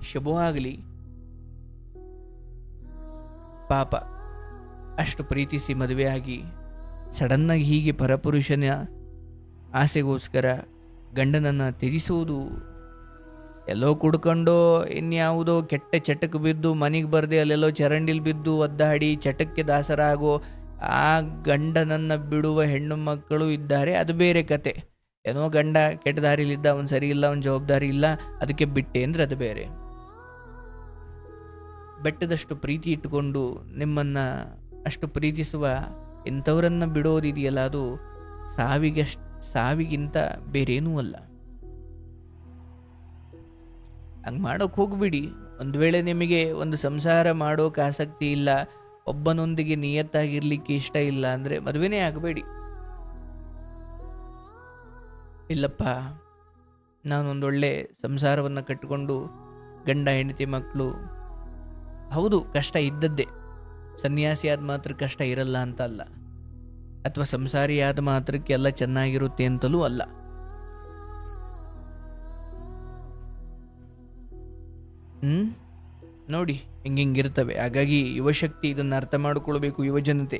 ಶುಭವಾಗಲಿ. ಪಾಪ ಅಷ್ಟು ಪ್ರೀತಿಸಿ ಮದುವೆಯಾಗಿ ಸಡನ್ನಾಗಿ ಹೀಗೆ ಪರಪುರುಷನ ಆಸೆಗೋಸ್ಕರ ಗಂಡನನ್ನು ತ್ಯಜಿಸುವುದು, ಎಲ್ಲೋ ಕುಡ್ಕೊಂಡು ಇನ್ಯಾವುದೋ ಕೆಟ್ಟ ಚಟಕ್ಕೆ ಬಿದ್ದು ಮನೆಗೆ ಬರದೆ ಅಲ್ಲೆಲ್ಲೋ ಚರಂಡಿಲಿ ಬಿದ್ದು ಒದ್ದಾಡಿ ಚಟಕ್ಕೆ ದಾಸರಾಗೋ ಆ ಗಂಡನನ್ನು ಬಿಡುವ ಹೆಣ್ಣು ಮಕ್ಕಳು ಇದ್ದಾರೆ. ಅದು ಬೇರೆ ಕತೆ. ಏನೋ ಗಂಡ ಕೆಟ್ಟ ದಾರಿಲಿದ್ದ, ಅವನು ಸರಿ ಇಲ್ಲ, ಅವನ ಜವಾಬ್ದಾರಿ ಇಲ್ಲ, ಅದಕ್ಕೆ ಬಿಟ್ಟೆ ಅಂದರೆ ಅದು ಬೇರೆ. ಬೆಟ್ಟದಷ್ಟು ಪ್ರೀತಿ ಇಟ್ಟುಕೊಂಡು ನಿಮ್ಮನ್ನು ಅಷ್ಟು ಪ್ರೀತಿಸುವ ಇಂಥವರನ್ನು ಬಿಡೋದಿದೆಯಲ್ಲ, ಅದು ಸಾವಿಗಿಂತ ಬೇರೇನೂ ಅಲ್ಲ. ಹಂಗೆ ಮಾಡೋಕೆ ಹೋಗ್ಬಿಡಿ. ಒಂದು ವೇಳೆ ನಿಮಗೆ ಒಂದು ಸಂಸಾರ ಮಾಡೋಕೆ ಆಸಕ್ತಿ ಇಲ್ಲ, ಒಬ್ಬನೊಂದಿಗೆ ನಿಯತ್ತಾಗಿರ್ಲಿಕ್ಕೆ ಇಷ್ಟ ಇಲ್ಲ ಅಂದರೆ ಮದುವೆನೇ ಆಗಬೇಡಿ. ಇಲ್ಲಪ್ಪ, ನಾನೊಂದೊಳ್ಳೆ ಸಂಸಾರವನ್ನು ಕಟ್ಟಿಕೊಂಡು ಗಂಡ ಹೆಂಡತಿ ಮಕ್ಕಳು, ಹೌದು ಕಷ್ಟ ಇದ್ದದ್ದೇ. ಸನ್ಯಾಸಿ ಆದ ಮಾತ್ರ ಕಷ್ಟ ಇರಲ್ಲ ಅಂತ ಅಲ್ಲ, ಅಥವಾ ಸಂಸಾರಿ ಆದ ಮಾತ್ರಕ್ಕೆ ಎಲ್ಲ ಚೆನ್ನಾಗಿರುತ್ತೆ ಅಂತಲೂ ಅಲ್ಲ. ನೋಡಿ ಹಿಂಗಿರ್ತವೆ. ಹಾಗಾಗಿ ಯುವಶಕ್ತಿ ಇದನ್ನು ಅರ್ಥ ಮಾಡಿಕೊಳ್ಬೇಕು. ಯುವಜನತೆ,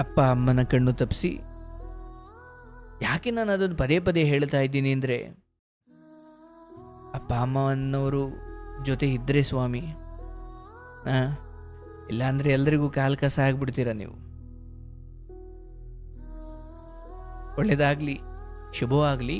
ಅಪ್ಪ ಅಮ್ಮನ ಕಣ್ಣು ತಪ್ಪಿಸಿ. ಯಾಕೆ ನಾನು ಅದನ್ನು ಪದೇ ಪದೇ ಹೇಳ್ತಾ ಇದ್ದೀನಿ ಅಂದರೆ, ಅಪ್ಪ ಅಮ್ಮನವರು ಜೊತೆ ಇದ್ದರೆ ಸ್ವಾಮಿ, ಇಲ್ಲಾಂದರೆ ಎಲ್ರಿಗೂ ಕಾಲು ಕಸ ಆಗ್ಬಿಡ್ತೀರ ನೀವು. ಒಳ್ಳೆಯದಾಗಲಿ, ಶುಭವಾಗಲಿ.